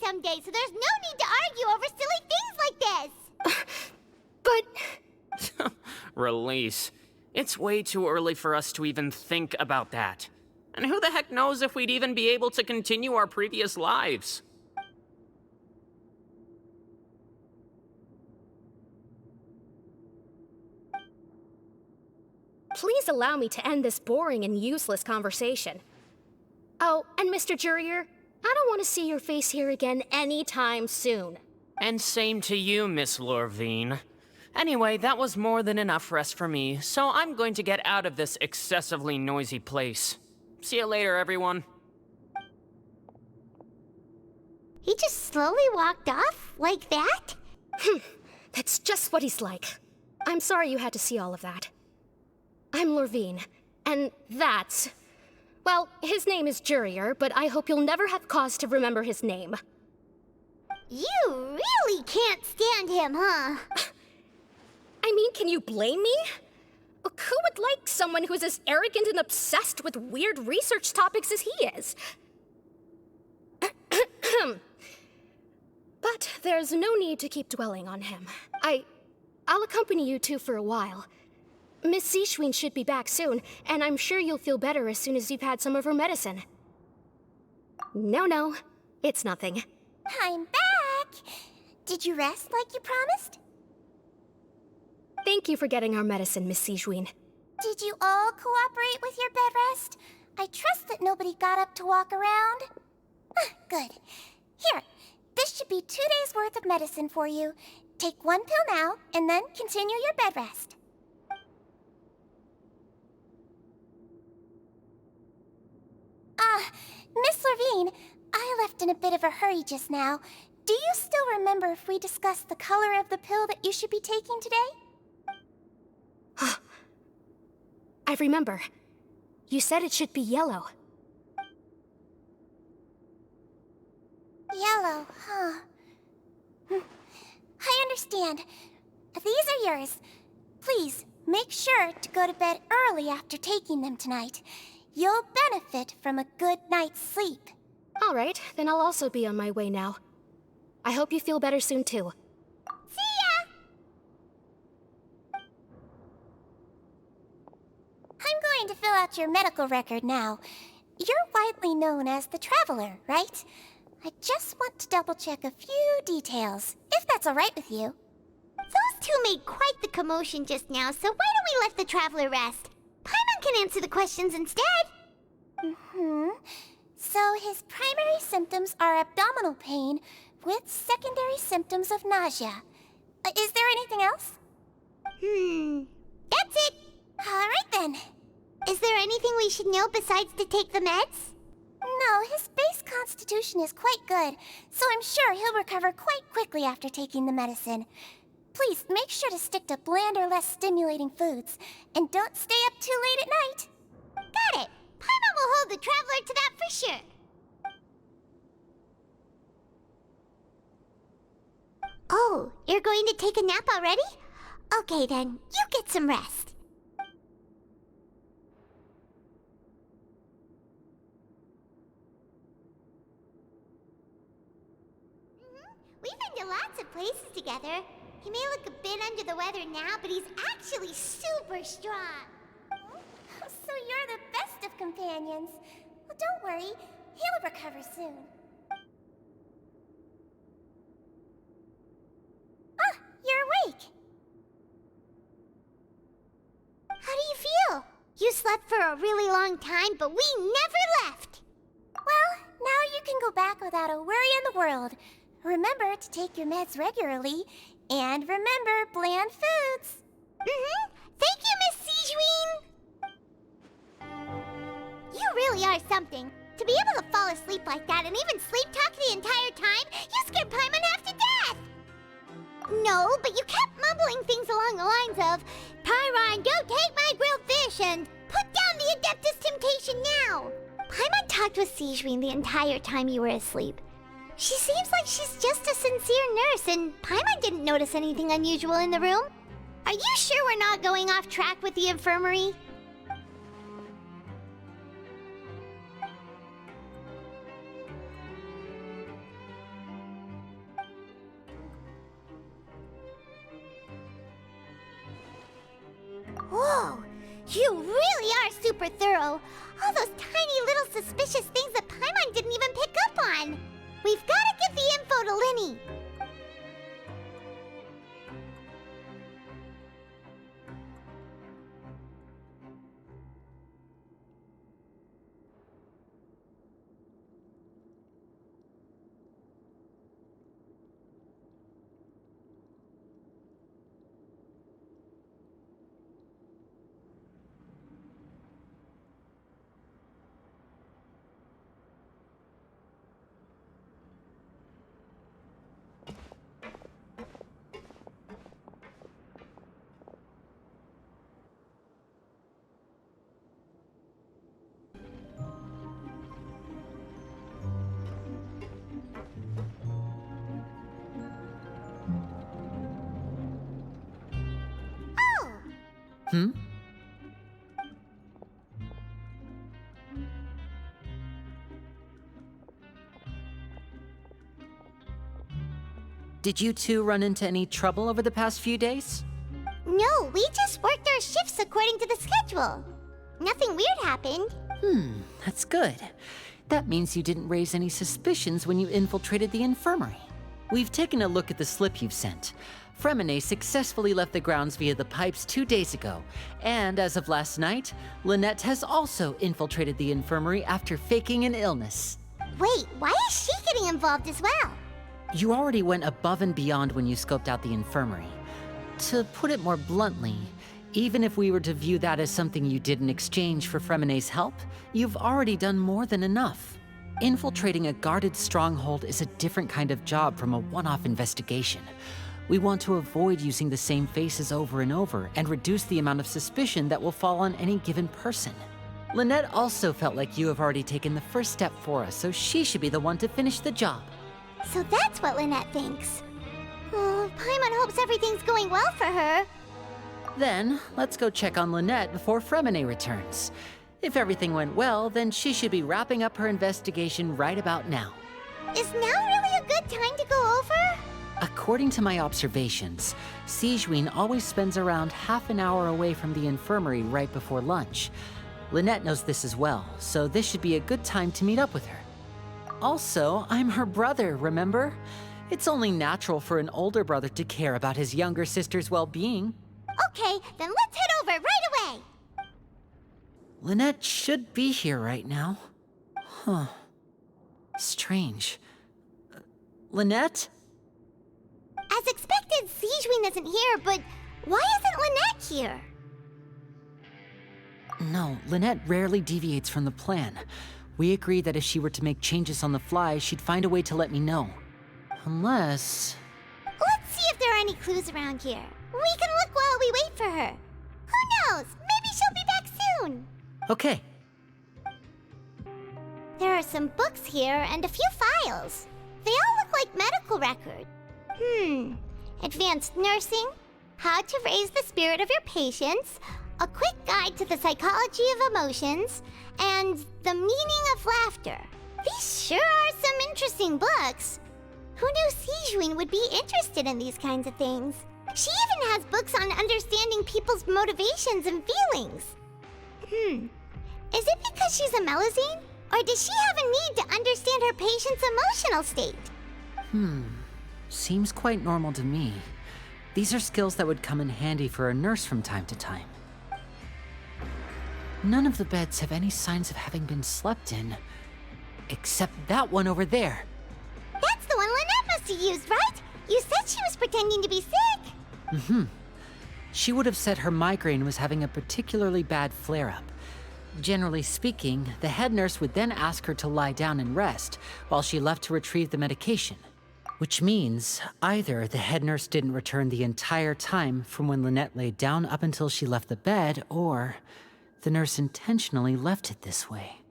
Someday, so there's no need to argue over silly things like this! But... Release. It's way too early for us to even think about that. And who the heck knows if we'd even be able to continue our previous lives? Please allow me to end this boring and useless conversation. Oh, and Mr. Jurier, I don't want to see your face here again anytime soon. And same to you, Miss Lorvine. Anyway, that was more than enough rest for me, so I'm going to get out of this excessively noisy place. See you later, everyone. He just slowly walked off like that? That's just what he's like. I'm sorry you had to see all of that. I'm Lorvine, and that's... Well, his name is Jurier, but I hope you'll never have cause to remember his name. You really can't stand him, huh? I mean, can you blame me? Who would like someone who's as arrogant and obsessed with weird research topics as he is? But there's no need to keep dwelling on him. I'll accompany you two for a while. Miss Siegewien should be back soon, and I'm sure you'll feel better as soon as you've had some of her medicine. No, it's nothing. I'm back! Did you rest like you promised? Thank you for getting our medicine, Miss Siegewien. Did you all cooperate with your bed rest? I trust that nobody got up to walk around. Good. Here, this should be 2 days' worth of medicine for you. Take 1 pill now, and then continue your bed rest. Miss Lorvine, I left in a bit of a hurry just now. Do you still remember if we discussed the color of the pill that you should be taking today? I remember. You said it should be yellow. Yellow, huh? I understand. These are yours. Please, make sure to go to bed early after taking them tonight. You'll benefit from a good night's sleep. All right, then I'll also be on my way now. I hope you feel better soon, too. See ya! I'm going to fill out your medical record now. You're widely known as the Traveler, right? I just want to double-check a few details, if that's all right with you. Those two made quite the commotion just now, so why don't we let the Traveler rest? Paimon can answer the questions instead. So his primary symptoms are abdominal pain with secondary symptoms of nausea. Is there anything else? That's it. All right then. Is there anything we should know besides to take the meds? No, his base constitution is quite good, so I'm sure he'll recover quite quickly after taking the medicine. Please make sure to stick to bland or less stimulating foods, and don't stay up too late at night. Got it. Paimon will hold the Traveler to that for sure. Oh, you're going to take a nap already? Okay then, you get some rest. We've been to lots of places together. He may look a bit under the weather now, but he's actually super strong. So you're the best of companions. Well, don't worry. He'll recover soon. slept for a really long time, but we never left. Well, now you can go back without a worry in the world. Remember to take your meds regularly, and remember bland foods. Thank you, Miss Sigeween! You really are something. To be able to fall asleep like that and even sleep talk the entire time, you scared Paimon half to death! No, but you kept mumbling things along the lines of, Pyron, go take my grilled fish and put down the Adeptus Temptation now! Paimon talked with Sigeween the entire time you were asleep. She seems like she's just a sincere nurse, and Paimon didn't notice anything unusual in the room. Are you sure we're not going off track with the infirmary? Whoa! You really are super thorough! All those tiny little suspicious things that Paimon didn't even pick up on! We've gotta get the info to Linny! Hmm? Did you two run into any trouble over the past few days? No, we just worked our shifts according to the schedule. Nothing weird happened. That's good. That means you didn't raise any suspicions when you infiltrated the infirmary. We've taken a look at the slip you've sent. Fremine successfully left the grounds via the pipes 2 days ago, and as of last night, Lynette has also infiltrated the infirmary after faking an illness. Wait, why is she getting involved as well? You already went above and beyond when you scoped out the infirmary. To put it more bluntly, even if we were to view that as something you did in exchange for Fremine's help, you've already done more than enough. Infiltrating a guarded stronghold is a different kind of job from a one-off investigation. We want to avoid using the same faces over and over and reduce the amount of suspicion that will fall on any given person. Lynette also felt like you have already taken the first step for us, so she should be the one to finish the job. So that's what Lynette thinks. Oh, Paimon hopes everything's going well for her. Then, let's go check on Lynette before Fremine returns. If everything went well, then she should be wrapping up her investigation right about now. Is now really a good time to go over? According to my observations, Sigeween always spends around half an hour away from the infirmary right before lunch. Lynette knows this as well, so this should be a good time to meet up with her. Also, I'm her brother, remember? It's only natural for an older brother to care about his younger sister's well-being. Okay, then let's head over right away! Lynette should be here right now. Huh. Strange. Lynette? As expected, Sigeween isn't here, but why isn't Lynette here? No, Lynette rarely deviates from the plan. We agreed that if she were to make changes on the fly, she'd find a way to let me know. Unless... Let's see if there are any clues around here. We can look while we wait for her. Who knows? Maybe she'll be back soon. Okay. There are some books here and a few files. They all look like medical records. Advanced nursing, how to raise the spirit of your patients, a quick guide to the psychology of emotions, and the meaning of laughter. These sure are some interesting books. Who knew Sigeween would be interested in these kinds of things? She even has books on understanding people's motivations and feelings. Is it because she's a Melusine? Or does she have a need to understand her patient's emotional state? Seems quite normal to me. These are skills that would come in handy for a nurse from time to time. None of the beds have any signs of having been slept in, except that one over there. That's the one Lynette must have used, right? You said she was pretending to be sick. Mm-hmm. She would have said her migraine was having a particularly bad flare-up. Generally speaking, the head nurse would then ask her to lie down and rest, while she left to retrieve the medication. Which means either the head nurse didn't return the entire time from when Lynette laid down up until she left the bed, or the nurse intentionally left it this way.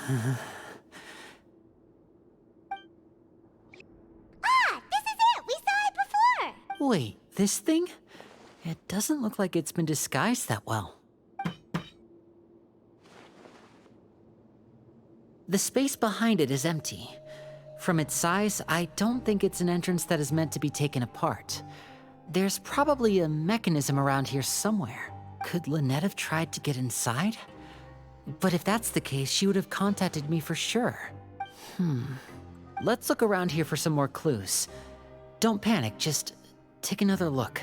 This is it! We saw it before! Wait, this thing? It doesn't look like it's been disguised that well. The space behind it is empty. From its size, I don't think it's an entrance that is meant to be taken apart. There's probably a mechanism around here somewhere. Could Lynette have tried to get inside? But if that's the case, she would have contacted me for sure. Let's look around here for some more clues. Don't panic, just take another look.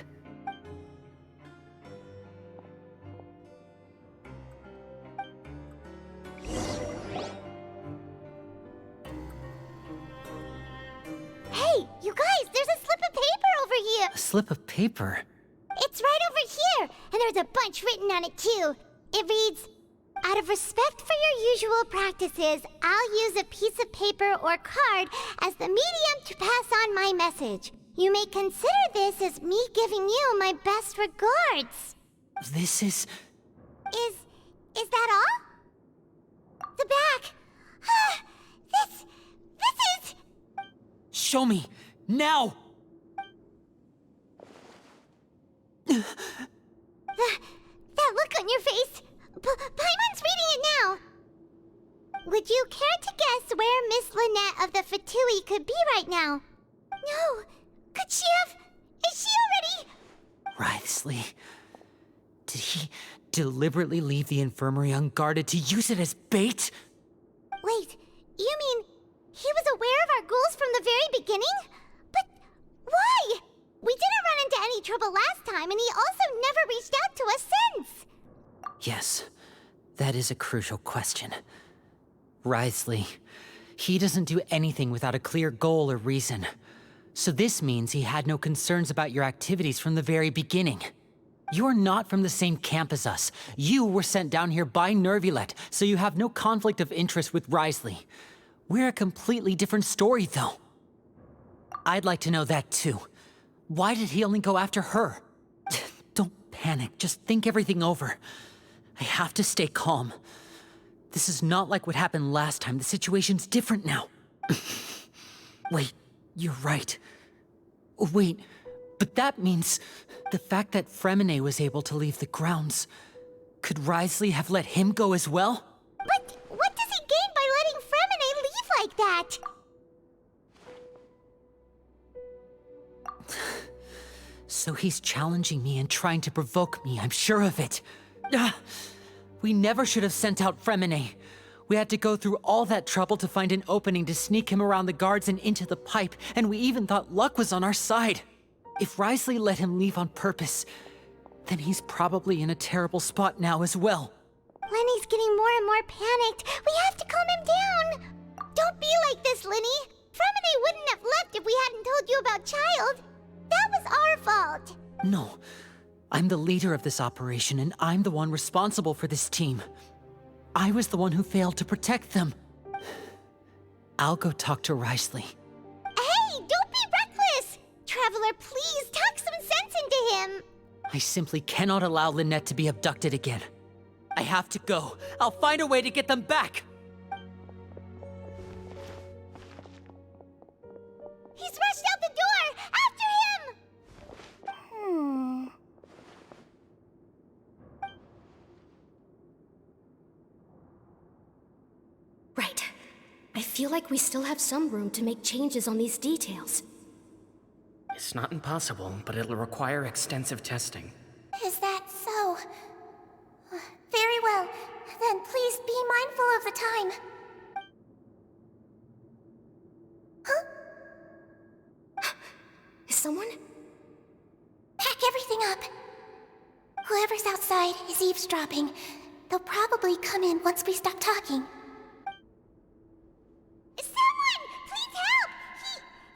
Hey, you guys, there's a slip of paper over here! A slip of paper? It's right over here, and there's a bunch written on it too. It reads, "Out of respect for your usual practices, I'll use a piece of paper or card as the medium to pass on my message. You may consider this as me giving you my best regards." This is... Is that all? The back. This is... Show me! Now! That look on your face. Paimon's reading it now. Would you care to guess where Miss Lynette of the Fatui could be right now? No. Could she have... Is she already... Wriothesley. Did he deliberately leave the infirmary unguarded to use it as bait? Wait, you mean he was aware of our goals from the very beginning? But why? We didn't run into any trouble last time, and he also never reached out to us since. Yes, that is a crucial question. Wriothesley, he doesn't do anything without a clear goal or reason. So this means he had no concerns about your activities from the very beginning. You're not from the same camp as us. You were sent down here by Nervulet, so you have no conflict of interest with Wriothesley. We're a completely different story, though. I'd like to know that, too. Why did he only go after her? Don't panic, just think everything over. I have to stay calm. This is not like what happened last time. The situation's different now. Wait, you're right. Wait, but that means the fact that Fremine was able to leave the grounds. Could Wriothesley have let him go as well? But what does he gain by letting Fremine leave like that? So he's challenging me and trying to provoke me, I'm sure of it. We never should have sent out Fremine. We had to go through all that trouble to find an opening to sneak him around the guards and into the pipe, and we even thought luck was on our side. If Wriothesley let him leave on purpose, then he's probably in a terrible spot now as well. Lenny's getting more and more panicked. We have to calm him down. Don't be like this, Lenny. Fremine wouldn't have left if we hadn't told you about Child. That was our fault. No, I'm the leader of this operation, and I'm the one responsible for this team. I was the one who failed to protect them. I'll go talk to Wriothesley. Hey, don't be reckless! Traveler, please, talk some sense into him! I simply cannot allow Lynette to be abducted again. I have to go. I'll find a way to get them back! He's rushed out the door! After him! Right. I feel like we still have some room to make changes on these details. It's not impossible, but it'll require extensive testing. Is that so? Very well. Then please be mindful of the time. Huh? Is someone? Pack everything up. Whoever's outside is eavesdropping. They'll probably come in once we stop talking. Someone! Please help!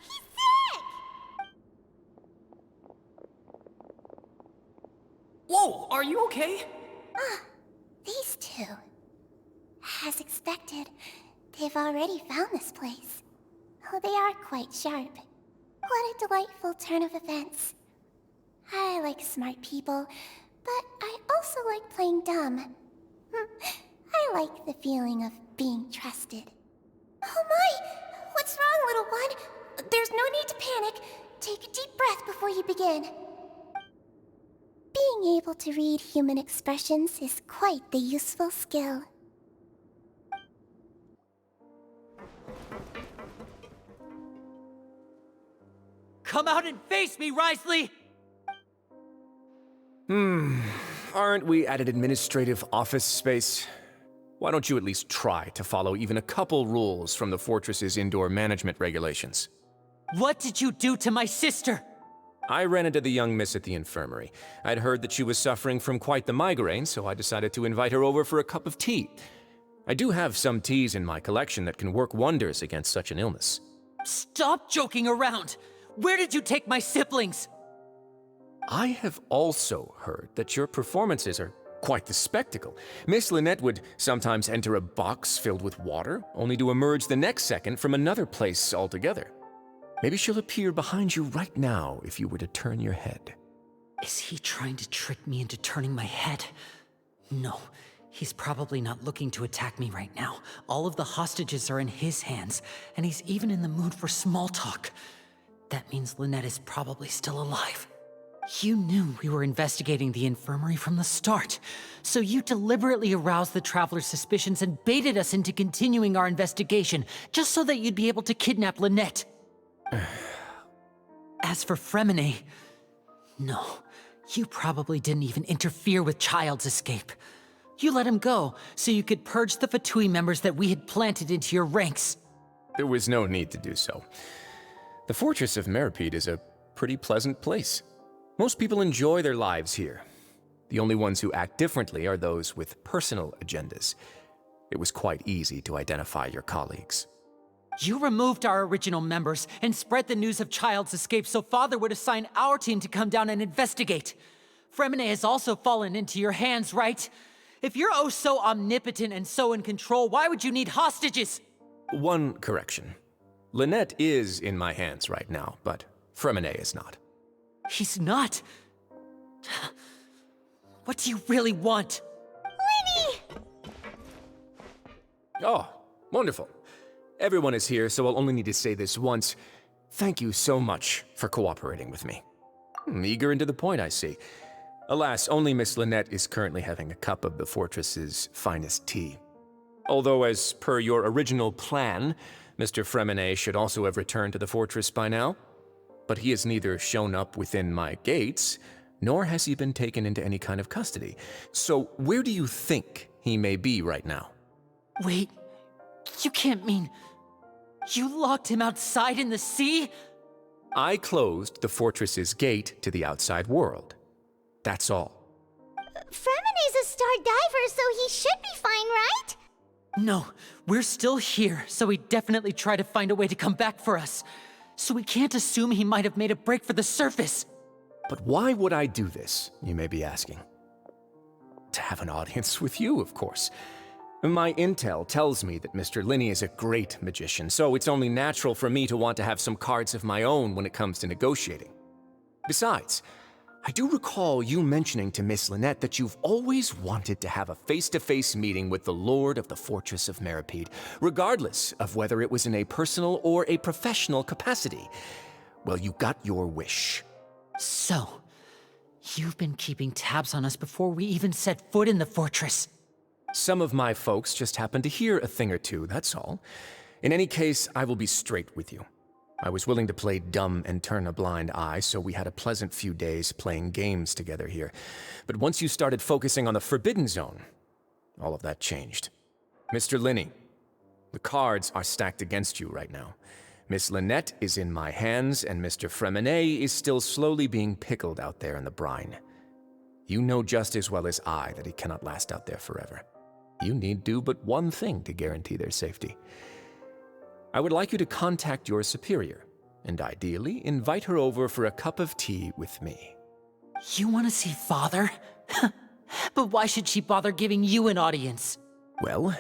He's sick! Whoa, are you okay? These two. As expected, they've already found this place. Oh, they are quite sharp. What a delightful turn of events. I like smart people, but I also like playing dumb. I like the feeling of being trusted. Oh my! What's wrong, little one? There's no need to panic. Take a deep breath before you begin. Being able to read human expressions is quite the useful skill. Come out and face me, Wriothesley! Aren't we at an administrative office space? Why don't you at least try to follow even a couple rules from the fortress's indoor management regulations? What did you do to my sister? I ran into the young miss at the infirmary. I'd heard that she was suffering from quite the migraine, so I decided to invite her over for a cup of tea. I do have some teas in my collection that can work wonders against such an illness. Stop joking around! Where did you take my siblings? I have also heard that your performances are quite the spectacle. Miss Lynette would sometimes enter a box filled with water, only to emerge the next second from another place altogether. Maybe she'll appear behind you right now if you were to turn your head. Is he trying to trick me into turning my head? No, he's probably not looking to attack me right now. All of the hostages are in his hands, and he's even in the mood for small talk. That means Lynette is probably still alive. You knew we were investigating the infirmary from the start, so you deliberately aroused the Traveler's suspicions and baited us into continuing our investigation, just so that you'd be able to kidnap Lynette. As for Fremine, no, you probably didn't even interfere with Child's escape. You let him go, so you could purge the Fatui members that we had planted into your ranks. There was no need to do so. The Fortress of Meripede is a pretty pleasant place. Most people enjoy their lives here. The only ones who act differently are those with personal agendas. It was quite easy to identify your colleagues. You removed our original members and spread the news of Child's escape so Father would assign our team to come down and investigate. Fremine has also fallen into your hands, right? If you're oh so omnipotent and so in control, why would you need hostages? One correction. Lynette is in my hands right now, but Fremine is not. He's not. What do you really want? Lenny! Oh, wonderful. Everyone is here, so I'll only need to say this once. Thank you so much for cooperating with me. Eager and to the point, I see. Alas, only Miss Lynette is currently having a cup of the fortress's finest tea. Although, as per your original plan, Mr. Fremine should also have returned to the fortress by now. But he has neither shown up within my gates, nor has he been taken into any kind of custody. So where do you think he may be right now? Wait, you can't mean... You locked him outside in the sea? I closed the fortress's gate to the outside world. That's all. Fremine's a star diver, so he should be fine, right? No, we're still here, so he definitely tried to find a way to come back for us. So we can't assume he might have made a break for the surface. But why would I do this, you may be asking? To have an audience with you, of course. My intel tells me that Mr. Linney is a great magician, so it's only natural for me to want to have some cards of my own when it comes to negotiating. Besides, I do recall you mentioning to Miss Lynette that you've always wanted to have a face-to-face meeting with the Lord of the Fortress of Meripede, regardless of whether it was in a personal or a professional capacity. Well, you got your wish. So, you've been keeping tabs on us before we even set foot in the fortress. Some of my folks just happened to hear a thing or two, that's all. In any case, I will be straight with you. I was willing to play dumb and turn a blind eye, so we had a pleasant few days playing games together here. But once you started focusing on the Forbidden Zone, all of that changed. Mr. Linney, the cards are stacked against you right now. Miss Lynette is in my hands, and Mr. Fremine is still slowly being pickled out there in the brine. You know just as well as I that he cannot last out there forever. You need do but one thing to guarantee their safety. I would like you to contact your superior, and ideally invite her over for a cup of tea with me. You want to see Father? But why should she bother giving you an audience? Well,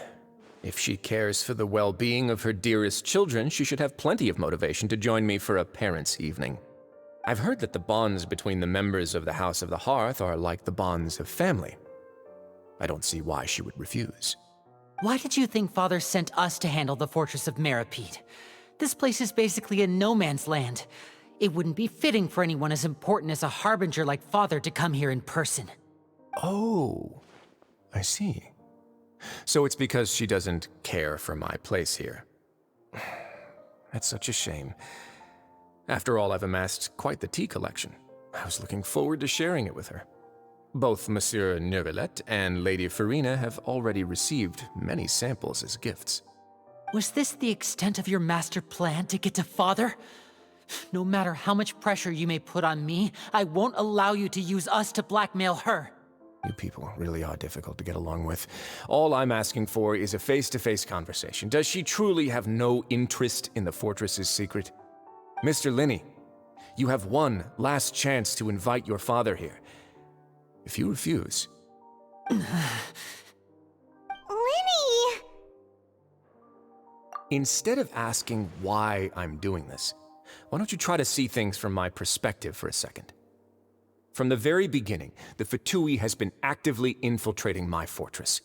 if she cares for the well-being of her dearest children, she should have plenty of motivation to join me for a parents' evening. I've heard that the bonds between the members of the House of the Hearth are like the bonds of family. I don't see why she would refuse. Why did you think Father sent us to handle the Fortress of Meropide? This place is basically a no-man's land. It wouldn't be fitting for anyone as important as a harbinger like Father to come here in person. Oh, I see. So it's because she doesn't care for my place here. That's such a shame. After all, I've amassed quite the tea collection. I was looking forward to sharing it with her. Both Monsieur Neuvillette and Lady Farina have already received many samples as gifts. Was this the extent of your master plan to get to Father? No matter how much pressure you may put on me, I won't allow you to use us to blackmail her. You people really are difficult to get along with. All I'm asking for is a face-to-face conversation. Does she truly have no interest in the fortress's secret? Mr. Linney, you have one last chance to invite your father here. If you refuse... Linny! Instead of asking why I'm doing this, why don't you try to see things from my perspective for a second? From the very beginning, the Fatui has been actively infiltrating my fortress.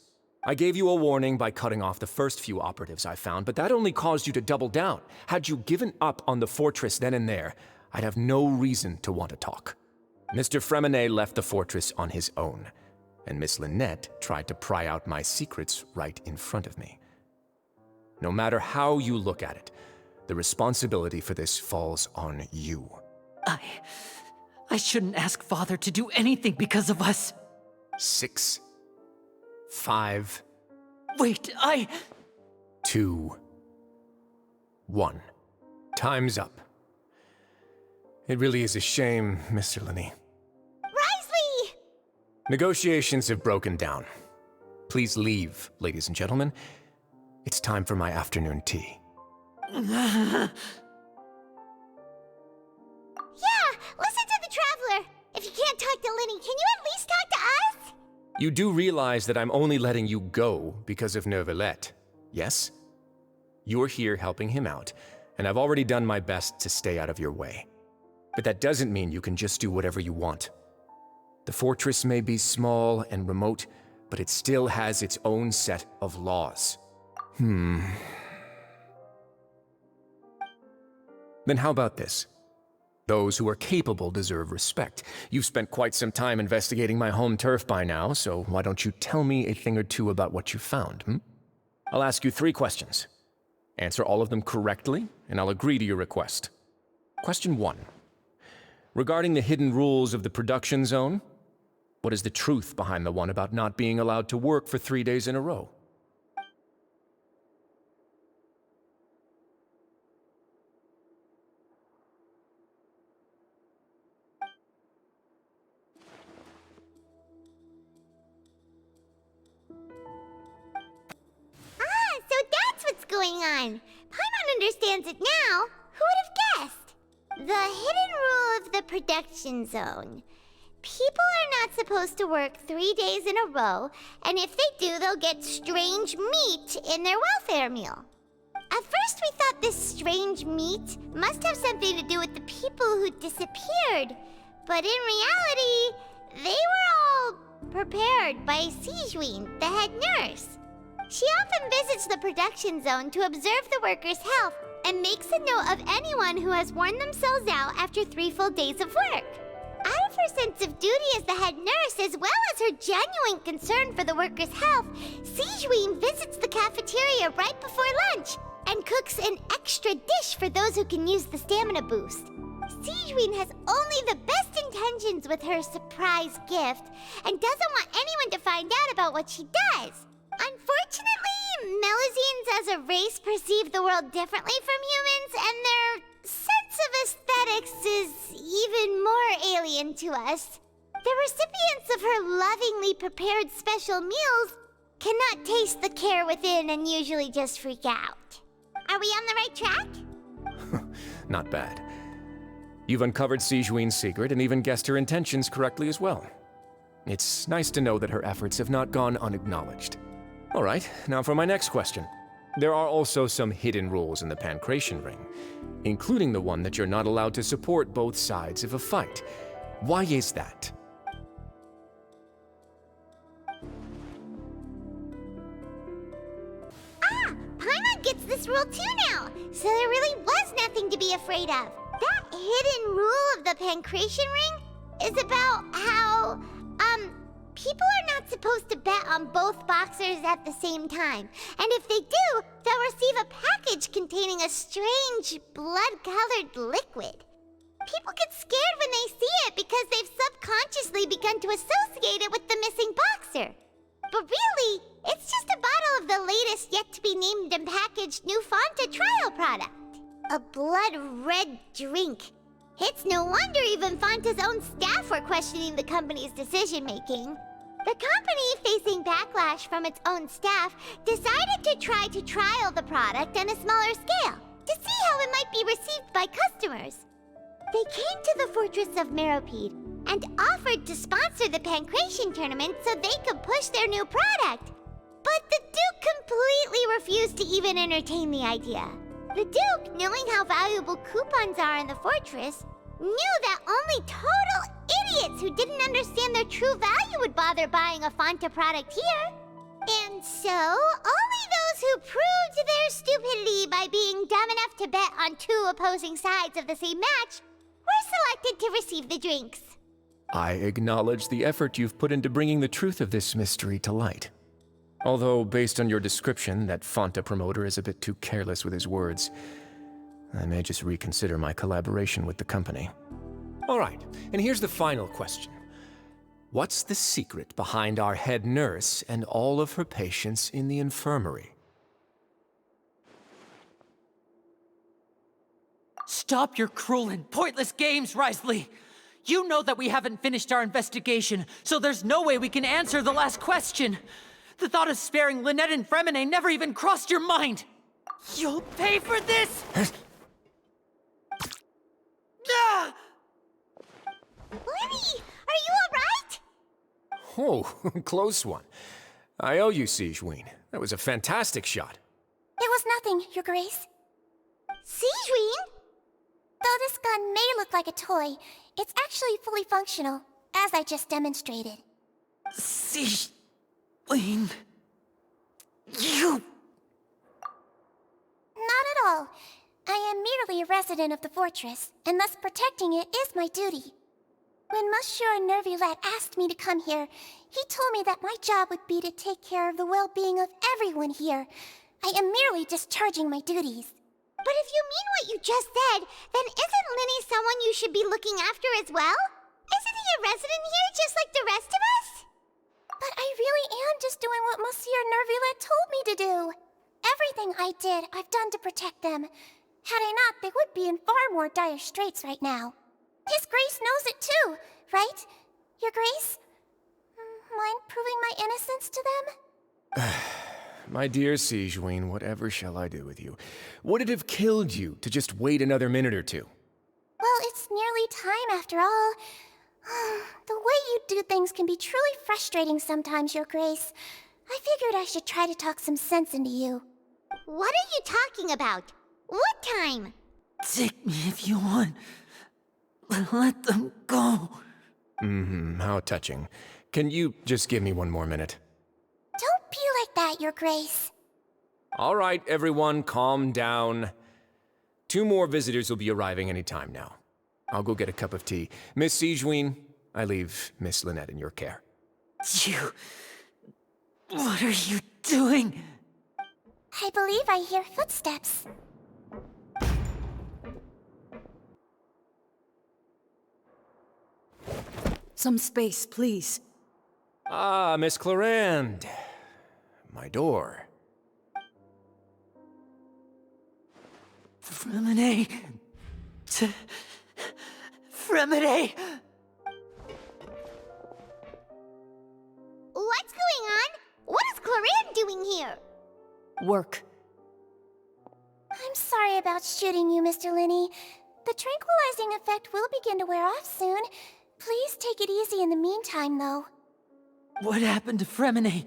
I gave you a warning by cutting off the first few operatives I found, but that only caused you to double down. Had you given up on the fortress then and there, I'd have no reason to want to talk. Mr. Fremenet left the fortress on his own, and Miss Lynette tried to pry out my secrets right in front of me. No matter how you look at it, the responsibility for this falls on you. I shouldn't ask Father to do anything because of us. 6, 5... Wait, 2, 1. Time's up. It really is a shame, Mr. Linney. Wriothesley! Negotiations have broken down. Please leave, ladies and gentlemen. It's time for my afternoon tea. Yeah, listen to the Traveler. If you can't talk to Linny, can you at least talk to us? You do realize that I'm only letting you go because of Neuvillette, yes? You're here helping him out, and I've already done my best to stay out of your way. But that doesn't mean you can just do whatever you want. The fortress may be small and remote, but it still has its own set of laws. Then how about this? Those who are capable deserve respect. You've spent quite some time investigating my home turf by now, so why don't you tell me a thing or two about what you found, I'll ask you 3 questions. Answer all of them correctly, and I'll agree to your request. Question 1. Regarding the hidden rules of the production zone, what is the truth behind the one about not being allowed to work for 3 days in a row? So that's what's going on. Paimon understands it now. Who would have guessed? The hidden rule of the production zone. People are not supposed to work 3 days in a row, and if they do, they'll get strange meat in their welfare meal. At first, we thought this strange meat must have something to do with the people who disappeared, but in reality, they were all prepared by Sigewinne, the head nurse. She often visits the production zone to observe the workers' health and makes a note of anyone who has worn themselves out after 3 full days of work. Out of her sense of duty as the head nurse, as well as her genuine concern for the workers' health, Sigewinne visits the cafeteria right before lunch and cooks an extra dish for those who can use the stamina boost. Sigewinne has only the best intentions with her surprise gift and doesn't want anyone to find out about what she does. Unfortunately, Melusines as a race perceive the world differently from humans, and their sense of aesthetics is even more alien to us. The recipients of her lovingly prepared special meals cannot taste the care within and usually just freak out. Are we on the right track? Not bad. You've uncovered Sijuin's secret and even guessed her intentions correctly as well. It's nice to know that her efforts have not gone unacknowledged. All right, now for my next question. There are also some hidden rules in the Pancration Ring, including the one that you're not allowed to support both sides of a fight. Why is that? Paimon gets this rule too now, so there really was nothing to be afraid of. That hidden rule of the Pancration Ring is about how, people are not supposed to bet on both boxers at the same time. And if they do, they'll receive a package containing a strange, blood-colored liquid. People get scared when they see it because they've subconsciously begun to associate it with the missing boxer. But really, it's just a bottle of the latest yet-to-be-named and packaged new Fanta trial product. A blood-red drink. It's no wonder even Fanta's own staff were questioning the company's decision-making. The company, facing backlash from its own staff, decided to try to trial the product on a smaller scale to see how it might be received by customers. They came to the Fortress of Meropide and offered to sponsor the Pancration tournament so they could push their new product. But the Duke completely refused to even entertain the idea. The Duke, knowing how valuable coupons are in the fortress, knew that only total idiots who didn't understand their true value would bother buying a Fanta product here. And so, only those who proved their stupidity by being dumb enough to bet on two opposing sides of the same match were selected to receive the drinks. I acknowledge the effort you've put into bringing the truth of this mystery to light. Although, based on your description, that Fanta promoter is a bit too careless with his words, I may just reconsider my collaboration with the company. All right, and here's the final question. What's the secret behind our head nurse and all of her patients in the infirmary? Stop your cruel and pointless games, Wriothesley! You know that we haven't finished our investigation, so there's no way we can answer the last question. The thought of sparing Lynette and Fremine never even crossed your mind! You'll pay for this! Ah! Lenny, are you alright? Oh, close one. I owe you, Sijuin. That was a fantastic shot. It was nothing, Your Grace. Sijuin? Though this gun may look like a toy, it's actually fully functional, as I just demonstrated. Sijuin... You... Not at all. I am merely a resident of the fortress, and thus protecting it is my duty. When Monsieur Nervulette asked me to come here, he told me that my job would be to take care of the well-being of everyone here. I am merely discharging my duties. But if you mean what you just said, then isn't Linny someone you should be looking after as well? Isn't he a resident here just like the rest of us? But I really am just doing what Monsieur Nervulette told me to do. Everything I did, I've done to protect them. Had I not, they would be in far more dire straits right now. His Grace knows it too, right? Your Grace? Mind proving my innocence to them? My dear Sijuin, whatever shall I do with you? Would it have killed you to just wait another minute or two? Well, it's nearly time after all. The way you do things can be truly frustrating sometimes, Your Grace. I figured I should try to talk some sense into you. What are you talking about? What time? Take me if you want. Let them go. How touching. Can you just give me one more minute? Don't be like that, Your Grace. All right, everyone, calm down. 2 more visitors will be arriving any time now. I'll go get a cup of tea. Miss Sijuin, I leave Miss Lynette in your care. You... What are you doing? I believe I hear footsteps. Some space, please. Ah, Miss Clarande. My door. Fremine... Fremine... work. I'm sorry about shooting you, Mr. Linney. The tranquilizing effect will begin to wear off soon. Please take it easy in the meantime, though. What happened to Fremine?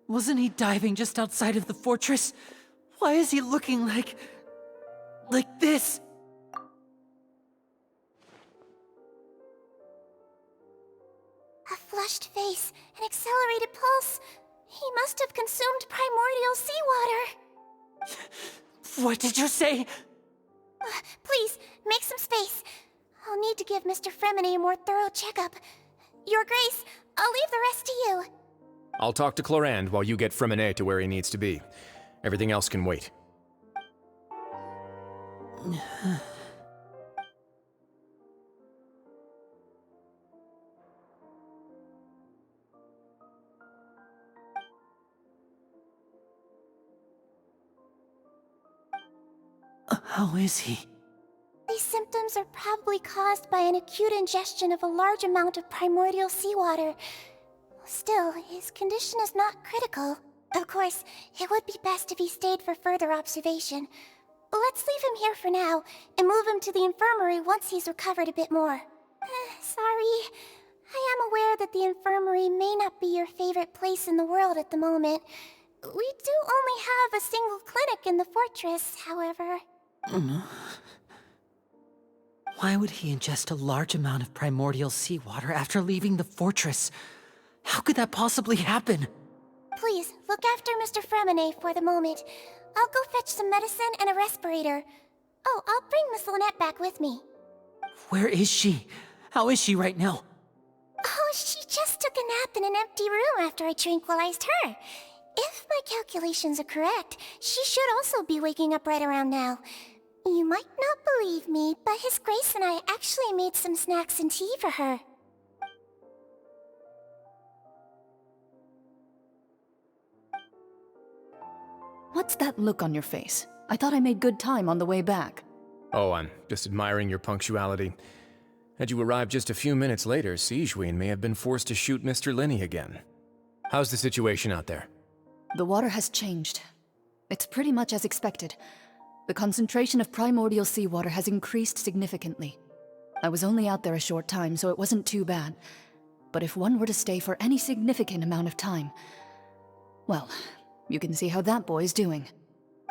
Wasn't he diving just outside of the fortress? Why is he looking like this? A flushed face, an accelerated pulse. He must have consumed primordial seawater. What did you say? Please, make some space. I'll need to give Mr. Fremine a more thorough checkup. Your Grace, I'll leave the rest to you. I'll talk to Clorand while you get Fremine to where he needs to be. Everything else can wait. How is he? These symptoms are probably caused by an acute ingestion of a large amount of primordial seawater. Still, his condition is not critical. Of course, it would be best if he stayed for further observation. Let's leave him here for now, and move him to the infirmary once he's recovered a bit more. Sorry. I am aware that the infirmary may not be your favorite place in the world at the moment. We do only have a single clinic in the fortress, however. Why would he ingest a large amount of primordial seawater after leaving the fortress? How could that possibly happen? Please, look after Mr. Fremine for the moment. I'll go fetch some medicine and a respirator. Oh, I'll bring Miss Lynette back with me. Where is she? How is she right now? Oh, she just took a nap in an empty room after I tranquilized her. If my calculations are correct, she should also be waking up right around now. You might not believe me, but His Grace and I actually made some snacks and tea for her. What's that look on your face? I thought I made good time on the way back. Oh, I'm just admiring your punctuality. Had you arrived just a few minutes later, Sigewinne may have been forced to shoot Mr. Linney again. How's the situation out there? The water has changed. It's pretty much as expected. The concentration of primordial seawater has increased significantly. I was only out there a short time, so it wasn't too bad. But if one were to stay for any significant amount of time... well, you can see how that boy's doing.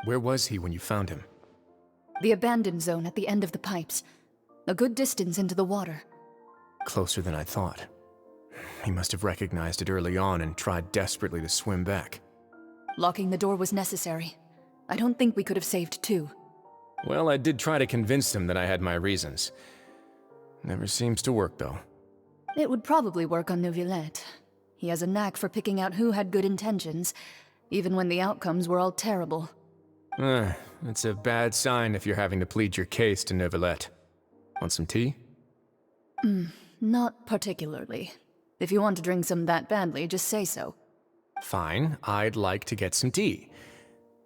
Where was he when you found him? The abandoned zone at the end of the pipes. A good distance into the water. Closer than I thought. He must have recognized it early on and tried desperately to swim back. Locking the door was necessary. I don't think we could have saved two. Well, I did try to convince him that I had my reasons. Never seems to work, though. It would probably work on Neuvillette. He has a knack for picking out who had good intentions, even when the outcomes were all terrible. It's a bad sign if you're having to plead your case to Neuvillette. Want some tea? Not particularly. If you want to drink some that badly, just say so. Fine, I'd like to get some tea.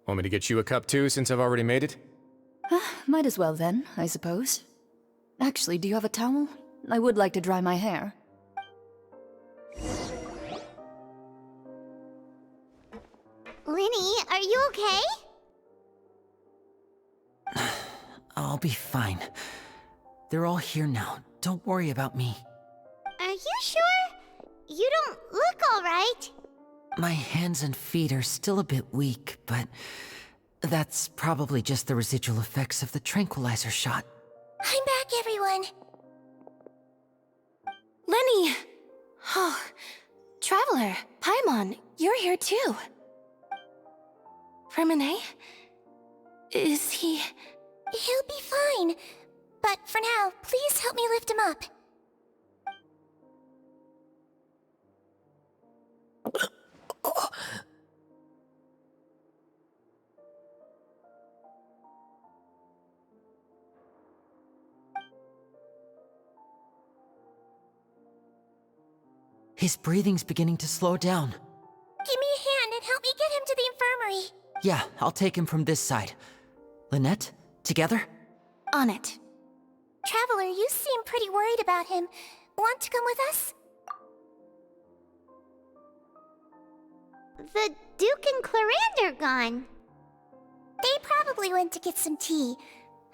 Want me to get you a cup too, since I've already made it? Might as well then, I suppose. Actually, do you have a towel? I would like to dry my hair. Linny, are you okay? I'll be fine. They're all here now. Don't worry about me. Are you sure? You don't look alright. My hands and feet are still a bit weak, but that's probably just the residual effects of the tranquilizer shot. I'm back, everyone. Lenny! Oh, Traveler, Paimon, you're here too. Fremine? Is he... He'll be fine. But for now, please help me lift him up. His breathing's beginning to slow down. Give me a hand and help me get him to the infirmary. Yeah, I'll take him from this side. Lynette, together? On it. Traveler, you seem pretty worried about him. Want to come with us? the Duke and Clarande are gone. They probably went to get some tea.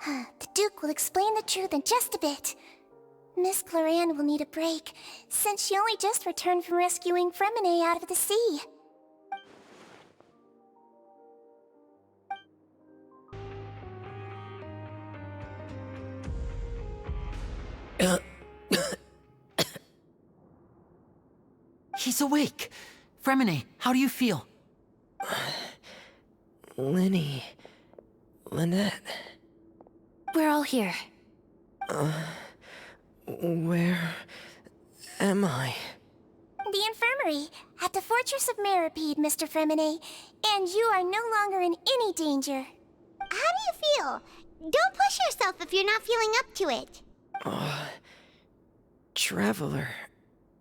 The Duke will explain the truth in just a bit. Miss Clarande will need a break, since she only just returned from rescuing Fremine out of the sea. He's awake. Fremine, how do you feel? Lyney... Lynette... We're all here. Where am I? The infirmary, at the Fortress of Meropide, Mr. Fremine, and you are no longer in any danger. How do you feel? Don't push yourself if you're not feeling up to it. Traveler...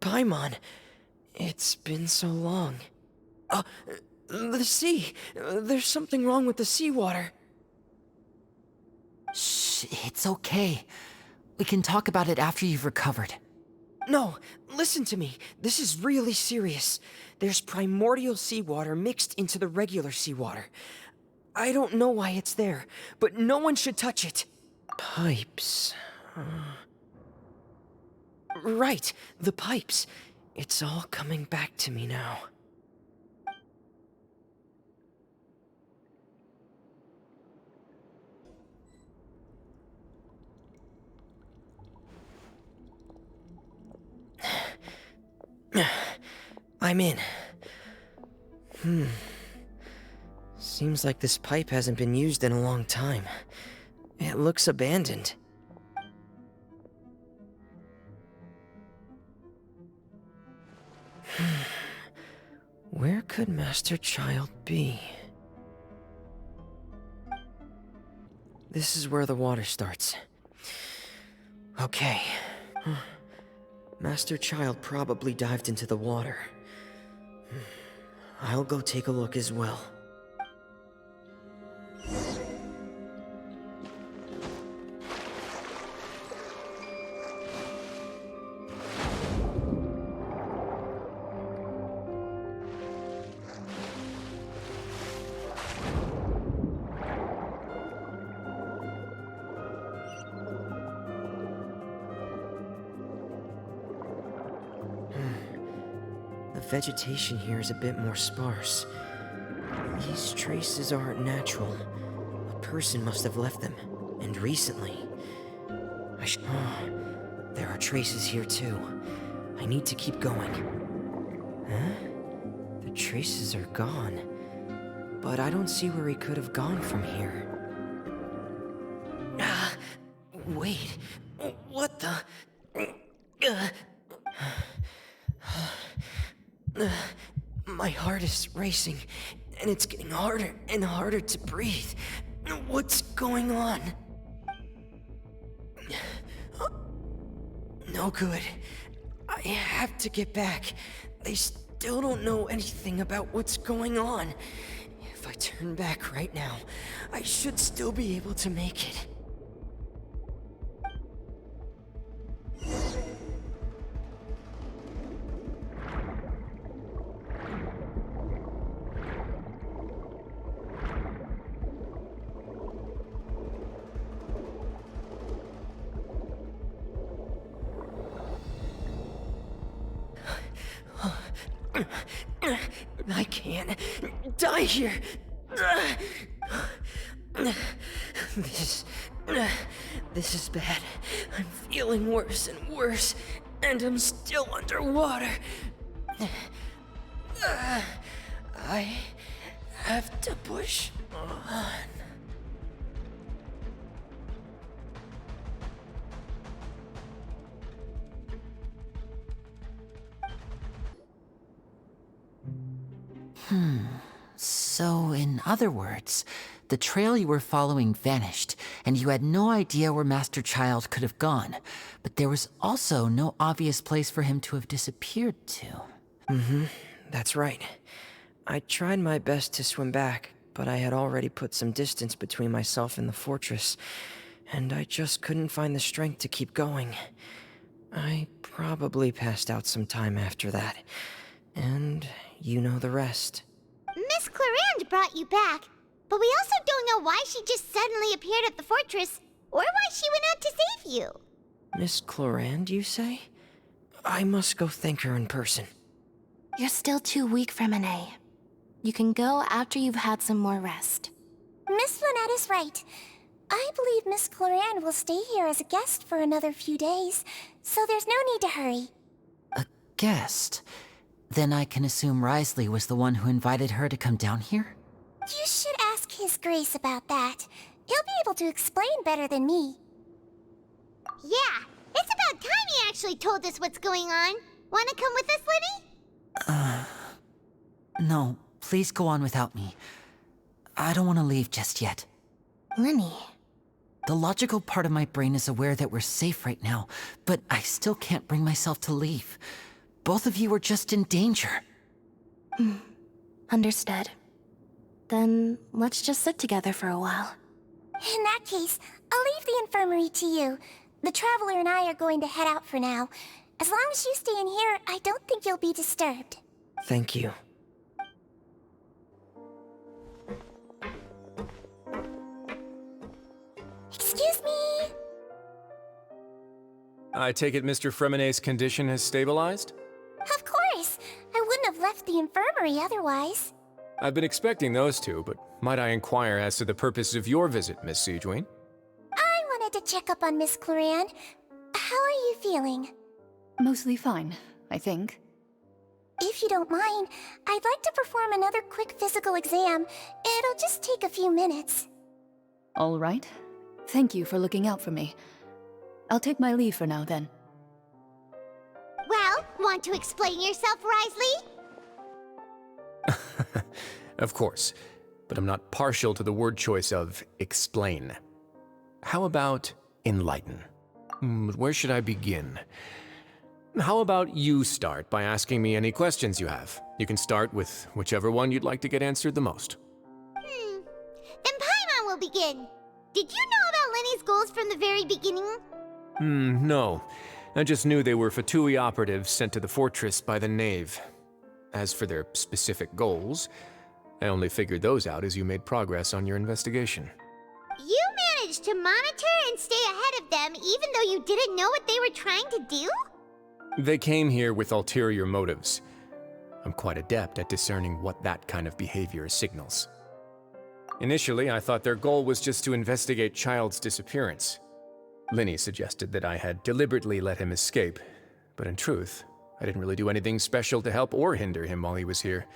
Paimon... It's been so long. The sea! There's something wrong with the seawater. Shh, it's okay. We can talk about it after you've recovered. No, listen to me. This is really serious. There's primordial seawater mixed into the regular seawater. I don't know why it's there, but no one should touch it. Pipes... Right, the pipes. It's all coming back to me now. I'm in. Seems like this pipe hasn't been used in a long time. It looks abandoned. Where could Master Child be? This is where the water starts. Okay. Master Child probably dived into the water. I'll go take a look as well. The vegetation here is a bit more sparse. These traces aren't natural. A person must have left them, and recently. There are traces here too. I need to keep going. Huh? The traces are gone. But I don't see where he could have gone from here. Wait. What the... My heart is racing, and it's getting harder and harder to breathe. What's going on? No good. I have to get back. They still don't know anything about what's going on. If I turn back right now, I should still be able to make it. I can't die here. This is bad. I'm feeling worse and worse, and I'm still underwater. I have to push on. So, in other words, the trail you were following vanished, and you had no idea where Master Child could have gone, but there was also no obvious place for him to have disappeared to. That's right. I tried my best to swim back, but I had already put some distance between myself and the fortress, and I just couldn't find the strength to keep going. I probably passed out some time after that, and you know the rest. Miss Clarand brought you back, but we also don't know why she just suddenly appeared at the fortress, or why she went out to save you. Miss Clarand, you say? I must go thank her in person. You're still too weak, Fremine. You can go after you've had some more rest. Miss Lynette is right. I believe Miss Clarand will stay here as a guest for another few days, so there's no need to hurry. A guest? Then I can assume Wriothesley was the one who invited her to come down here? You should ask His Grace about that. He'll be able to explain better than me. Yeah, it's about time he actually told us what's going on. Wanna come with us, Lenny? No, please go on without me. I don't want to leave just yet. Lenny. The logical part of my brain is aware that we're safe right now, but I still can't bring myself to leave. Both of you are just in danger. Understood. Then let's just sit together for a while. In that case, I'll leave the infirmary to you. The Traveler and I are going to head out for now. As long as you stay in here, I don't think you'll be disturbed. Thank you. Excuse me? I take it Mr. Fremine's condition has stabilized? Of course. I wouldn't have left the infirmary otherwise. I've been expecting those two, but might I inquire as to the purpose of your visit, Miss Siegewien? I wanted to check up on Miss Clarand. How are you feeling? Mostly fine, I think. If you don't mind, I'd like to perform another quick physical exam. It'll just take a few minutes. All right. Thank you for looking out for me. I'll take my leave for now, then. Well, want to explain yourself, Wriothesley? Of course, but I'm not partial to the word choice of explain. How about enlighten? Where should I begin? How about you start by asking me any questions you have? You can start with whichever one you'd like to get answered the most. Then Paimon will begin. Did you know about Lenny's goals from the very beginning? No. I just knew they were Fatui operatives sent to the fortress by the Knave. As for their specific goals, I only figured those out as you made progress on your investigation. You managed to monitor and stay ahead of them even though you didn't know what they were trying to do? They came here with ulterior motives. I'm quite adept at discerning what that kind of behavior signals. Initially, I thought their goal was just to investigate Child's disappearance. Linny suggested that I had deliberately let him escape, but in truth, I didn't really do anything special to help or hinder him while he was here.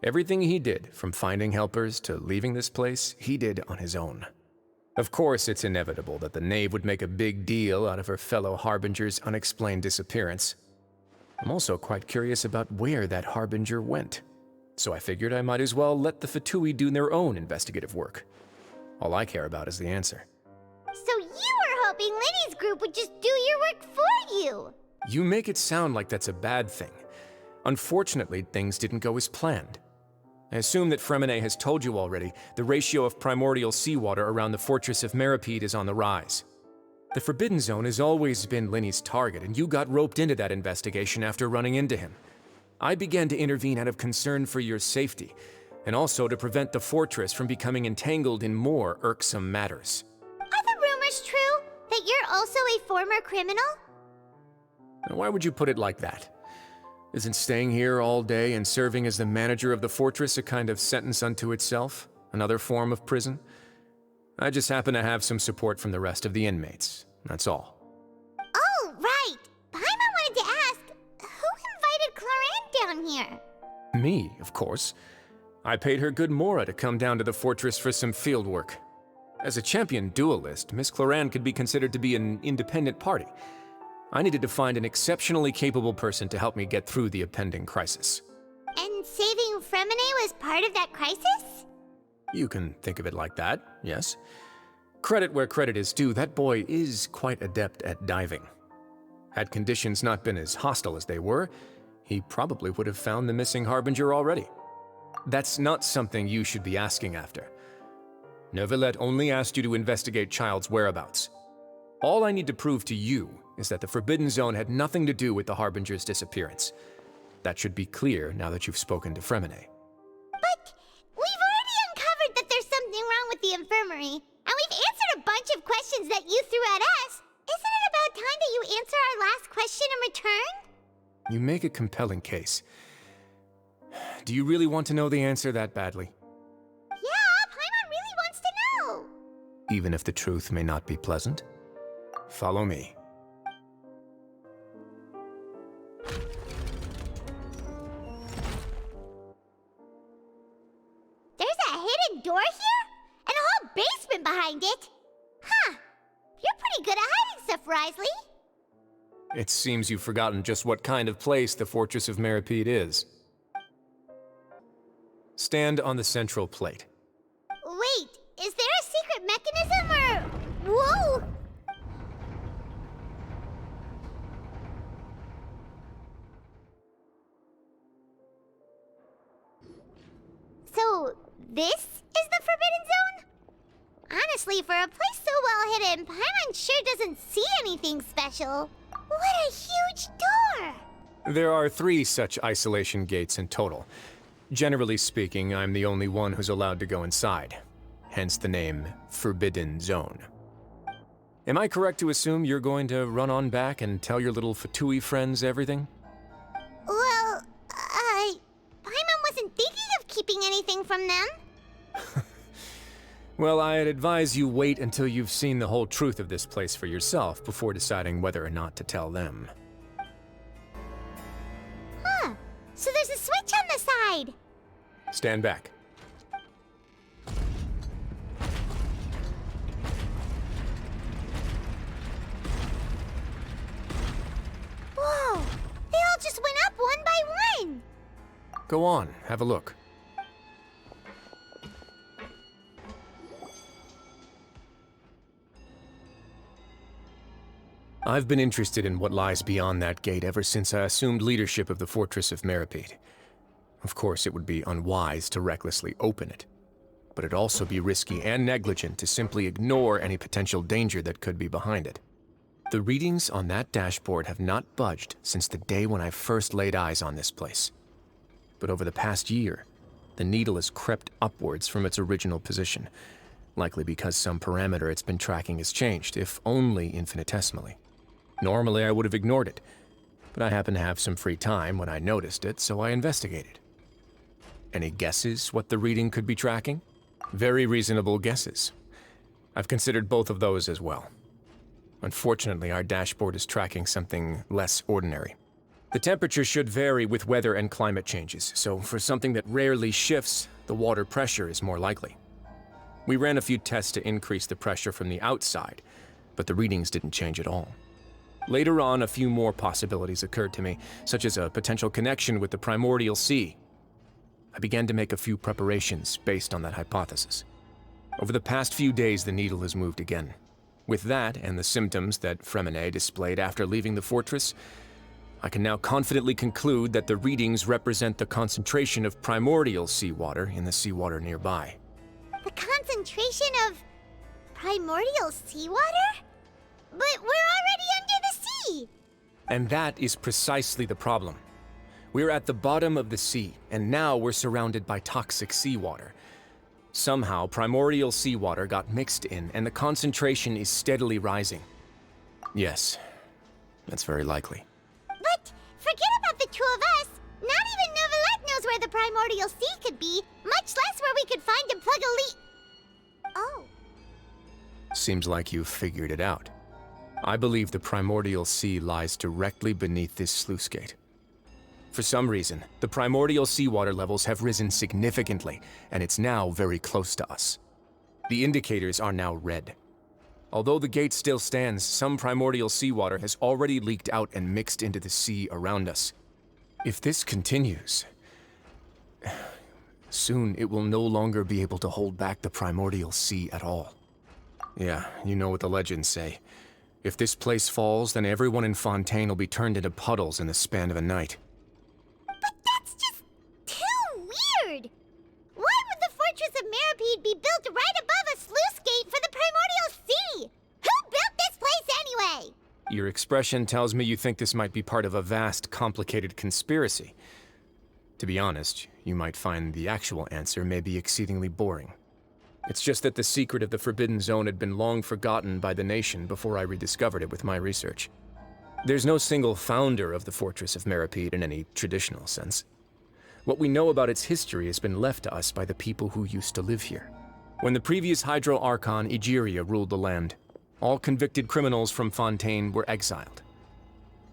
Everything he did, from finding helpers to leaving this place, he did on his own. Of course, it's inevitable that the Knave would make a big deal out of her fellow Harbinger's unexplained disappearance. I'm also quite curious about where that Harbinger went, so I figured I might as well let the Fatui do their own investigative work. All I care about is the answer. So you were hoping Lenny's group would just do your work for you! You make it sound like that's a bad thing. Unfortunately, things didn't go as planned. I assume that Fremine has told you already, the ratio of primordial seawater around the fortress of Meripede is on the rise. The Forbidden Zone has always been Linny's target, and you got roped into that investigation after running into him. I began to intervene out of concern for your safety, and also to prevent the fortress from becoming entangled in more irksome matters. Are the rumors true? That you're also a former criminal? Now, why would you put it like that? Isn't staying here all day and serving as the manager of the fortress a kind of sentence unto itself? Another form of prison? I just happen to have some support from the rest of the inmates. That's all. Oh, right! Paimon wanted to ask, who invited Clarand down here? Me, of course. I paid her good mora to come down to the fortress for some field work. As a champion duelist, Miss Clarand could be considered to be an independent party. I needed to find an exceptionally capable person to help me get through the impending crisis. And saving Fremine was part of that crisis? You can think of it like that, yes. Credit where credit is due, that boy is quite adept at diving. Had conditions not been as hostile as they were, he probably would have found the missing Harbinger already. That's not something you should be asking after. Neuvillette only asked you to investigate Child's whereabouts. All I need to prove to you is that the Forbidden Zone had nothing to do with the Harbinger's disappearance. That should be clear now that you've spoken to Fremine. But ordinary, and we've answered a bunch of questions that you threw at us. Isn't it about time that you answer our last question in return? You make a compelling case. Do you really want to know the answer that badly? Yeah, Paimon really wants to know. Even if the truth may not be pleasant? Follow me. There's a hidden door here? And a whole basement behind it? Huh. You're pretty good at hiding stuff, Wriothesley. It seems you've forgotten just what kind of place the Fortress of Meropide is. Stand on the central plate. Wait, is there a secret mechanism or... Whoa! So, this is the Forbidden Zone? Honestly, for a place so well hidden, Paimon sure doesn't see anything special. What a huge door! There are 3 such isolation gates in total. Generally speaking, I'm the only one who's allowed to go inside. Hence the name Forbidden Zone. Am I correct to assume you're going to run on back and tell your little Fatui friends everything? Well, Paimon wasn't thinking of keeping anything from them. Well, I'd advise you wait until you've seen the whole truth of this place for yourself before deciding whether or not to tell them. Huh. So there's a switch on the side. Stand back. Whoa! They all just went up one by one! Go on, have a look. I've been interested in what lies beyond that gate ever since I assumed leadership of the Fortress of Meropide. Of course, it would be unwise to recklessly open it, but it'd also be risky and negligent to simply ignore any potential danger that could be behind it. The readings on that dashboard have not budged since the day when I first laid eyes on this place. But over the past year, the needle has crept upwards from its original position, likely because some parameter it's been tracking has changed, if only infinitesimally. Normally, I would have ignored it, but I happened to have some free time when I noticed it, so I investigated. Any guesses what the reading could be tracking? Very reasonable guesses. I've considered both of those as well. Unfortunately, our dashboard is tracking something less ordinary. The temperature should vary with weather and climate changes, so for something that rarely shifts, the water pressure is more likely. We ran a few tests to increase the pressure from the outside, but the readings didn't change at all. Later on, a few more possibilities occurred to me, such as a potential connection with the primordial sea. I began to make a few preparations based on that hypothesis. Over the past few days, the needle has moved again. With that, and the symptoms that Fremine displayed after leaving the fortress, I can now confidently conclude that the readings represent the concentration of primordial seawater in the seawater nearby. The concentration of primordial seawater? But we're already under the sea! And that is precisely the problem. We're at the bottom of the sea, and now we're surrounded by toxic seawater. Somehow, primordial seawater got mixed in, and the concentration is steadily rising. Yes, that's very likely. But forget about the two of us! Not even Novelette knows where the primordial sea could be, much less where we could find and plug a leak. Oh. Seems like you've figured it out. I believe the primordial sea lies directly beneath this sluice gate. For some reason, the primordial seawater levels have risen significantly, and it's now very close to us. The indicators are now red. Although the gate still stands, some primordial seawater has already leaked out and mixed into the sea around us. If this continues, soon it will no longer be able to hold back the primordial sea at all. Yeah, you know what the legends say. If this place falls, then everyone in Fontaine will be turned into puddles in the span of a night. But that's just too weird! Why would the Fortress of Meropide be built right above a sluice gate for the primordial sea? Who built this place anyway? Your expression tells me you think this might be part of a vast, complicated conspiracy. To be honest, you might find the actual answer may be exceedingly boring. It's just that the secret of the Forbidden Zone had been long forgotten by the nation before I rediscovered it with my research. There's no single founder of the Fortress of Meropide in any traditional sense. What we know about its history has been left to us by the people who used to live here. When the previous Hydro Archon Egeria ruled the land, all convicted criminals from Fontaine were exiled.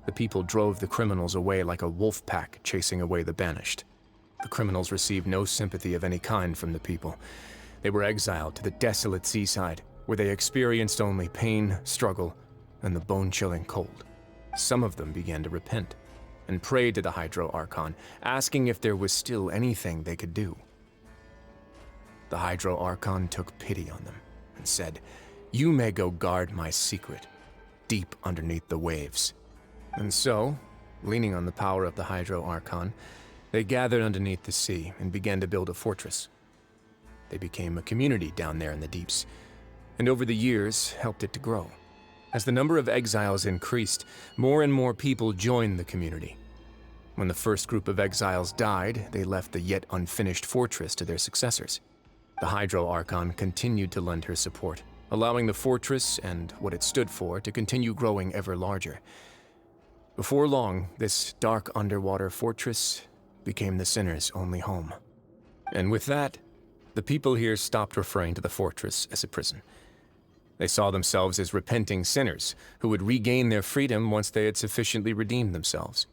The people drove the criminals away like a wolf pack chasing away the banished. The criminals received no sympathy of any kind from the people. They were exiled to the desolate seaside, where they experienced only pain, struggle, and the bone-chilling cold. Some of them began to repent and prayed to the Hydro Archon, asking if there was still anything they could do. The Hydro Archon took pity on them and said, "You may go guard my secret, deep underneath the waves." And so, leaning on the power of the Hydro Archon, they gathered underneath the sea and began to build a fortress. They became a community down there in the deeps, and over the years helped it to grow. As the number of exiles increased, more and more people joined the community. When the first group of exiles died, they left the yet unfinished fortress to their successors. The Hydro Archon continued to lend her support, allowing the fortress and what it stood for to continue growing ever larger. Before long, this dark underwater fortress became the sinner's only home. And with that, the people here stopped referring to the fortress as a prison. They saw themselves as repenting sinners who would regain their freedom once they had sufficiently redeemed themselves.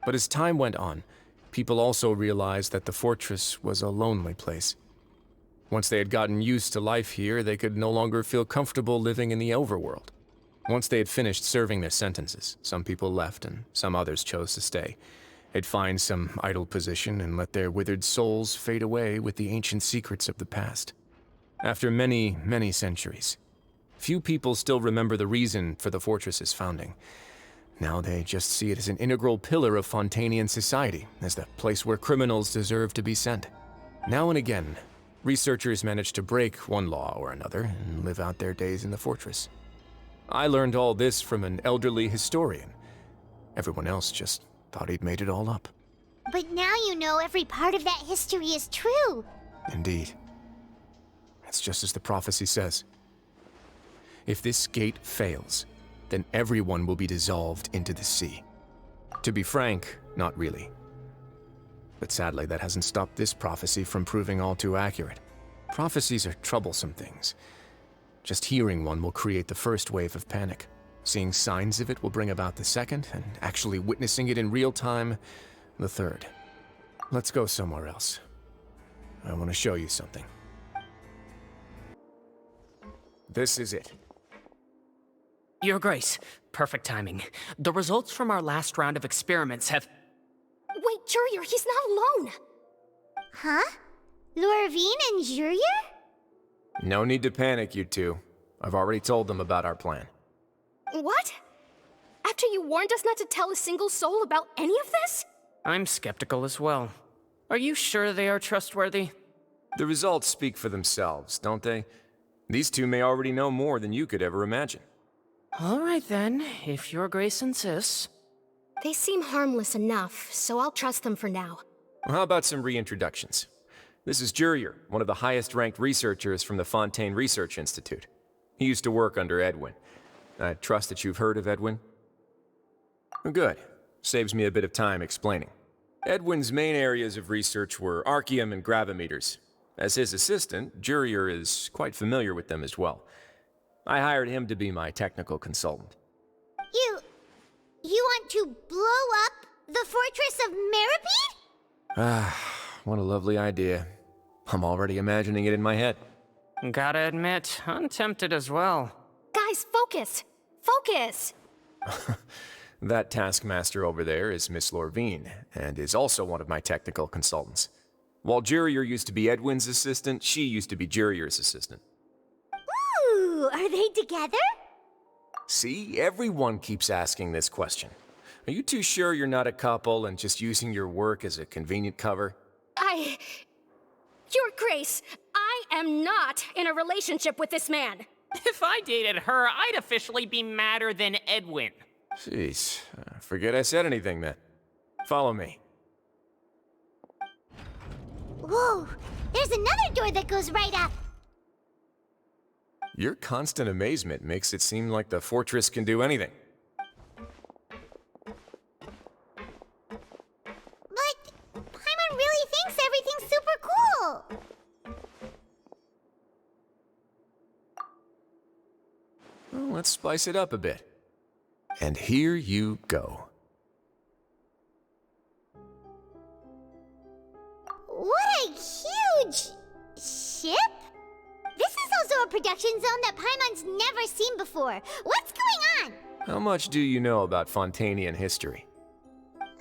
But as time went on, people also realized that the fortress was a lonely place. Once they had gotten used to life here, they could no longer feel comfortable living in the overworld. Once they had finished serving their sentences, some people left and some others chose to stay. They'd find some idle position and let their withered souls fade away with the ancient secrets of the past. After many, many centuries, few people still remember the reason for the fortress's founding. Now they just see it as an integral pillar of Fontainian society, as the place where criminals deserve to be sent. Now and again, researchers manage to break one law or another and live out their days in the fortress. I learned all this from an elderly historian. Everyone else just thought he'd made it all up. But now you know every part of that history is true. Indeed. It's just as the prophecy says. If this gate fails, then everyone will be dissolved into the sea. To be frank, not really. But sadly, that hasn't stopped this prophecy from proving all too accurate. Prophecies are troublesome things. Just hearing one will create the first wave of panic. Seeing signs of it will bring about the second, and actually witnessing it in real time, the third. Let's go somewhere else. I want to show you something. This is it. Your Grace, perfect timing. The results from our last round of experiments have... Wait, Jurier, he's not alone! Huh? Lorvine and Jurier? No need to panic, you two. I've already told them about our plan. What? After you warned us not to tell a single soul about any of this? I'm skeptical as well. Are you sure they are trustworthy? The results speak for themselves, don't they? These two may already know more than you could ever imagine. All right then, if Your Grace insists. They seem harmless enough, so I'll trust them for now. Well, how about some reintroductions? This is Jurier, one of the highest-ranked researchers from the Fontaine Research Institute. He used to work under Edwin. I trust that you've heard of Edwin? Good. Saves me a bit of time explaining. Edwin's main areas of research were archaeum and gravimeters. As his assistant, Jurier is quite familiar with them as well. I hired him to be my technical consultant. You want to blow up the Fortress of Meropide? Ah, what a lovely idea. I'm already imagining it in my head. Gotta admit, I'm tempted as well. Guys, focus! Focus! That taskmaster over there is Miss Lorvine, and is also one of my technical consultants. While Jurier used to be Edwin's assistant, she used to be Jurier's assistant. Ooh, are they together? See, everyone keeps asking this question. Are you too sure you're not a couple and just using your work as a convenient cover? Your Grace, I am not in a relationship with this man. If I dated her, I'd officially be madder than Edwin. Jeez, forget I said anything then. Follow me. Whoa, there's another door that goes right up. Your constant amazement makes it seem like the fortress can do anything. But Paimon really thinks everything's super cool. Well, let's spice it up a bit. And here you go. What a huge ship? This is also a production zone that Paimon's never seen before. What's going on? How much do you know about Fontanian history?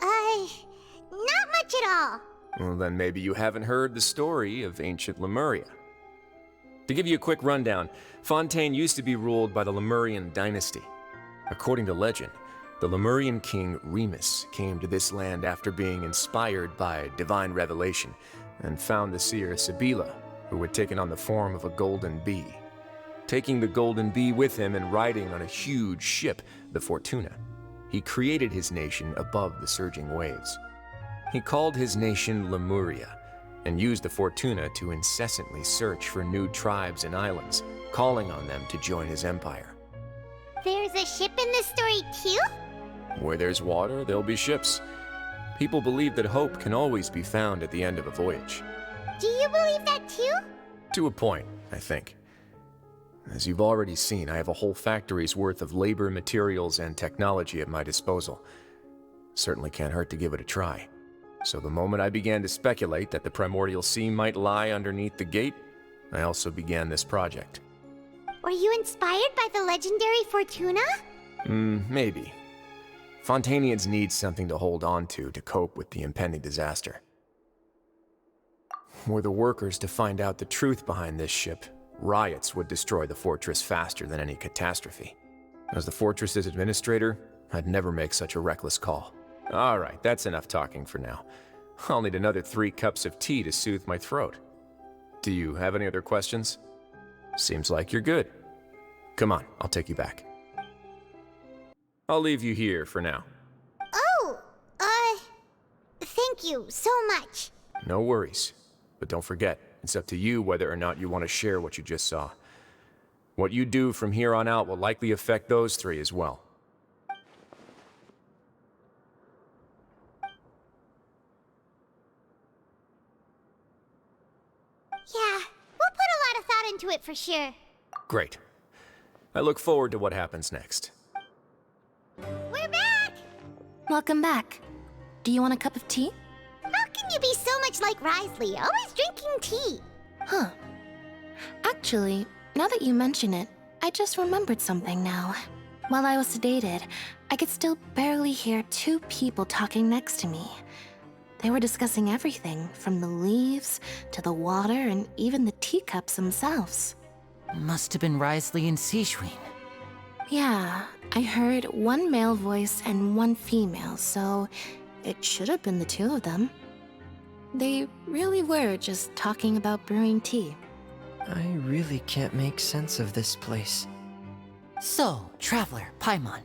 Not much at all. Well, then maybe you haven't heard the story of ancient Lemuria. To give you a quick rundown, Fontaine used to be ruled by the Lemurian dynasty. According to legend, the Lemurian king Remus came to this land after being inspired by divine revelation and found the seer Sibila, who had taken on the form of a golden bee. Taking the golden bee with him and riding on a huge ship, the Fortuna, he created his nation above the surging waves. He called his nation Lemuria and used the Fortuna to incessantly search for new tribes and islands, calling on them to join his empire. There's a ship in this story too? Where there's water, there'll be ships. People believe that hope can always be found at the end of a voyage. Do you believe that too? To a point, I think. As you've already seen, I have a whole factory's worth of labor, materials, and technology at my disposal. Certainly can't hurt to give it a try. So the moment I began to speculate that the primordial sea might lie underneath the gate, I also began this project. Were you inspired by the legendary Fortuna? Maybe. Fontanians need something to hold on to cope with the impending disaster. Were the workers to find out the truth behind this ship, riots would destroy the fortress faster than any catastrophe. As the fortress's administrator, I'd never make such a reckless call. All right, that's enough talking for now. I'll need another 3 cups of tea to soothe my throat. Do you have any other questions? Seems like you're good. Come on, I'll take you back. I'll leave you here for now. Oh, thank you so much. No worries. But don't forget, it's up to you whether or not you want to share what you just saw. What you do from here on out will likely affect those 3 as well. Yeah, we'll put a lot of thought into it for sure. Great. I look forward to what happens next. We're back! Welcome back. Do you want a cup of tea? How can you be so much like Wriothesley, always drinking tea? Huh. Actually, now that you mention it, I just remembered something now. While I was sedated, I could still barely hear 2 people talking next to me. They were discussing everything, from the leaves to the water and even the teacups themselves. Must have been Wriothesley and Sigewinne. Yeah, I heard 1 male voice and 1 female, so it should have been the 2 of them. They really were just talking about brewing tea. I really can't make sense of this place. So, Traveler, Paimon,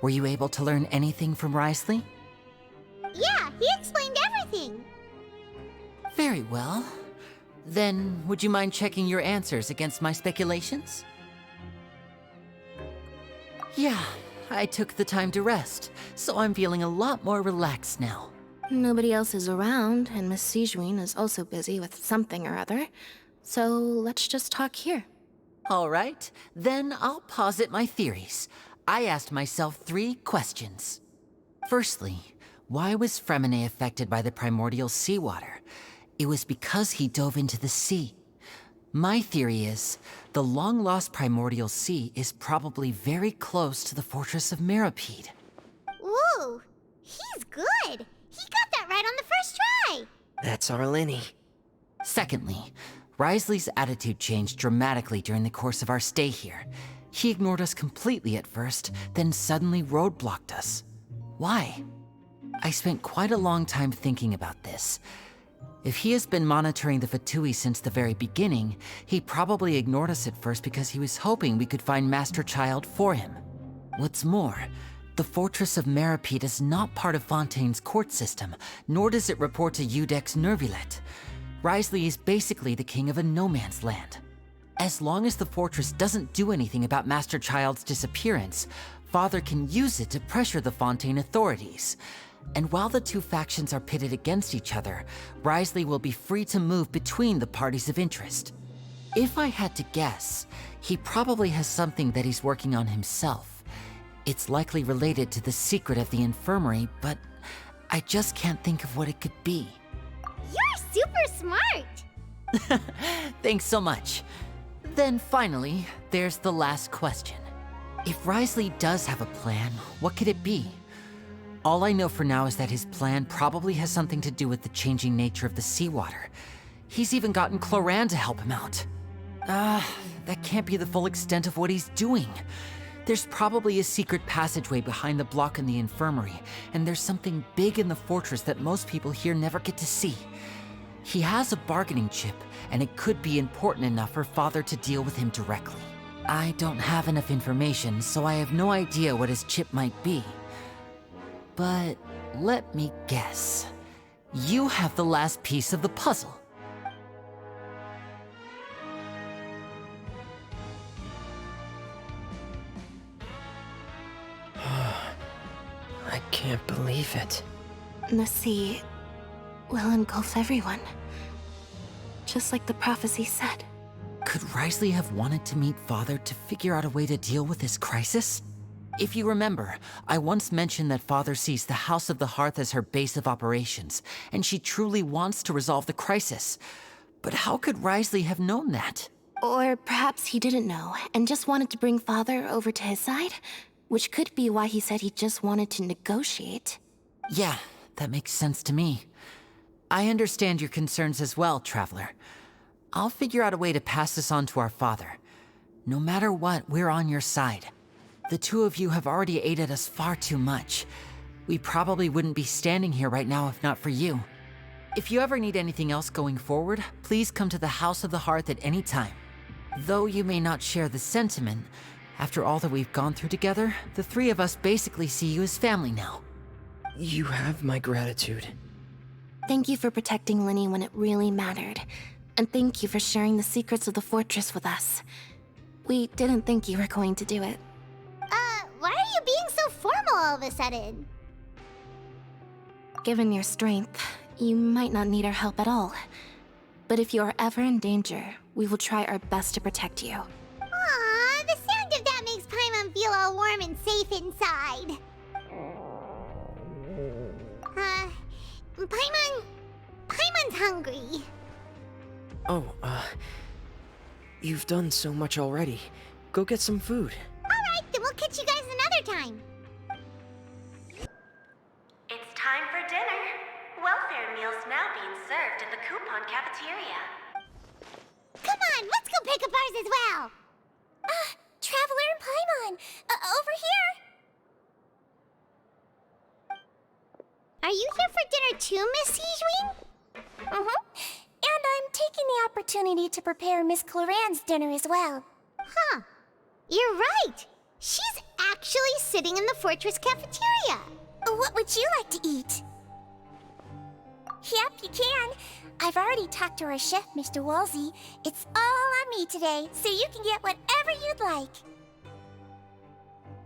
were you able to learn anything from Wriothesley? Yeah, he explained everything. Very well. Then, would you mind checking your answers against my speculations? Yeah, I took the time to rest, so I'm feeling a lot more relaxed now. Nobody else is around, and Miss Sigewinne is also busy with something or other. So let's just talk here. All right, then I'll posit my theories. I asked myself 3 questions. Firstly, why was Fremine affected by the primordial seawater? It was because he dove into the sea. My theory is, the long-lost primordial sea is probably very close to the fortress of Meropide. Ooh, he's good. He got that right on the first try. That's our Lenny. Secondly, Wriothesley's attitude changed dramatically during the course of our stay here. He ignored us completely at first, then suddenly roadblocked us. Why? I spent quite a long time thinking about this. If he has been monitoring the Fatui since the very beginning, he probably ignored us at first because he was hoping we could find Master Child for him. What's more, the Fortress of Meropide is not part of Fontaine's court system, nor does it report to Iudex Nervulet. Wriothesley is basically the king of a no-man's land. As long as the fortress doesn't do anything about Master Child's disappearance, Father can use it to pressure the Fontaine authorities. And while the two factions are pitted against each other, Wriothesley will be free to move between the parties of interest. If I had to guess, he probably has something that he's working on himself. It's likely related to the secret of the infirmary, but I just can't think of what it could be. You're super smart! Thanks so much. Then finally, there's the last question. If Wriothesley does have a plan, what could it be? All I know for now is that his plan probably has something to do with the changing nature of the seawater. He's even gotten Cloran to help him out. That can't be the full extent of what he's doing. There's probably a secret passageway behind the block in the infirmary, and there's something big in the fortress that most people here never get to see. He has a bargaining chip, and it could be important enough for Father to deal with him directly. I don't have enough information, so I have no idea what his chip might be. But let me guess. You have the last piece of the puzzle. I can't believe it. The sea will engulf everyone. Just like the prophecy said. Could Wriothesley have wanted to meet Father to figure out a way to deal with this crisis? If you remember, I once mentioned that Father sees the House of the Hearth as her base of operations, and she truly wants to resolve the crisis. But how could Wriothesley have known that? Or perhaps he didn't know, and just wanted to bring Father over to his side? Which could be why he said he just wanted to negotiate. Yeah, that makes sense to me. I understand your concerns as well, Traveler. I'll figure out a way to pass this on to our father. No matter what, we're on your side. The two of you have already aided us far too much. We probably wouldn't be standing here right now if not for you. If you ever need anything else going forward, please come to the House of the Hearth at any time. Though you may not share the sentiment, after all that we've gone through together, the three of us basically see you as family now. You have my gratitude. Thank you for protecting Linny when it really mattered. And thank you for sharing the secrets of the fortress with us. We didn't think you were going to do it. Why are you being so formal all of a sudden? Given your strength, you might not need our help at all. But if you are ever in danger, we will try our best to protect you. Aw, the sound of that makes Paimon feel all warm and safe inside. Paimon's hungry. Oh, you've done so much already. Go get some food. Alright, then we'll catch you guys another time. It's time for dinner. Welfare meals now being served in the coupon cafeteria. Come on, let's go pick up ours as well. Traveler and Paimon, over here. Are you here for dinner too, Miss Sijween? And I'm taking the opportunity to prepare Miss Cloran's dinner as well. Huh. You're right. She's actually sitting in the fortress cafeteria. What would you like to eat? Yep, you can. I've already talked to our chef, Mr. Wolsey. It's all on me today, so you can get whatever you'd like.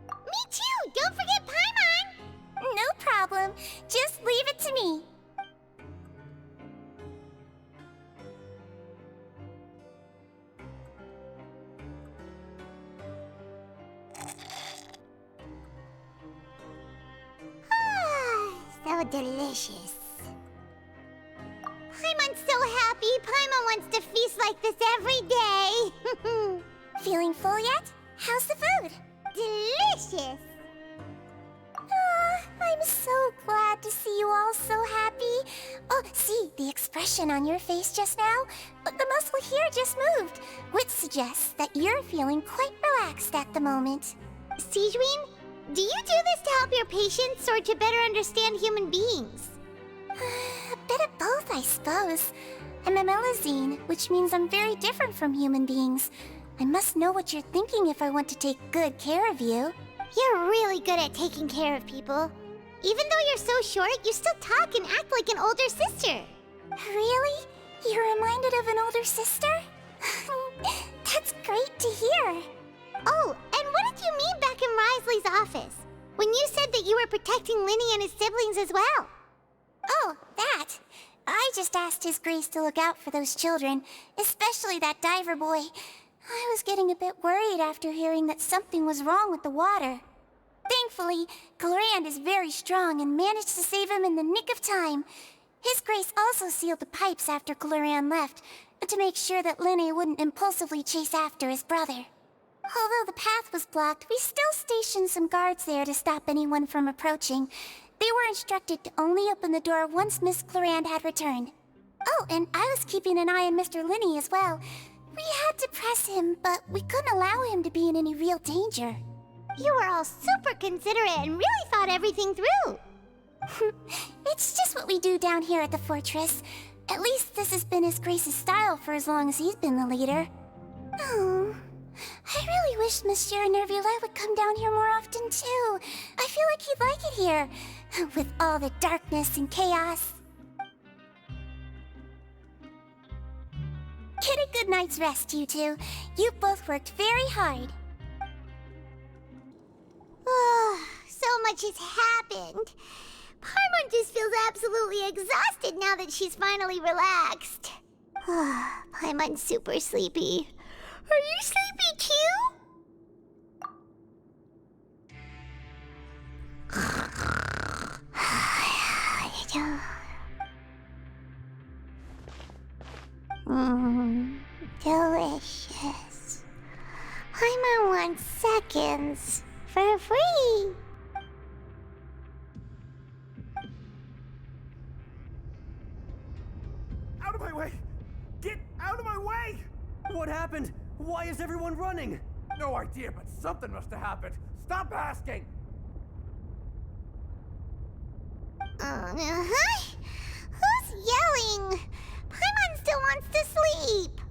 Me too! Don't forget Paimon! No problem. Just leave it to me. So delicious. Paimon's so happy. Paimon wants to feast like this every day. Feeling full yet? How's the food? Delicious. I'm so glad to see you all so happy. Oh, see the expression on your face just now? The muscle here just moved, which suggests that you're feeling quite relaxed at the moment. Sijween, do you do this to help your patients or to better understand human beings? A bit of both, I suppose. I'm a Melusine, which means I'm very different from human beings. I must know what you're thinking if I want to take good care of you. You're really good at taking care of people. Even though you're so short, you still talk and act like an older sister. Really? You're reminded of an older sister? That's great to hear. Oh, and what did you mean back in Wriothesley's office? When you said that you were protecting Linny and his siblings as well? Oh, that. I just asked His Grace to look out for those children, especially that diver boy. I was getting a bit worried after hearing that something was wrong with the water. Thankfully, Clorand is very strong and managed to save him in the nick of time. His Grace also sealed the pipes after Clorand left, to make sure that Linny wouldn't impulsively chase after his brother. Although the path was blocked, we still stationed some guards there to stop anyone from approaching. They were instructed to only open the door once Miss Clorand had returned. Oh, and I was keeping an eye on Mr. Linny as well. We had to press him, but we couldn't allow him to be in any real danger. You were all super considerate and really thought everything through. It's just what we do down here at the fortress. At least this has been His Grace's style for as long as he's been the leader. Oh, I really wish Monsieur Nervula would come down here more often too. I feel like he'd like it here, with all the darkness and chaos. Get a good night's rest, you two. You both worked very hard. Oh, so much has happened. Paimon just feels absolutely exhausted now that she's finally relaxed. Paimon's super sleepy. Are you sleepy too? Delicious. Paimon wants seconds for free. Out of my way! Get out of my way! What happened? Why is everyone running? No idea, but something must have happened. Stop asking! Who's yelling? Paimon still wants to sleep.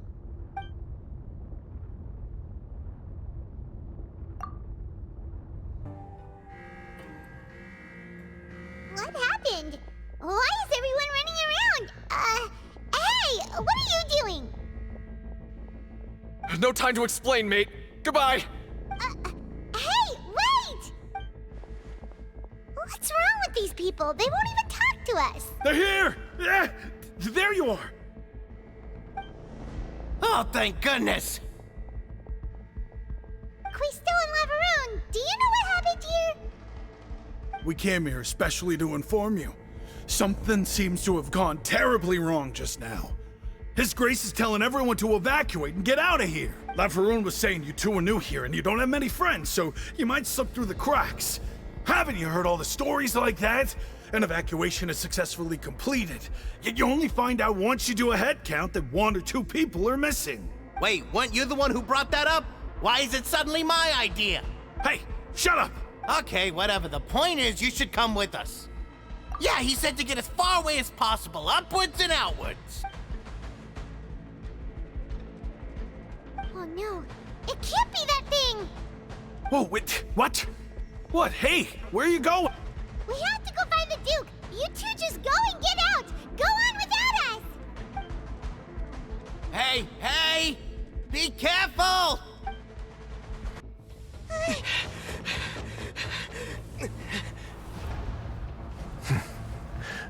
What happened? Why is everyone running around? Hey, what are you doing? No time to explain, mate. Goodbye. Hey, wait! What's wrong with these people? They won't even talk to us. They're here! Yeah, there you are! Oh, thank goodness! Quisto and Laveroon, do you know what happened here? We came here especially to inform you. Something seems to have gone terribly wrong just now. His Grace is telling everyone to evacuate and get out of here. Laveroon was saying you two are new here and you don't have many friends, so you might slip through the cracks. Haven't you heard all the stories like that? An evacuation is successfully completed, yet you only find out once you do a head count that 1 or 2 people are missing. Wait, weren't you the one who brought that up? Why is it suddenly my idea? Hey, shut up! Okay, whatever. The point is, you should come with us. Yeah, he said to get as far away as possible, upwards and outwards. Oh no, it can't be that thing! Whoa, wait, what? What? Hey, where are you going? We have to go find the Duke! You two just go and get out! Go on without us! Hey, hey! Be careful!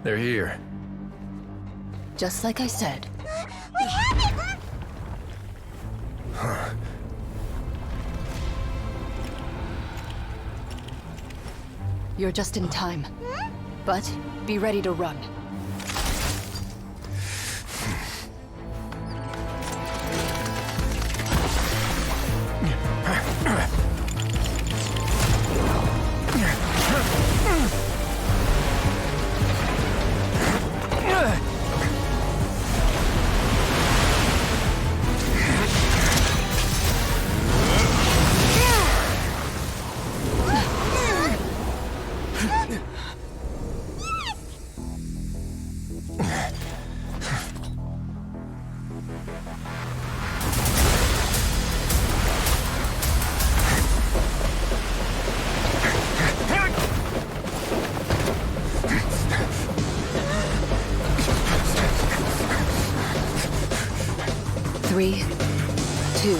They're here. Just like I said. We have it! Huh. You're just in time. But be ready to run. Three, 2,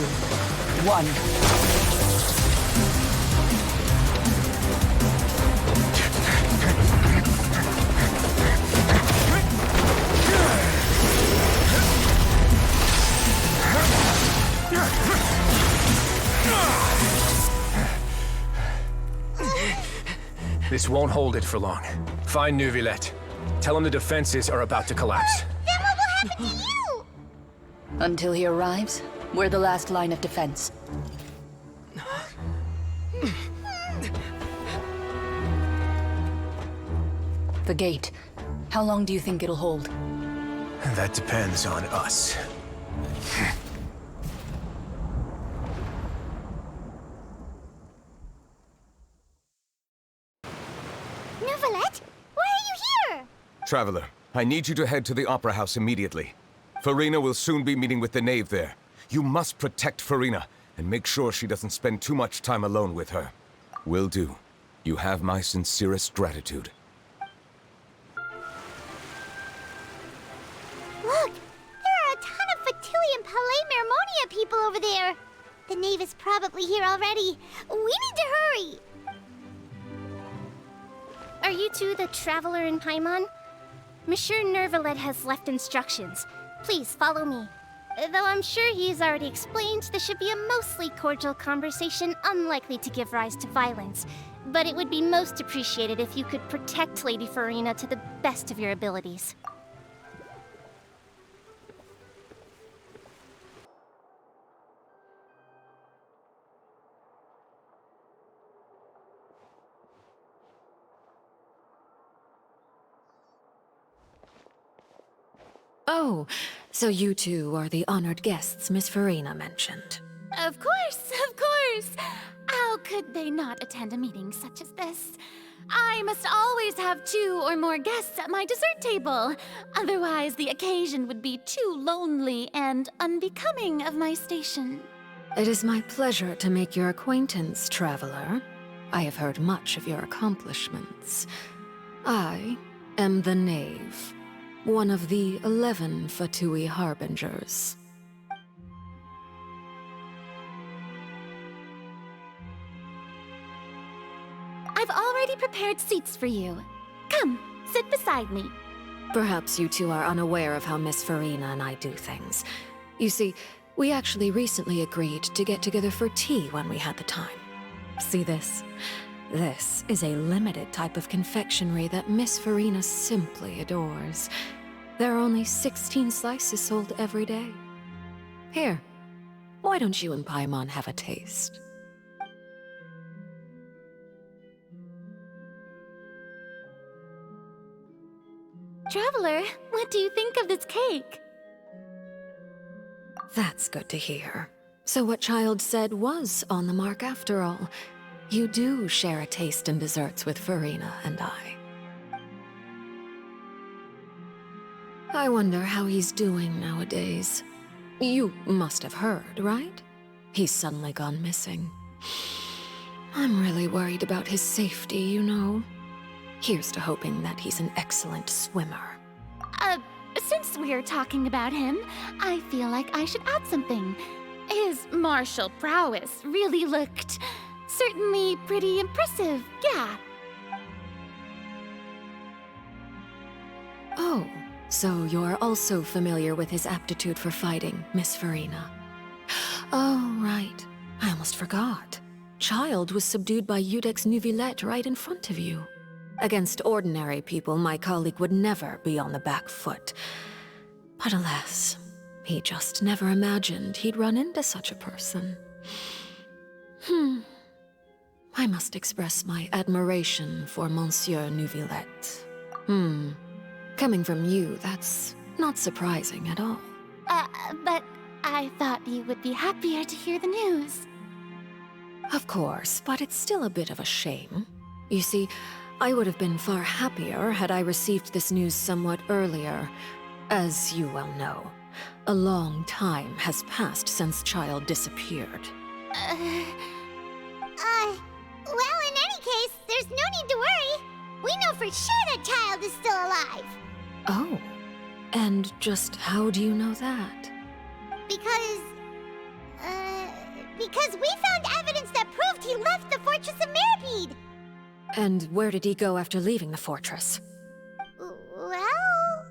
1. This won't hold it for long. Find Neuvillette. Tell him the defenses are about to collapse. Then what will happen to you? Until he arrives, we're the last line of defense. The gate. How long do you think it'll hold? That depends on us. Neuvillette, why are you here? Traveler, I need you to head to the Opera House immediately. Farina will soon be meeting with the knave there. You must protect Farina, and make sure she doesn't spend too much time alone with her. Will do. You have my sincerest gratitude. Look, there are a ton of Fatui and Palais Mermonia people over there. The knave is probably here already. We need to hurry. Are you two the Traveler in Paimon? Monsieur Neuvillette has left instructions. Please follow me. Though I'm sure he's already explained, this should be a mostly cordial conversation, unlikely to give rise to violence. But it would be most appreciated if you could protect Lady Farina to the best of your abilities. Oh, so you two are the honored guests Miss Farina mentioned. Of course, of course! How could they not attend a meeting such as this? I must always have 2 or more guests at my dessert table. Otherwise, the occasion would be too lonely and unbecoming of my station. It is my pleasure to make your acquaintance, Traveler. I have heard much of your accomplishments. I am the Knave, one of the 11 Fatui Harbingers. I've already prepared seats for you. Come, sit beside me. Perhaps you two are unaware of how Miss Farina and I do things. You see, we actually recently agreed to get together for tea when we had the time. See this? This is a limited type of confectionery that Miss Farina simply adores. There are only 16 slices sold every day. Here, why don't you and Paimon have a taste? Traveler, what do you think of this cake? That's good to hear. So what Child said was on the mark after all. You do share a taste in desserts with Farina and I. I wonder how he's doing nowadays. You must have heard, right? He's suddenly gone missing. I'm really worried about his safety, you know. Here's to hoping that he's an excellent swimmer. Since we're talking about him, I feel like I should add something. His martial prowess really looked certainly pretty impressive, yeah. Oh, so you're also familiar with his aptitude for fighting, Miss Farina. Oh, right. I almost forgot. Child was subdued by Iudex Neuvillette right in front of you. Against ordinary people, my colleague would never be on the back foot. But alas, he just never imagined he'd run into such a person. I must express my admiration for Monsieur Neuvillette. Coming from you, that's not surprising at all. But I thought you would be happier to hear the news. Of course, but it's still a bit of a shame. You see, I would have been far happier had I received this news somewhat earlier. As you well know, a long time has passed since Child disappeared. Well, in any case, there's no need to worry. We know for sure that Child is still alive. Oh, and just how do you know that? Because, because we found evidence that proved he left the Fortress of Mirapede! And where did he go after leaving the fortress? Well...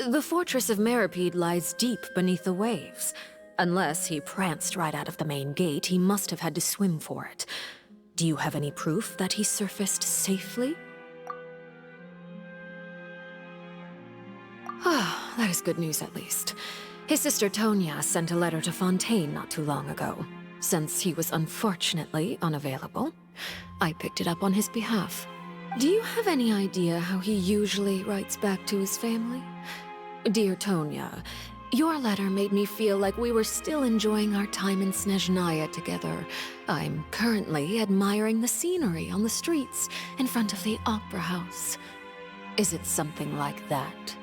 The Fortress of Mirapede lies deep beneath the waves. Unless he pranced right out of the main gate, he must have had to swim for it. Do you have any proof that he surfaced safely? Ah, that is good news at least. His sister Tonya sent a letter to Fontaine not too long ago. Since he was unfortunately unavailable, I picked it up on his behalf. Do you have any idea how he usually writes back to his family? Dear Tonya, your letter made me feel like we were still enjoying our time in Snezhnaya together. I'm currently admiring the scenery on the streets in front of the Opera House. Is it something like that?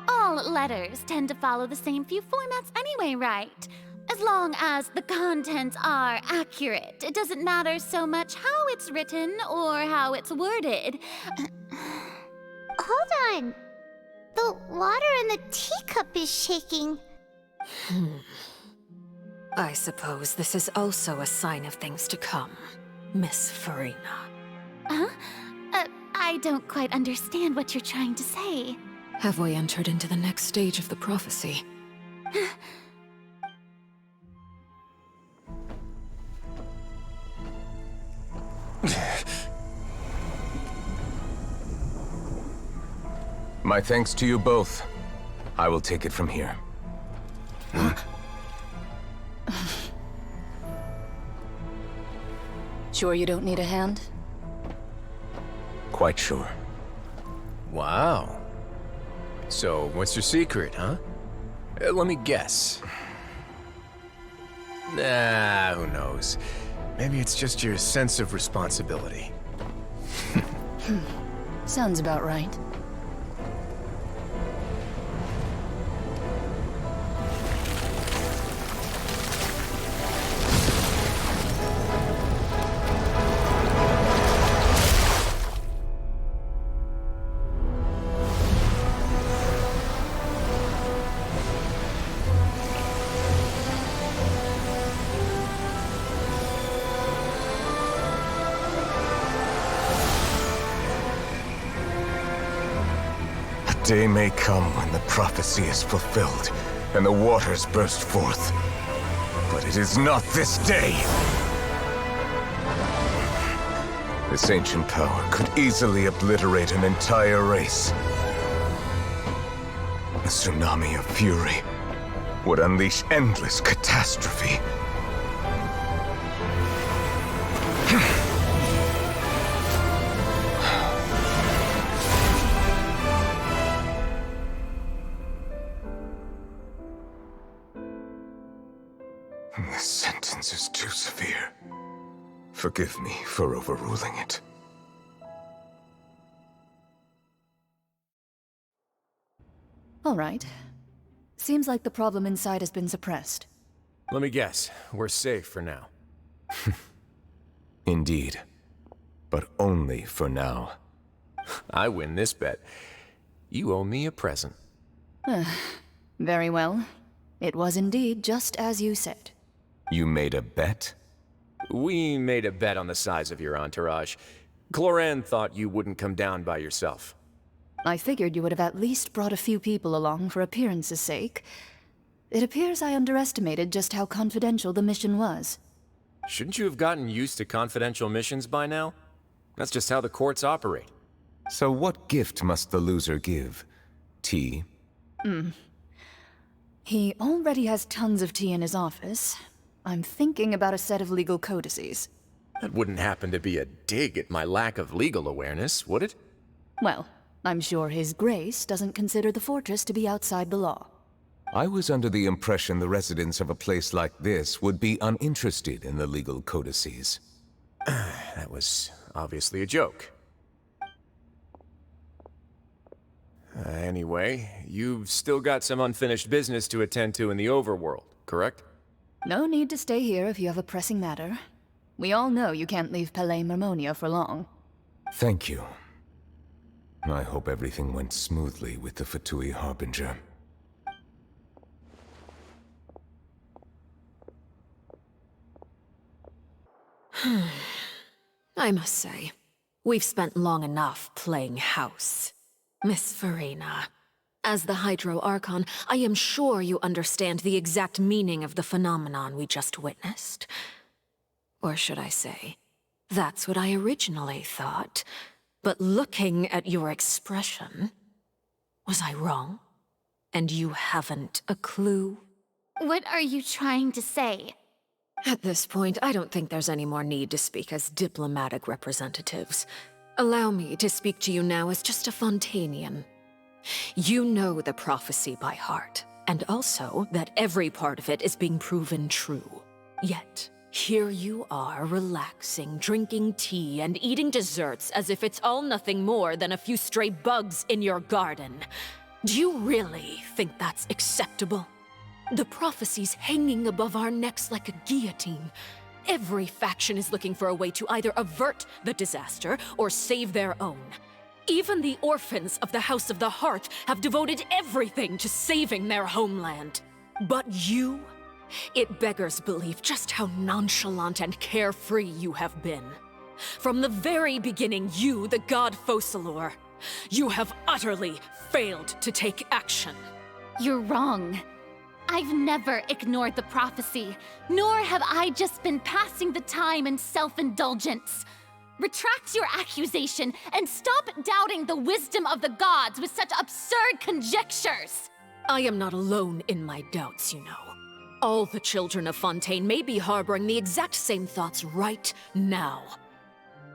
All letters tend to follow the same few formats anyway, right? As long as the contents are accurate, it doesn't matter so much how it's written or how it's worded. Hold on. The water in the teacup is shaking. I suppose this is also a sign of things to come, Miss Farina. Huh? I don't quite understand what you're trying to say. Have we entered into the next stage of the prophecy? My thanks to you both. I will take it from here. Sure you don't need a hand? Quite sure. Wow. So, what's your secret, huh? Let me guess. Nah, who knows? Maybe it's just your sense of responsibility. Sounds about right. Day may come when the prophecy is fulfilled, and the waters burst forth. But it is not this day! This ancient power could easily obliterate an entire race. A tsunami of fury would unleash endless catastrophe. This sentence is too severe. Forgive me for overruling it. All right. Seems like the problem inside has been suppressed. Let me guess, we're safe for now. Indeed. But only for now. I win this bet. You owe me a present. Very well. It was indeed just as you said. You made a bet? We made a bet on the size of your entourage. Cloran thought you wouldn't come down by yourself. I figured you would have at least brought a few people along for appearance's sake. It appears I underestimated just how confidential the mission was. Shouldn't you have gotten used to confidential missions by now? That's just how the courts operate. So what gift must the loser give? Tea? He already has tons of tea in his office. I'm thinking about a set of legal codices. That wouldn't happen to be a dig at my lack of legal awareness, would it? Well, I'm sure His Grace doesn't consider the fortress to be outside the law. I was under the impression the residents of a place like this would be uninterested in the legal codices. That was obviously a joke. Anyway, you've still got some unfinished business to attend to in the overworld, correct? No need to stay here if you have a pressing matter. We all know you can't leave Palais Mermonia for long. Thank you. I hope everything went smoothly with the Fatui Harbinger. I must say, we've spent long enough playing house. Miss Farina, as the Hydro Archon, I am sure you understand the exact meaning of the phenomenon we just witnessed. Or should I say, that's what I originally thought. But looking at your expression, was I wrong? And you haven't a clue? What are you trying to say? At this point, I don't think there's any more need to speak as diplomatic representatives. Allow me to speak to you now as just a Fontanian. You know the prophecy by heart, and also that every part of it is being proven true. Yet, here you are, relaxing, drinking tea, and eating desserts as if it's all nothing more than a few stray bugs in your garden. Do you really think that's acceptable? The prophecy's hanging above our necks like a guillotine. Every faction is looking for a way to either avert the disaster or save their own. Even the orphans of the House of the Hearth have devoted everything to saving their homeland. But you? It beggars belief just how nonchalant and carefree you have been. From the very beginning, you, the god Focalor, you have utterly failed to take action. You're wrong. I've never ignored the prophecy, nor have I just been passing the time in self-indulgence. Retract your accusation and stop doubting the wisdom of the gods with such absurd conjectures! I am not alone in my doubts, you know. All the children of Fontaine may be harboring the exact same thoughts right now.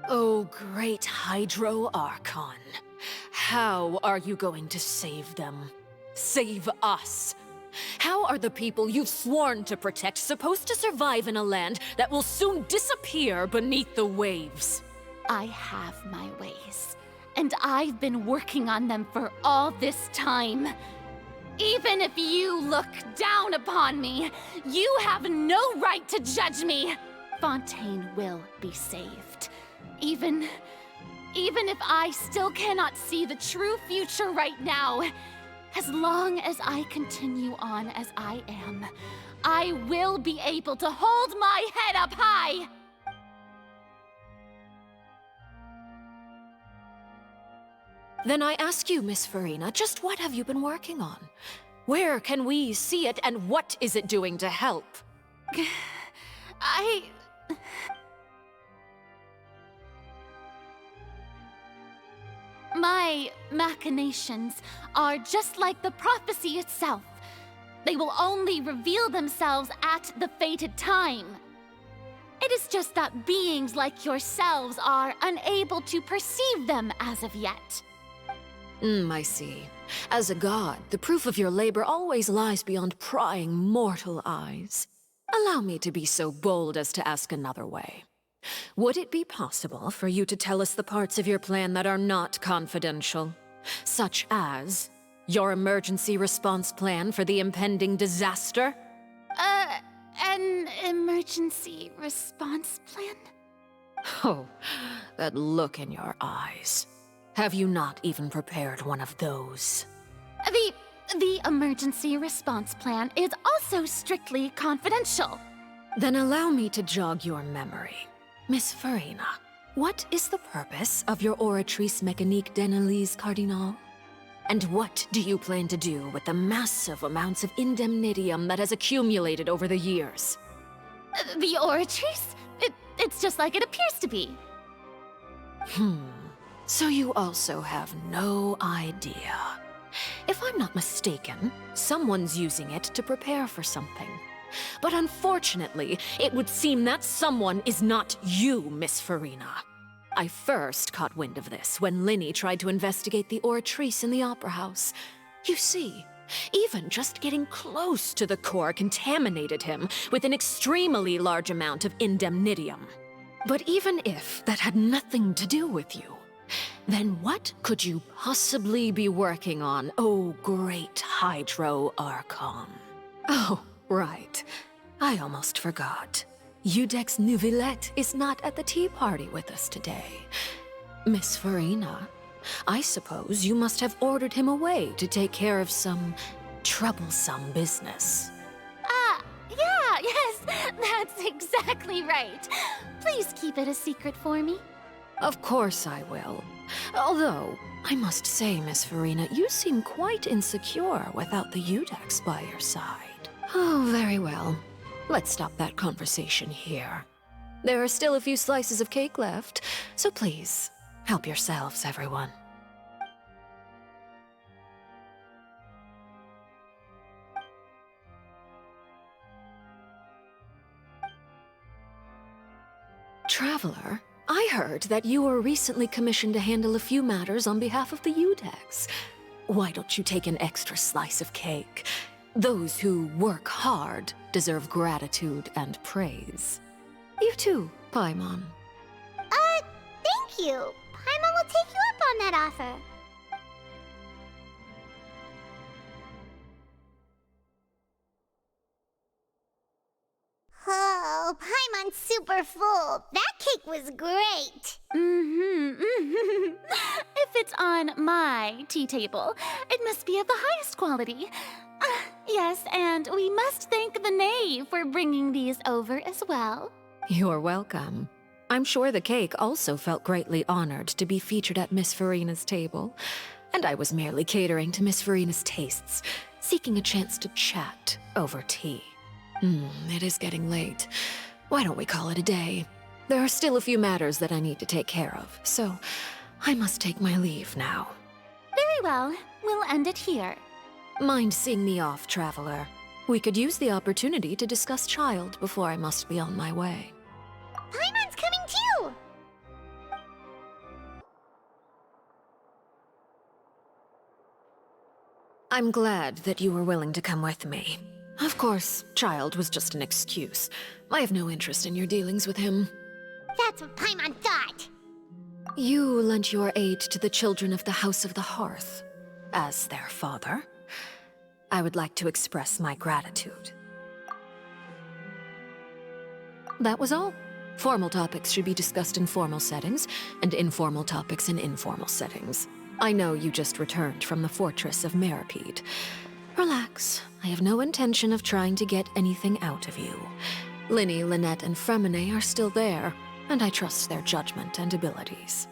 Oh, great Hydro Archon. How are you going to save them? Save us? How are the people you've sworn to protect supposed to survive in a land that will soon disappear beneath the waves? I have my ways, and I've been working on them for all this time. Even if you look down upon me, you have no right to judge me. Fontaine will be saved. Even if I still cannot see the true future right now, as long as I continue on as I am, I will be able to hold my head up high! Then I ask you, Miss Farina, just what have you been working on? Where can we see it, and what is it doing to help? My machinations are just like the prophecy itself. They will only reveal themselves at the fated time. It is just that beings like yourselves are unable to perceive them as of yet. I see. As a god, the proof of your labor always lies beyond prying mortal eyes. Allow me to be so bold as to ask another way. Would it be possible for you to tell us the parts of your plan that are not confidential? Such as your emergency response plan for the impending disaster? An emergency response plan? Oh, that look in your eyes. Have you not even prepared one of those? The emergency response plan is also strictly confidential. Then allow me to jog your memory. Miss Farina, what is the purpose of your Oratrice Mécanique d'Analyse Cardinal? And what do you plan to do with the massive amounts of indemnitium that has accumulated over the years? The Oratrice? It's just like it appears to be. So you also have no idea. If I'm not mistaken, someone's using it to prepare for something. But unfortunately, it would seem that someone is not you, Miss Farina. I first caught wind of this when Linny tried to investigate the Oratrice in the Opera House. You see, even just getting close to the core contaminated him with an extremely large amount of indemnitium. But even if that had nothing to do with you, then what could you possibly be working on, oh great Hydro Archon? Oh, right. I almost forgot. Eudex Neuvillette is not at the tea party with us today. Miss Farina, I suppose you must have ordered him away to take care of some troublesome business. Yeah, yes, that's exactly right. Please keep it a secret for me. Of course I will. Although, I must say, Miss Farina, you seem quite insecure without the Eudex by your side. Oh, very well. Let's stop that conversation here. There are still a few slices of cake left, so please, help yourselves, everyone. Traveler, I heard that you were recently commissioned to handle a few matters on behalf of the Eudex. Why don't you take an extra slice of cake? Those who work hard deserve gratitude and praise. You too, Paimon. Thank you. Paimon will take you up on that offer. Oh, Paimon's super full. That cake was great. If it's on my tea table, it must be of the highest quality. Yes, and we must thank the knave for bringing these over as well. You're welcome. I'm sure the cake also felt greatly honored to be featured at Miss Farina's table, and I was merely catering to Miss Farina's tastes, seeking a chance to chat over tea. It is getting late. Why don't we call it a day? There are still a few matters that I need to take care of, so I must take my leave now. Very well. We'll end it here. Mind seeing me off, Traveler? We could use the opportunity to discuss Child before I must be on my way. Paimon's coming too! I'm glad that you were willing to come with me. Of course, Child was just an excuse. I have no interest in your dealings with him. That's what Paimon thought. You lent your aid to the children of the House of the Hearth. As their father, I would like to express my gratitude. That was all. Formal topics should be discussed in formal settings, and informal topics in informal settings. I know you just returned from the fortress of Meripede. Relax. I have no intention of trying to get anything out of you. Linny, Lynette, and Fremine are still there, and I trust their judgment and abilities.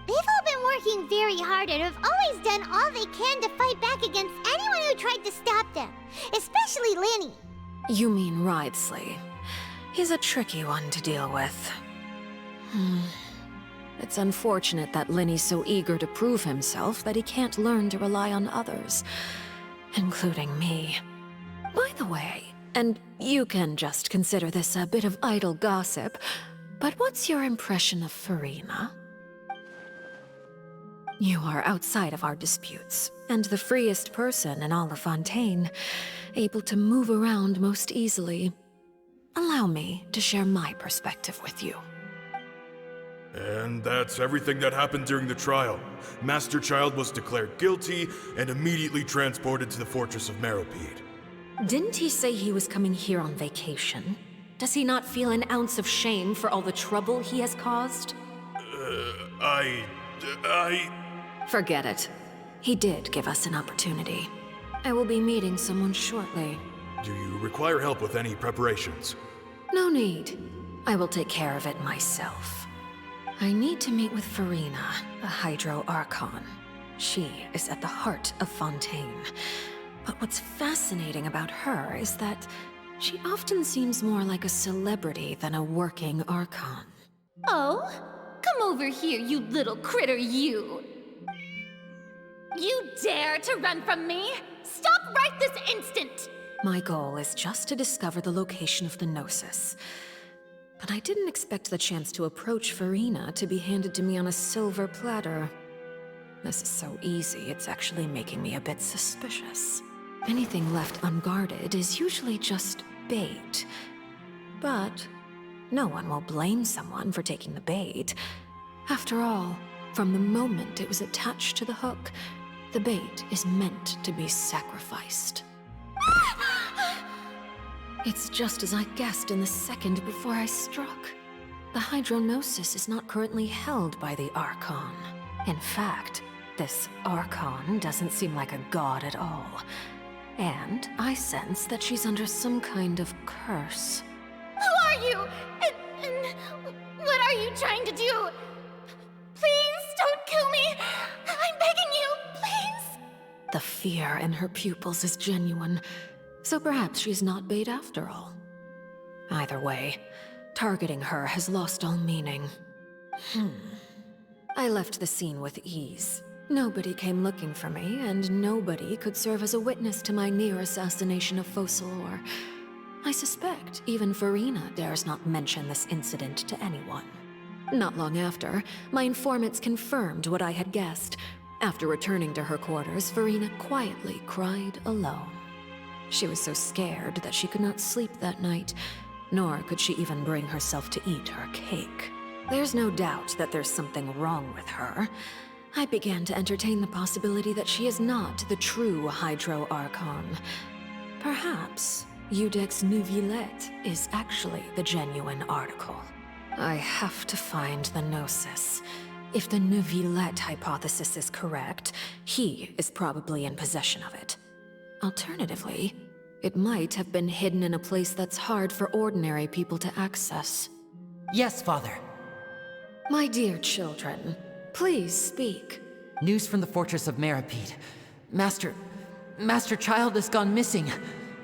They've all been working very hard and have always done all they can to fight back against anyone who tried to stop them, especially Linny. You mean Wriothesley. He's a tricky one to deal with. It's unfortunate that Linny's so eager to prove himself that he can't learn to rely on others, including me. By the way, and you can just consider this a bit of idle gossip, but what's your impression of Farina? You are outside of our disputes, and the freest person in all of Fontaine, able to move around most easily. Allow me to share my perspective with you. And that's everything that happened during the trial. Master Child was declared guilty and immediately transported to the Fortress of Meripede. Didn't he say he was coming here on vacation? Does he not feel an ounce of shame for all the trouble he has caused? Forget it. He did give us an opportunity. I will be meeting someone shortly. Do you require help with any preparations? No need. I will take care of it myself. I need to meet with Farina, a Hydro Archon. She is at the heart of Fontaine. But what's fascinating about her is that she often seems more like a celebrity than a working Archon. Oh? Come over here, you little critter, you! You dare to run from me? Stop right this instant! My goal is just to discover the location of the Gnosis. But I didn't expect the chance to approach Farina to be handed to me on a silver platter. This is so easy, it's actually making me a bit suspicious. Anything left unguarded is usually just bait. But no one will blame someone for taking the bait. After all, from the moment it was attached to the hook, the bait is meant to be sacrificed. It's just as I guessed in the second before I struck. The Hydronosis is not currently held by the Archon. In fact, this Archon doesn't seem like a god at all. And I sense that she's under some kind of curse. Who are you? And what are you trying to do? Please don't kill me. I'm begging you, please. The fear in her pupils is genuine, so perhaps she's not bait after all. Either way, targeting her has lost all meaning. I left the scene with ease. Nobody came looking for me, and nobody could serve as a witness to my near assassination of Focalor. I suspect even Farina dares not mention this incident to anyone. Not long after, my informants confirmed what I had guessed. After returning to her quarters, Farina quietly cried alone. She was so scared that she could not sleep that night, nor could she even bring herself to eat her cake. There's no doubt that there's something wrong with her. I began to entertain the possibility that she is not the true Hydro Archon. Perhaps Iudex Neuvillette is actually the genuine article. I have to find the Gnosis. If the Neuvillette hypothesis is correct, he is probably in possession of it. Alternatively, it might have been hidden in a place that's hard for ordinary people to access. Yes, Father. My dear children, please speak. News from the fortress of Meropide. Master Child has gone missing.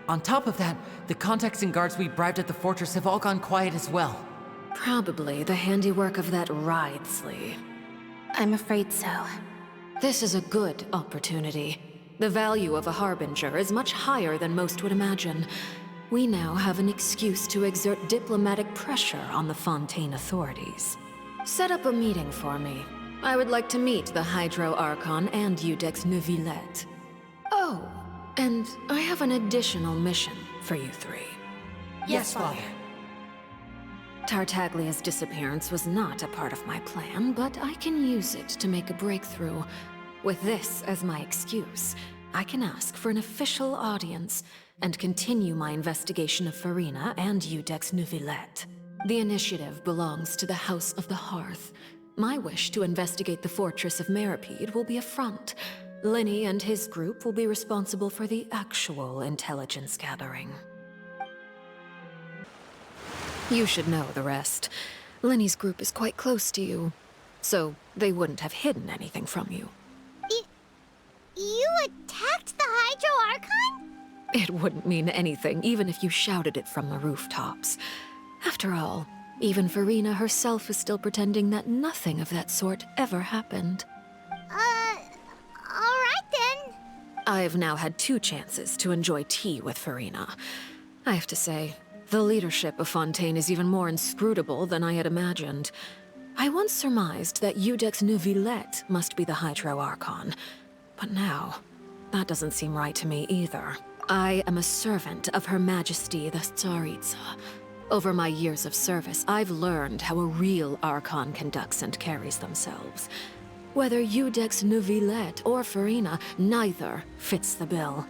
On top of that, the contacts and guards we bribed at the fortress have all gone quiet as well. Probably the handiwork of that wriothesley. I'm afraid so. This is a good opportunity. The value of a harbinger is much higher than most would imagine. We now have an excuse to exert diplomatic pressure on the Fontaine authorities. Set up a meeting for me. I would like to meet the Hydro Archon and Iudex Neuvillette. Oh, and I have an additional mission for you three. Yes, Father. Tartaglia's disappearance was not a part of my plan, but I can use it to make a breakthrough. With this as my excuse, I can ask for an official audience and continue my investigation of Farina and Iudex Neuvillette. The initiative belongs to the House of the Hearth. My wish to investigate the fortress of Meropide will be a front. Linny and his group will be responsible for the actual intelligence gathering. You should know the rest. Linny's group is quite close to you, so they wouldn't have hidden anything from you. You attacked the Hydro Archon? It wouldn't mean anything, even if you shouted it from the rooftops. After all, even Farina herself is still pretending that nothing of that sort ever happened. Alright then. I've now had 2 chances to enjoy tea with Farina. I have to say, the leadership of Fontaine is even more inscrutable than I had imagined. I once surmised that Iudex Neuvillette must be the Hydro Archon, but now, that doesn't seem right to me either. I am a servant of Her Majesty the Tsaritsa. Over my years of service, I've learned how a real Archon conducts and carries themselves. Whether Iudex Neuvillette or Farina, neither fits the bill.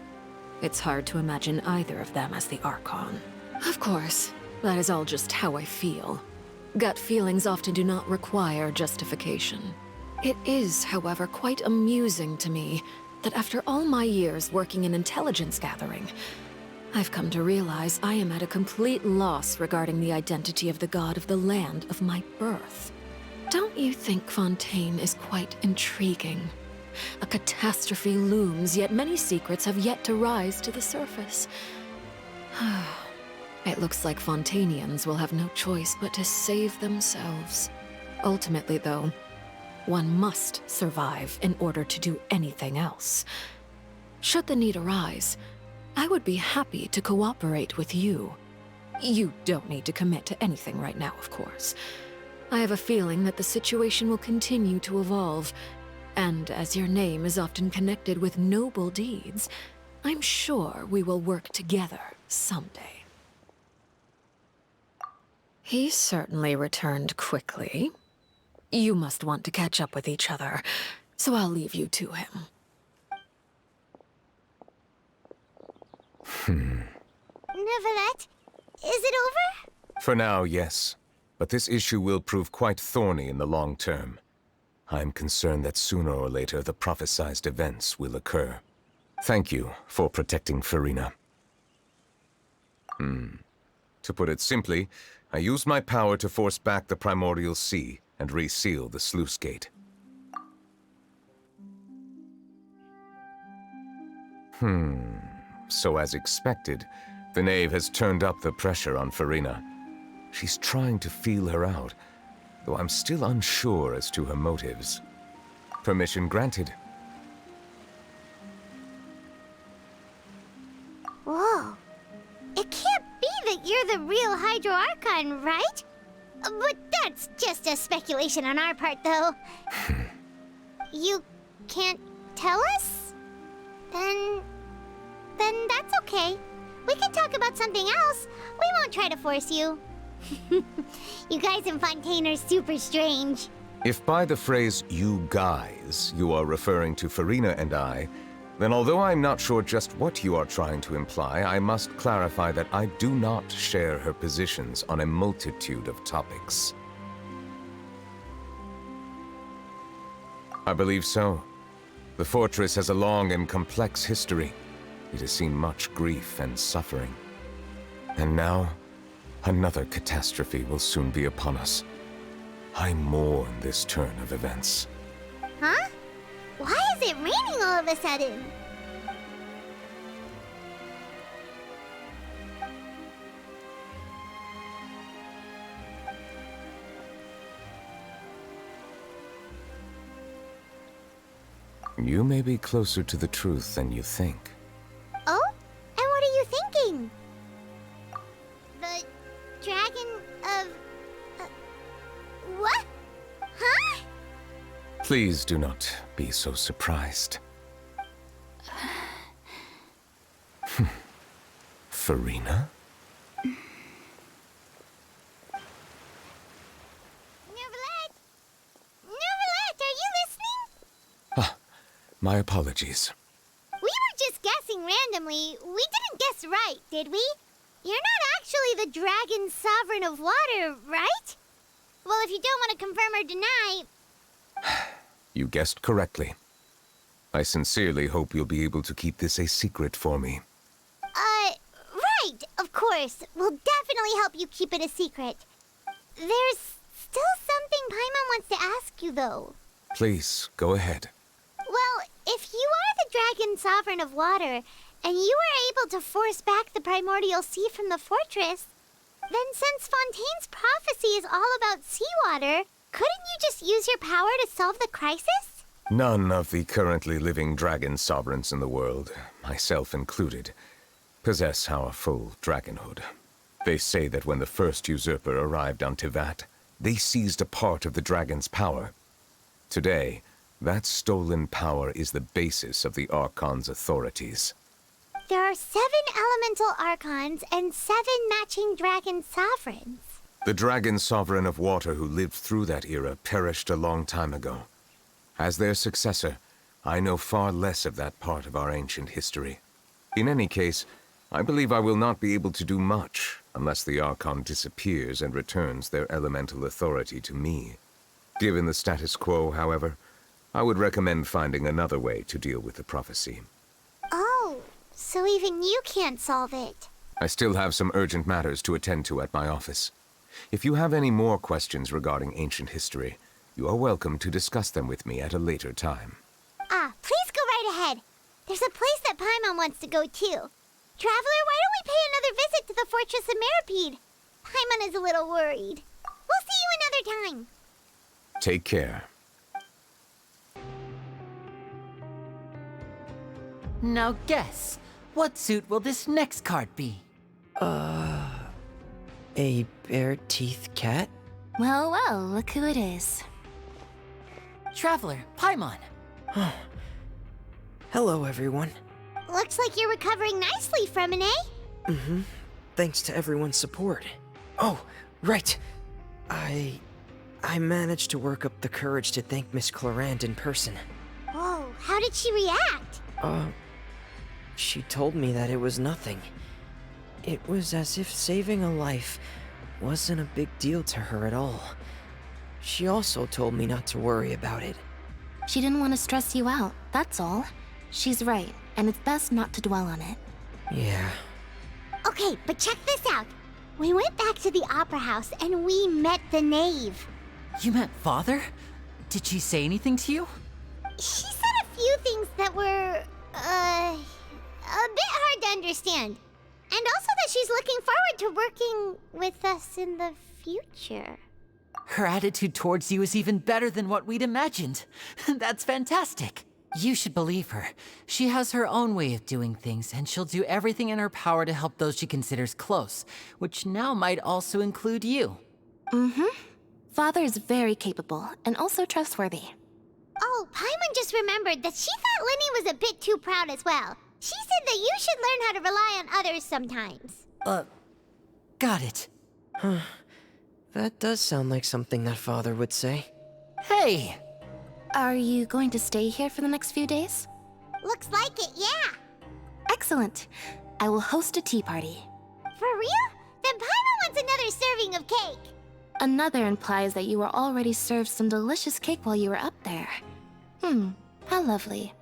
It's hard to imagine either of them as the Archon. Of course, that is all just how I feel. Gut feelings often do not require justification. It is, however, quite amusing to me that after all my years working in intelligence gathering, I've come to realize I am at a complete loss regarding the identity of the god of the land of my birth. Don't you think Fontaine is quite intriguing? A catastrophe looms, yet many secrets have yet to rise to the surface. It looks like Fontainians will have no choice but to save themselves. Ultimately, though, one must survive in order to do anything else. Should the need arise, I would be happy to cooperate with you. You don't need to commit to anything right now, of course. I have a feeling that the situation will continue to evolve, and as your name is often connected with noble deeds, I'm sure we will work together someday. He certainly returned quickly. You must want to catch up with each other, so I'll leave you to him. Neuvillette, Is it over? For now, yes. But this issue will prove quite thorny in the long term. I'm concerned that sooner or later the prophesized events will occur. Thank you for protecting Farina. To put it simply, I used my power to force back the primordial sea and reseal the sluice gate. So as expected, the Knave has turned up the pressure on Farina. She's trying to feel her out, though I'm still unsure as to her motives. Permission granted. Whoa. It can't be that you're the real Hydro Archon, right? But that's just a speculation on our part, though. You can't tell us? Then that's okay. We can talk about something else. We won't try to force you. You guys in Fontaine are super strange. If by the phrase, you guys, you are referring to Farina and I, then although I'm not sure just what you are trying to imply, I must clarify that I do not share her positions on a multitude of topics. I believe so. The fortress has a long and complex history. It has seen much grief and suffering. And now, another catastrophe will soon be upon us. I mourn this turn of events. Huh? Why is it raining all of a sudden? You may be closer to the truth than you think. Oh? And what are you thinking? The dragon of... what? Huh? Please do not be so surprised. Farina? Neverlet, are you listening? My apologies. We were just guessing randomly. We didn't guess right, did we? You're not actually the dragon sovereign of water, right? Well, if you don't want to confirm or deny... You guessed correctly. I sincerely hope you'll be able to keep this a secret for me. Right, of course. We'll definitely help you keep it a secret. There's still something Paimon wants to ask you, though. Please, go ahead. Well, if you are the dragon sovereign of water, and you were able to force back the primordial sea from the fortress, then since Fontaine's prophecy is all about seawater, couldn't you just use your power to solve the crisis? None of the currently living dragon sovereigns in the world, myself included, possess our full dragonhood. They say that when the first usurper arrived on Tivat, they seized a part of the dragon's power. Today, that stolen power is the basis of the Archon's authorities. There are 7 elemental Archons and 7 matching dragon sovereigns. The dragon sovereign of water who lived through that era perished a long time ago. As their successor, I know far less of that part of our ancient history. In any case, I believe I will not be able to do much unless the Archon disappears and returns their elemental authority to me. Given the status quo, however, I would recommend finding another way to deal with the prophecy. Oh, so even you can't solve it. I still have some urgent matters to attend to at my office. If you have any more questions regarding ancient history, you are welcome to discuss them with me at a later time. Please go right ahead. There's a place that Paimon wants to go too. Traveler, why don't we pay another visit to the Fortress of Meropide? Paimon is a little worried. We'll see you another time. Take care. Now guess, what suit will this next card be? A bare-teeth cat? Well, well, look who it is. Traveler, Paimon. Hello, everyone. Looks like you're recovering nicely from it, eh? Thanks to everyone's support. Oh, right. I managed to work up the courage to thank Miss Clorant in person. Whoa, how did she react? She told me that it was nothing. It was as if saving a life wasn't a big deal to her at all. She also told me not to worry about it. She didn't want to stress you out, that's all. She's right, and it's best not to dwell on it. Yeah. Okay, but check this out. We went back to the Opera House and we met the Knave. You met Father? Did she say anything to you? She said a few things that were, a bit hard to understand. And also that she's looking forward to working with us in the future. Her attitude towards you is even better than what we'd imagined. That's fantastic. You should believe her. She has her own way of doing things, and she'll do everything in her power to help those she considers close, which now might also include you. Father is very capable, and also trustworthy. Oh, Paimon just remembered that she thought Linny was a bit too proud as well. She said that you should learn how to rely on others sometimes. Got it. That does sound like something that Father would say. Hey! Are you going to stay here for the next few days? Looks like it, yeah. Excellent. I will host a tea party. For real? Then Paimon wants another serving of cake. Another implies that you were already served some delicious cake while you were up there. How lovely.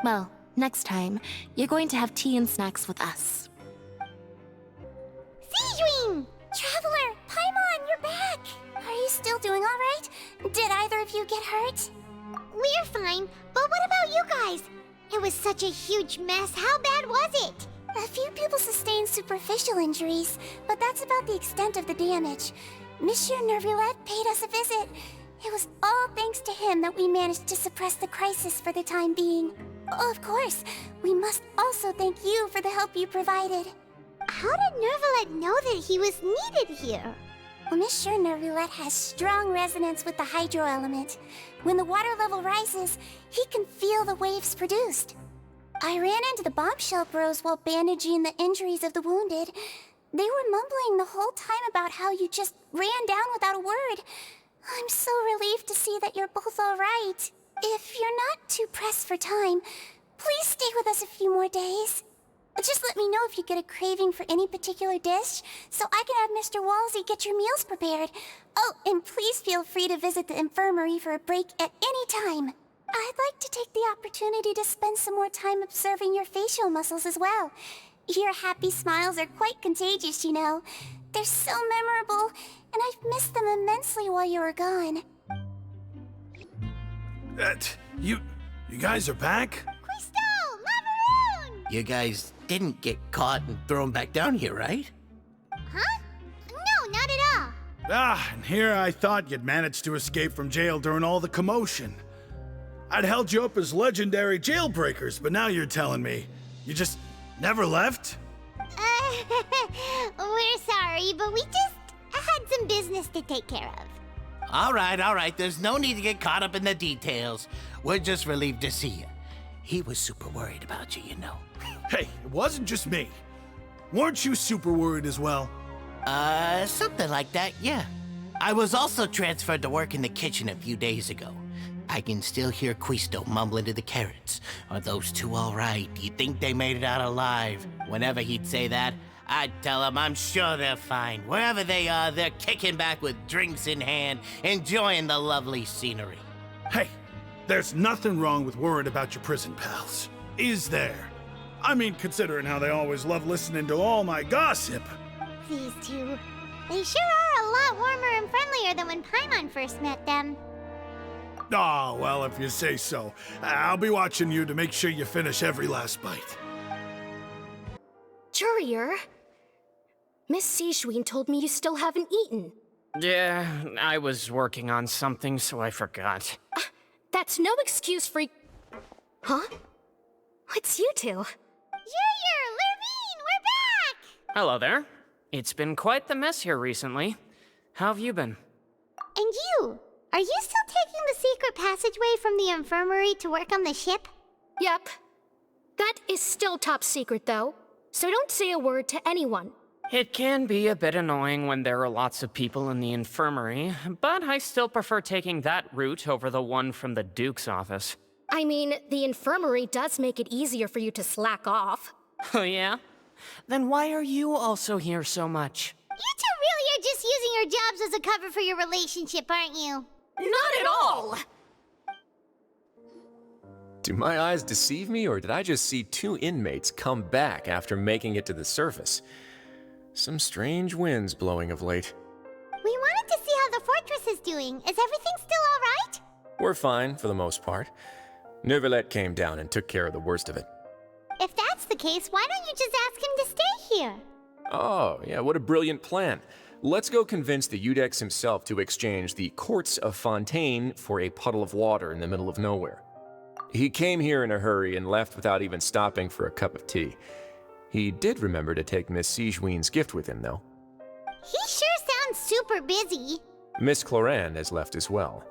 Well, next time, you're going to have tea and snacks with us. Sigewing! Traveler, Paimon, you're back! Are you still doing all right? Did either of you get hurt? We're fine, but what about you guys? It was such a huge mess. How bad was it? A few people sustained superficial injuries, but that's about the extent of the damage. Monsieur Nervulette paid us a visit. It was all thanks to him that we managed to suppress the crisis for the time being. Of course, we must also thank you for the help you provided. How did Nervulette know that he was needed here? Well, Monsieur Nervulette has strong resonance with the hydro element. When the water level rises, he can feel the waves produced. I ran into the bombshell bros while bandaging the injuries of the wounded. They were mumbling the whole time about how you just ran down without a word. I'm so relieved to see that you're both all right. If you're not too pressed for time, please stay with us a few more days. Just let me know if you get a craving for any particular dish, so I can have Mr. Walsey get your meals prepared. Oh, and please feel free to visit the infirmary for a break at any time. I'd like to take the opportunity to spend some more time observing your facial muscles as well. Your happy smiles are quite contagious, you know. They're so memorable, and I've missed them immensely while you were gone. You guys are back? You guys didn't get caught and thrown back down here, right? Huh? No, not at all. And here I thought you'd managed to escape from jail during all the commotion. I'd held you up as legendary jailbreakers, but now you're telling me you just never left? We're sorry, but we just had some business to take care of. All right. There's no need to get caught up in the details. We're just relieved to see you. He was super worried about you, you know. Hey, it wasn't just me. Weren't you super worried as well? Something like that, yeah. I was also transferred to work in the kitchen a few days ago. I can still hear Quisto mumbling to the carrots. Are those two all right? Do you think they made it out alive? Whenever he'd say that, I'd tell him I'm sure they're fine. Wherever they are, they're kicking back with drinks in hand, enjoying the lovely scenery. Hey, there's nothing wrong with worrying about your prison pals, is there? I mean, considering how they always love listening to all my gossip. These two, they sure are a lot warmer and friendlier than when Paimon first met them. Oh, well, if you say so. I'll be watching you to make sure you finish every last bite. Jurier, Miss Sigewin told me you still haven't eaten. Yeah, I was working on something, so I forgot. That's no excuse for... Huh? It's you two. Jurier, Lurvine, we're back! Hello there. It's been quite the mess here recently. How have you been? And you? Are you still taking the secret passageway from the infirmary to work on the ship? Yep. That is still top secret, though, so don't say a word to anyone. It can be a bit annoying when there are lots of people in the infirmary, but I still prefer taking that route over the one from the Duke's office. I mean, the infirmary does make it easier for you to slack off. Oh yeah? Then why are you also here so much? You two really are just using your jobs as a cover for your relationship, aren't you? Not at all! Do my eyes deceive me, or did I just see two inmates come back after making it to the surface? Some strange winds blowing of late. We wanted to see how the fortress is doing. Is everything still all right? We're fine, for the most part. Neuvillette came down and took care of the worst of it. If that's the case, why don't you just ask him to stay here? Oh, yeah, what a brilliant plan. Let's go convince the Udex himself to exchange the Courts of Fontaine for a puddle of water in the middle of nowhere. He came here in a hurry and left without even stopping for a cup of tea. He did remember to take Miss Sigewinne's gift with him, though. He sure sounds super busy. Miss Cloran has left as well.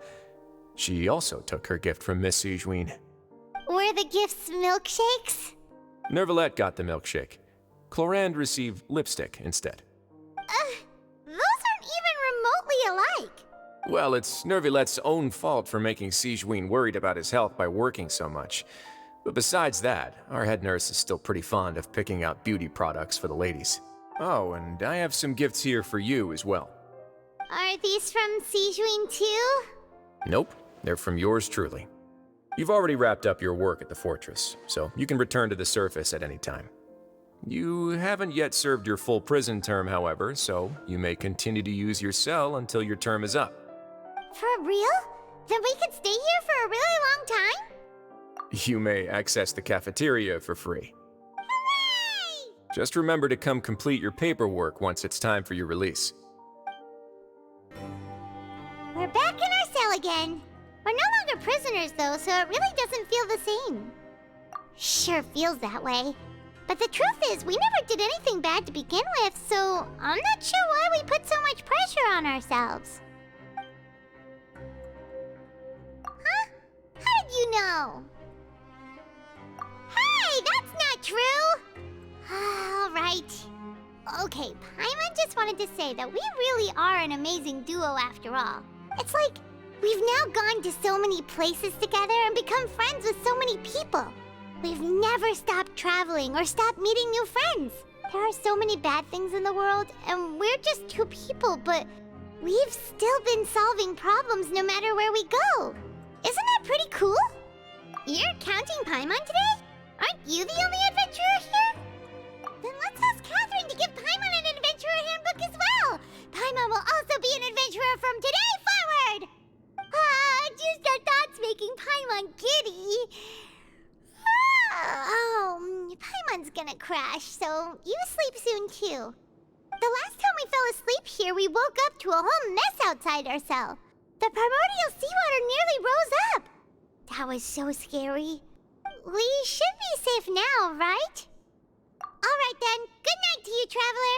She also took her gift from Miss Sigewinne. Were the gifts milkshakes? Neuvillette got the milkshake. Cloran received lipstick instead. Those aren't even remotely alike. Well, it's Neuvillette's own fault for making Sigewinne worried about his health by working so much. But besides that, our head nurse is still pretty fond of picking out beauty products for the ladies. Oh, and I have some gifts here for you as well. Are these from Sigewinne too? Nope, they're from yours truly. You've already wrapped up your work at the fortress, so you can return to the surface at any time. You haven't yet served your full prison term, however, so you may continue to use your cell until your term is up. For real? Then we could stay here for a really long time? You may access the cafeteria for free. Hooray! Just remember to come complete your paperwork once it's time for your release. We're back in our cell again. We're no longer prisoners, though, so it really doesn't feel the same. Sure feels that way. But the truth is, we never did anything bad to begin with, so I'm not sure why we put so much pressure on ourselves. Huh? How did you know? Hey, that's not true! All right. Okay, Paimon just wanted to say that we really are an amazing duo after all. It's like we've now gone to so many places together and become friends with so many people. We've never stopped traveling or stopped meeting new friends. There are so many bad things in the world, and we're just two people, but we've still been solving problems no matter where we go. Isn't that pretty cool? You're counting Paimon today? Aren't you the only adventurer here? Then let's ask Catherine to give Paimon an adventurer handbook as well. Paimon will also be an adventurer from today forward. Just our thoughts making Paimon giddy. Paimon's gonna crash, so you sleep soon too. The last time we fell asleep here, we woke up to a whole mess outside our cell. The primordial seawater nearly rose up. That was so scary. We should be safe now, right? All right then. Good night to you, traveler.